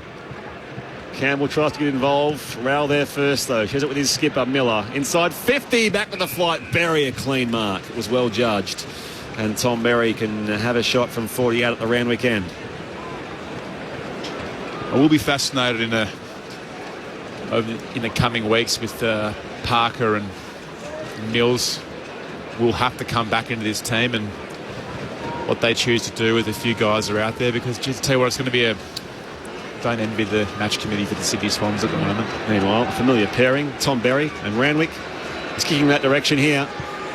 Campbell tries to get involved. Rowell there first, though. Shares it with his skipper, Miller. Inside 50, back with the flight. Berry, a clean mark. It was well judged. And Tom Berry can have a shot from 40 out at the Randwick end. I will be fascinated in the coming weeks with Parker and Mills. Will have to come back into this team and what they choose to do with a few guys that are out there, because just to tell you what, it's going to be don't envy the match committee for the Sydney Swans at the moment. Meanwhile, familiar pairing, Tom Berry and Randwick. He's kicking that direction here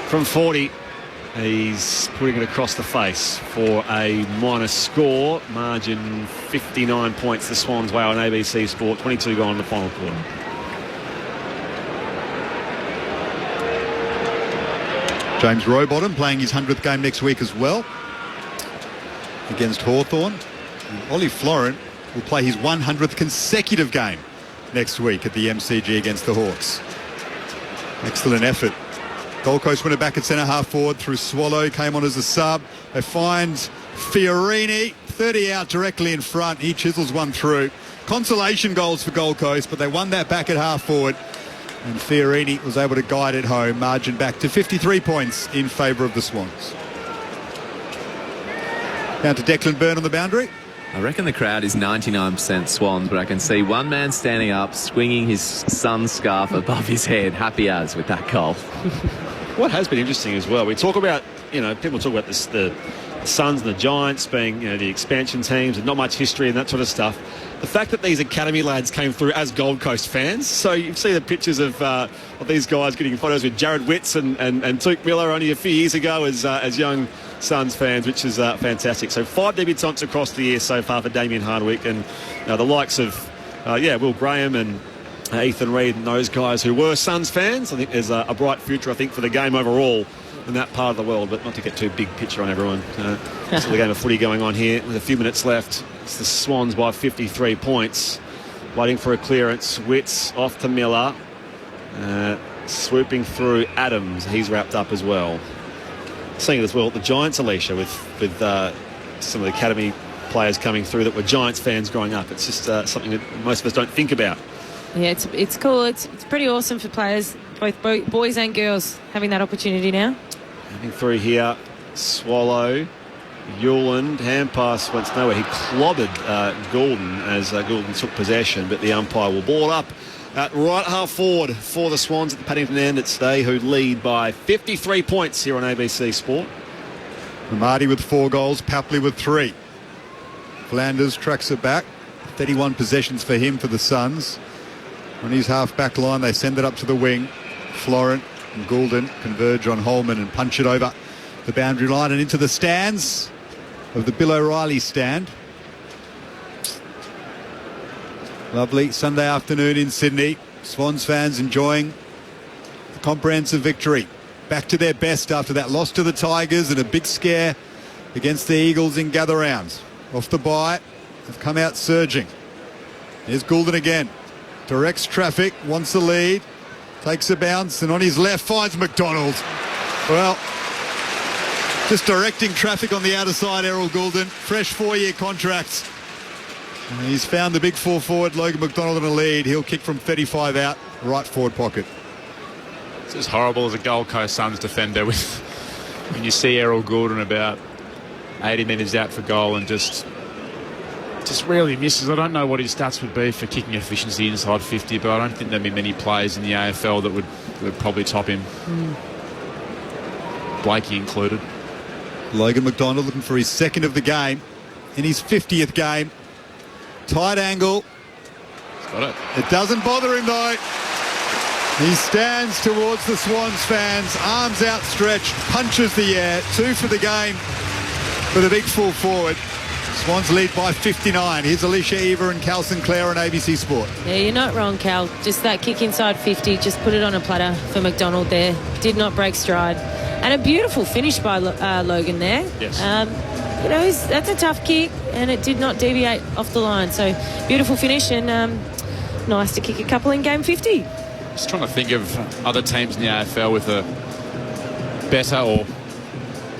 from 40. He's putting it across the face for a minor score. Margin 59 points the Swans way on ABC Sport. 22 gone in the final quarter. James Rowbottom playing his 100th game next week as well against Hawthorn. And Ollie Florent will play his 100th consecutive game next week at the MCG against the Hawks. Excellent effort. Gold Coast went it back at centre-half forward through Swallow, came on as a sub. They find Fiorini, 30 out directly in front. He chisels one through. Consolation goals for Gold Coast, but they won that back at half forward. And Fiorini was able to guide it home. Margin back to 53 points in favour of the Swans. Down to Declan Byrne on the boundary. I reckon the crowd is 99% Swans, but I can see one man standing up, swinging his Sun scarf above his head, happy as with that goal. What has been interesting as well, we talk about, people talk about this, the Suns and the Giants being, the expansion teams and not much history and that sort of stuff. The fact that these academy lads came through as Gold Coast fans, so you see the pictures of these guys getting photos with Jared Witts and Tuke Miller only a few years ago as young Suns fans, which is fantastic. So 5 debutants across the year so far for Damien Hardwick, and the likes of Will Graham and Ethan Reid and those guys who were Suns fans. I think there's a bright future, I think, for the game overall in that part of the world, but not to get too big picture on everyone. Still the game of footy going on here with a few minutes left. It's the Swans by 53 points. Waiting for a clearance. Witts off to Miller. Swooping through Adams. He's wrapped up as well. Seeing it as well, the Giants, Alicia, with some of the academy players coming through that were Giants fans growing up. It's just something that most of us don't think about. Yeah, it's cool. It's pretty awesome for players, both boys and girls, having that opportunity now. Coming through here, Swallow, Hewland, hand pass went nowhere. He clobbered Goulden as Goulden took possession, but the umpire will ball up at right half forward for the Swans at the Paddington end. It's they who lead by 53 points here on ABC Sport. Marty with 4 goals, Papley with 3. Flanders tracks it back. 31 possessions for him for the Suns. On his half-back line, they send it up to the wing. Florent and Goulden converge on Holman and punch it over the boundary line and into the stands of the Bill O'Reilly stand. Lovely Sunday afternoon in Sydney. Swans fans enjoying the comprehensive victory. Back to their best after that loss to the Tigers and a big scare against the Eagles in gather rounds. Off the bye, they've come out surging. Here's Goulden again. Directs traffic, wants the lead, takes a bounce, and on his left finds McDonald. Well, just directing traffic on the outer side, Errol Goulden. Fresh 4-year contract. And he's found the big 4 forward, Logan McDonald, in a lead. He'll kick from 35 out, right forward pocket. It's as horrible as a Gold Coast Suns defender when you see Errol Goulden about 80 metres out for goal and just really misses. I don't know what his stats would be for kicking efficiency inside 50, but I don't think there'd be many players in the AFL that would probably top him. Blakey included. Logan McDonald looking for his 2nd of the game in his 50th game Tight angle. He's got it. It doesn't bother him though. He stands towards the Swans fans, arms outstretched, punches the air. 2 for the game for the big full forward. Swans lead by 59. Here's Alicia Eva and Cal Sinclair on ABC Sport. Yeah, you're not wrong, Cal. Just that kick inside 50, just put it on a platter for McDonald there. Did not break stride. And a beautiful finish by Logan there. Yes. You know, that's a tough kick, and it did not deviate off the line. So, beautiful finish, and nice to kick a couple in game 50. Just trying to think of other teams in the AFL with a better or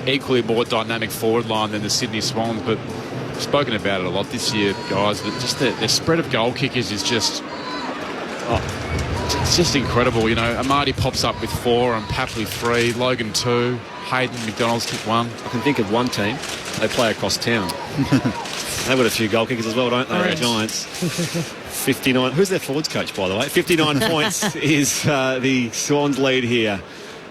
equally more dynamic forward line than the Sydney Swans, but I've spoken about it a lot this year, guys, but just their spread of goal kickers is just... it's just incredible. You know, Amadi pops up with 4 and Papley 3, Logan 2, Hayden McDonald's kick 1. I can think of one team. They play across town. They've got a few goal kickers as well, don't they? The Giants. 59. Who's their forwards coach, by the way? 59 points is the Swans lead here.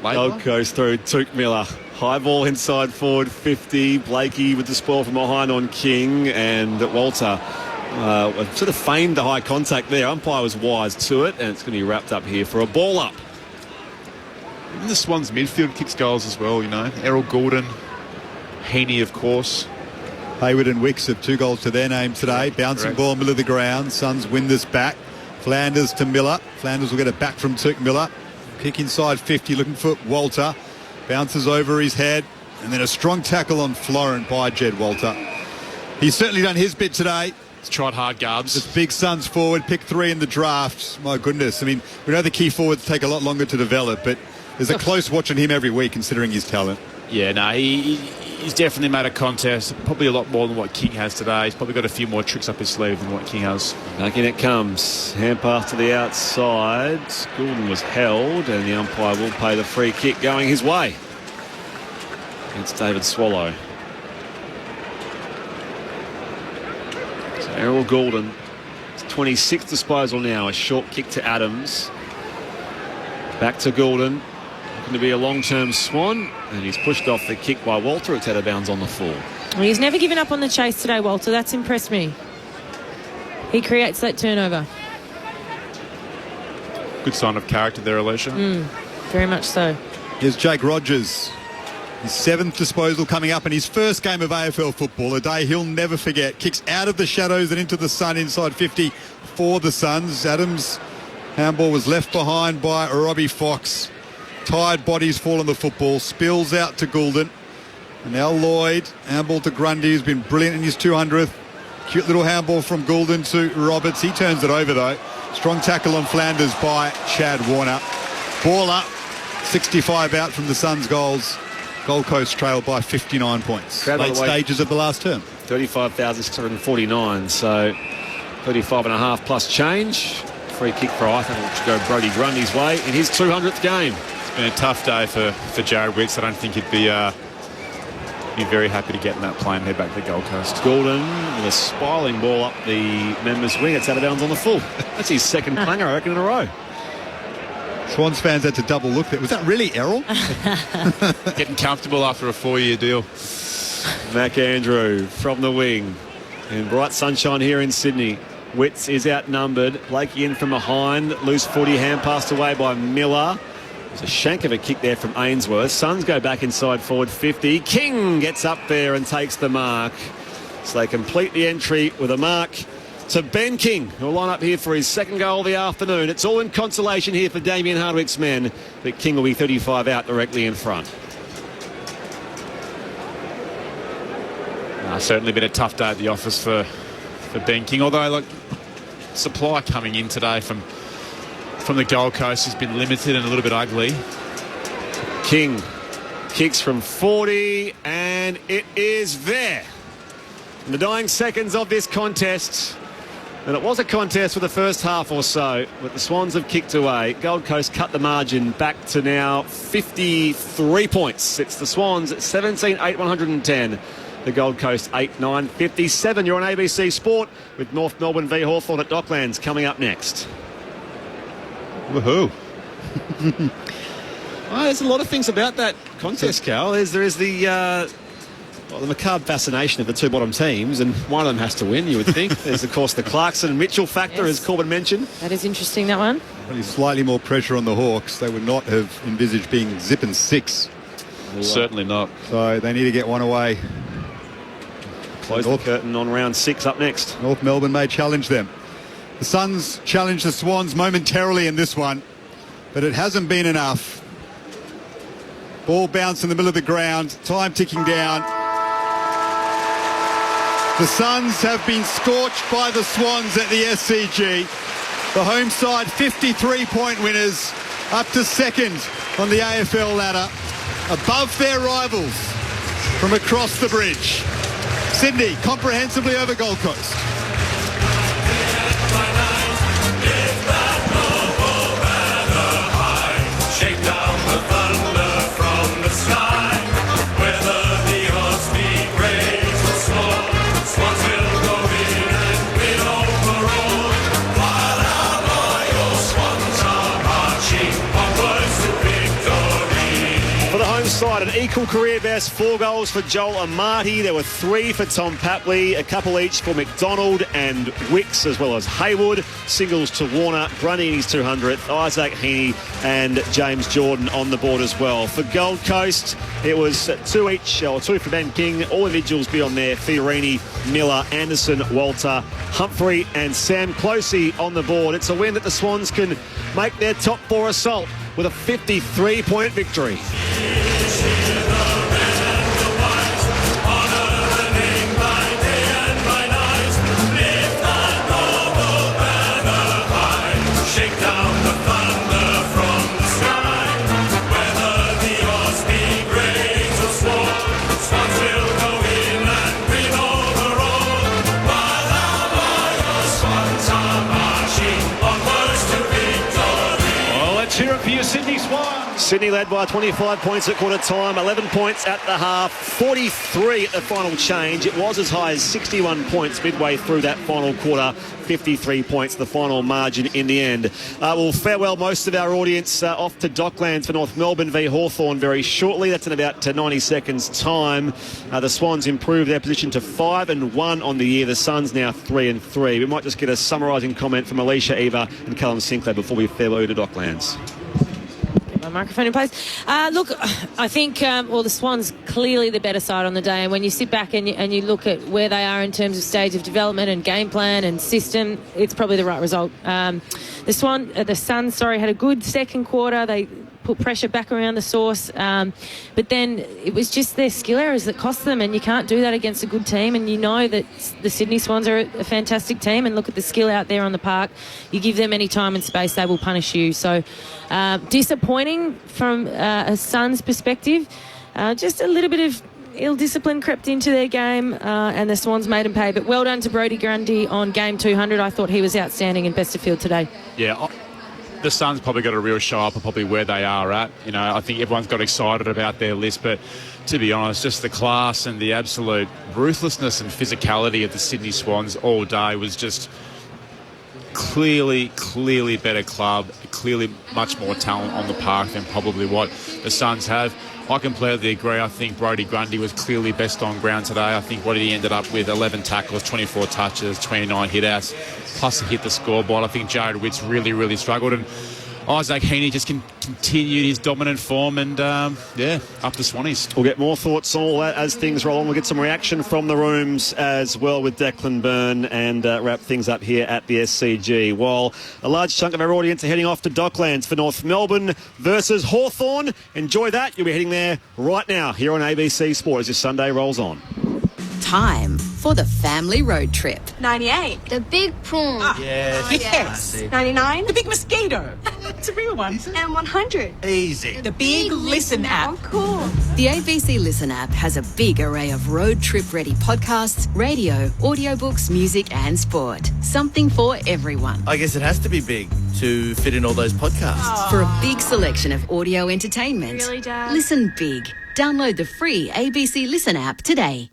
Gold Coast through Tuke Miller. High ball inside forward 50. Blakey with the spoil from behind on King, and Walter sort of feigned the high contact there. Umpire was wise to it, and it's going to be wrapped up here for a ball up. Even the Swans midfield kicks goals as well, you know. Errol Goulden, Heaney, of course. Hayward and Wicks have 2 goals to their name today. Bouncing ball middle of the ground. Suns win this back. Flanders to Miller. Flanders will get it back from Tuke Miller. Kick inside 50, looking for Walter. Bounces over his head. And then a strong tackle on Florent by Jed Walter. He's certainly done his bit today. He's tried hard, Garbs. This big Suns forward, pick 3 in the draft. My goodness. I mean, we know the key forwards take a lot longer to develop, but there's a close watch on him every week considering his talent. Yeah, no, he's definitely made a contest. Probably a lot more than what King has today. He's probably got a few more tricks up his sleeve than what King has. Back in it comes. Hand pass to the outside. Goulden was held, and the umpire will pay the free kick going his way. It's David Swallow. So Errol Goulden, 26th disposal now. A short kick to Adams. Back to Goulden. Looking to be a long-term Swan, and he's pushed off the kick by Walter. It's out of bounds on the full. Well, he's never given up on the chase today, Walter. That's impressed me. He creates that turnover. Good sign of character there, Alicia. Very much so. Here's Jake Rogers. His 7th disposal coming up in his first game of AFL football. A day he'll never forget. Kicks out of the shadows and into the sun inside 50 for the Suns. Adams' handball was left behind by Robbie Fox. Tired bodies fall on the football. Spills out to Goulden. And now Lloyd. Handball to Grundy, who's been brilliant in his 200th. Cute little handball from Goulden to Roberts. He turns it over, though. Strong tackle on Flanders by Chad Warner. Ball up. 65 out from the Suns' goals. Gold Coast trailed by 59 points. Late stages of the last term. 35,649, so 35.5 plus change. Free kick for I think will go Brodie Grundy's way in his 200th game. It's been a tough day for Jared Wicks. I don't think he'd be very happy to get in that plane and head back to the Gold Coast. Goulden with a spiraling ball up the members' wing. It's out of bounds on the full. That's his second clanger, I reckon, in a row. Swans fans had to double look there. Was that really Errol? Getting comfortable after a 4-year deal. Mac Andrew from the wing. In bright sunshine here in Sydney. Witts is outnumbered. Blakey in from behind. Loose footy, hand passed away by Miller. There's a shank of a kick there from Ainsworth. Suns go back inside forward 50. King gets up there and takes the mark. So they complete the entry with a mark to Ben King, who'll line up here for his second goal of the afternoon. It's all in consolation here for Damien Hardwick's men, but King will be 35 out directly in front. Certainly been a tough day at the office for Ben King, although like supply coming in today from the Gold Coast has been limited and a little bit ugly. King kicks from 40 and it is there. In the dying seconds of this contest, and it was a contest for the first half or so, but the Swans have kicked away. Gold Coast cut the margin back to now 53 points. It's the Swans at 17-8-110. The Gold Coast 8-9-57. You're on ABC Sport with North Melbourne v Hawthorn at Docklands coming up next. Woohoo. There's a lot of things about that contest, Cal. There is the Well, the macabre fascination of the two bottom teams, and one of them has to win, you would think. There's, of course, the Clarkson and Mitchell factor, as Corbin mentioned. That is interesting, that one. Only slightly more pressure on the Hawks. They would not have envisaged being zipping 6. Certainly not. So they need to get one away. Close the curtain on round 6 up next. North Melbourne may challenge them. The Suns challenge the Swans momentarily in this one, but it hasn't been enough. Ball bounced in the middle of the ground, time ticking down. The Suns have been scorched by the Swans at the SCG. The home side 53-point winners, up to second on the AFL ladder, above their rivals from across the bridge. Sydney comprehensively over Gold Coast. Shake down the thunder from the sky. Whether the odds be great or small, Swans will go in and win overall. While our loyal Swans are marching onwards to victory. For the home side, an equal career best, 4 goals for Joel Amati. There were 3 for Tom Papley, a couple each for McDonald and Wicks, as well as Haywood. Singles to Warner, Grundy in his 200th, Isaac Heaney and James Jordan on the board as well. For Gold Coast, it was 2 each, or 2 for Ben King. All individuals be on there. Fiorini, Miller, Anderson, Walter, Humphrey and Sam Closey on the board. It's a win that the Swans can make their top 4 assault with a 53-point victory. Shake down the thunder from the sky. Whether the odds be great or small, Swans will go in and win overall. While our loyal Swans are marching onwards to victory. Well, let's hear it for your Sydney Swans. Sydney led by 25 points at quarter time, 11 points at the half, 43 at the final change. It was as high as 61 points midway through that final quarter, 53 points, the final margin in the end. We'll farewell most of our audience off to Docklands for North Melbourne v Hawthorn very shortly. That's in about 90 seconds' time. The Swans improved their position to 5-1 on the year. The Suns now 3-3. We might just get a summarising comment from Alicia Eva and Callum Sinclair before we farewell to Docklands. My microphone in place. Look, I think the Swans clearly the better side on the day, and when you sit back and you look at where they are in terms of stage of development and game plan and system, it's probably the right result. The Suns had a good second quarter. They put pressure back around the source, but then it was just their skill errors that cost them, and you can't do that against a good team. And you know that the Sydney Swans are a fantastic team, and look at the skill out there on the park. You give them any time and space, they will punish you. So disappointing from a Suns perspective. Just a little bit of ill discipline crept into their game, and the Swans made them pay. But well done to Brodie Grundy on game 200. I thought he was outstanding in best of field today. Yeah, the Suns probably got a real show up of probably where they are at. You know, I think everyone's got excited about their list, but to be honest, just the class and the absolute ruthlessness and physicality of the Sydney Swans all day was just clearly better club, clearly much more talent on the park than probably what the Suns have. I completely agree. I think Brodie Grundy was clearly best on ground today. I think what he ended up with, 11 tackles, 24 touches, 29 hit-outs, plus he hit the scoreboard. I think Jared Witts really struggled, and Isaac Heaney just continued his dominant form, and up the Swannies. We'll get more thoughts on all that as things roll on. We'll get some reaction from the rooms as well with Declan Byrne, and wrap things up here at the SCG. While a large chunk of our audience are heading off to Docklands for North Melbourne versus Hawthorn. Enjoy that. You'll be heading there right now here on ABC Sport as your Sunday rolls on. Time for the family road trip. 98. The big prawn. Yes. 99. The big mosquito. It's a real one. And 100. Easy. The big Listen app. Oh, cool. The ABC Listen app has a big array of road trip-ready podcasts, radio, audiobooks, music and sport. Something for everyone. I guess it has to be big to fit in all those podcasts. For a big selection of audio entertainment. Really, Dad? Listen big. Download the free ABC Listen app today.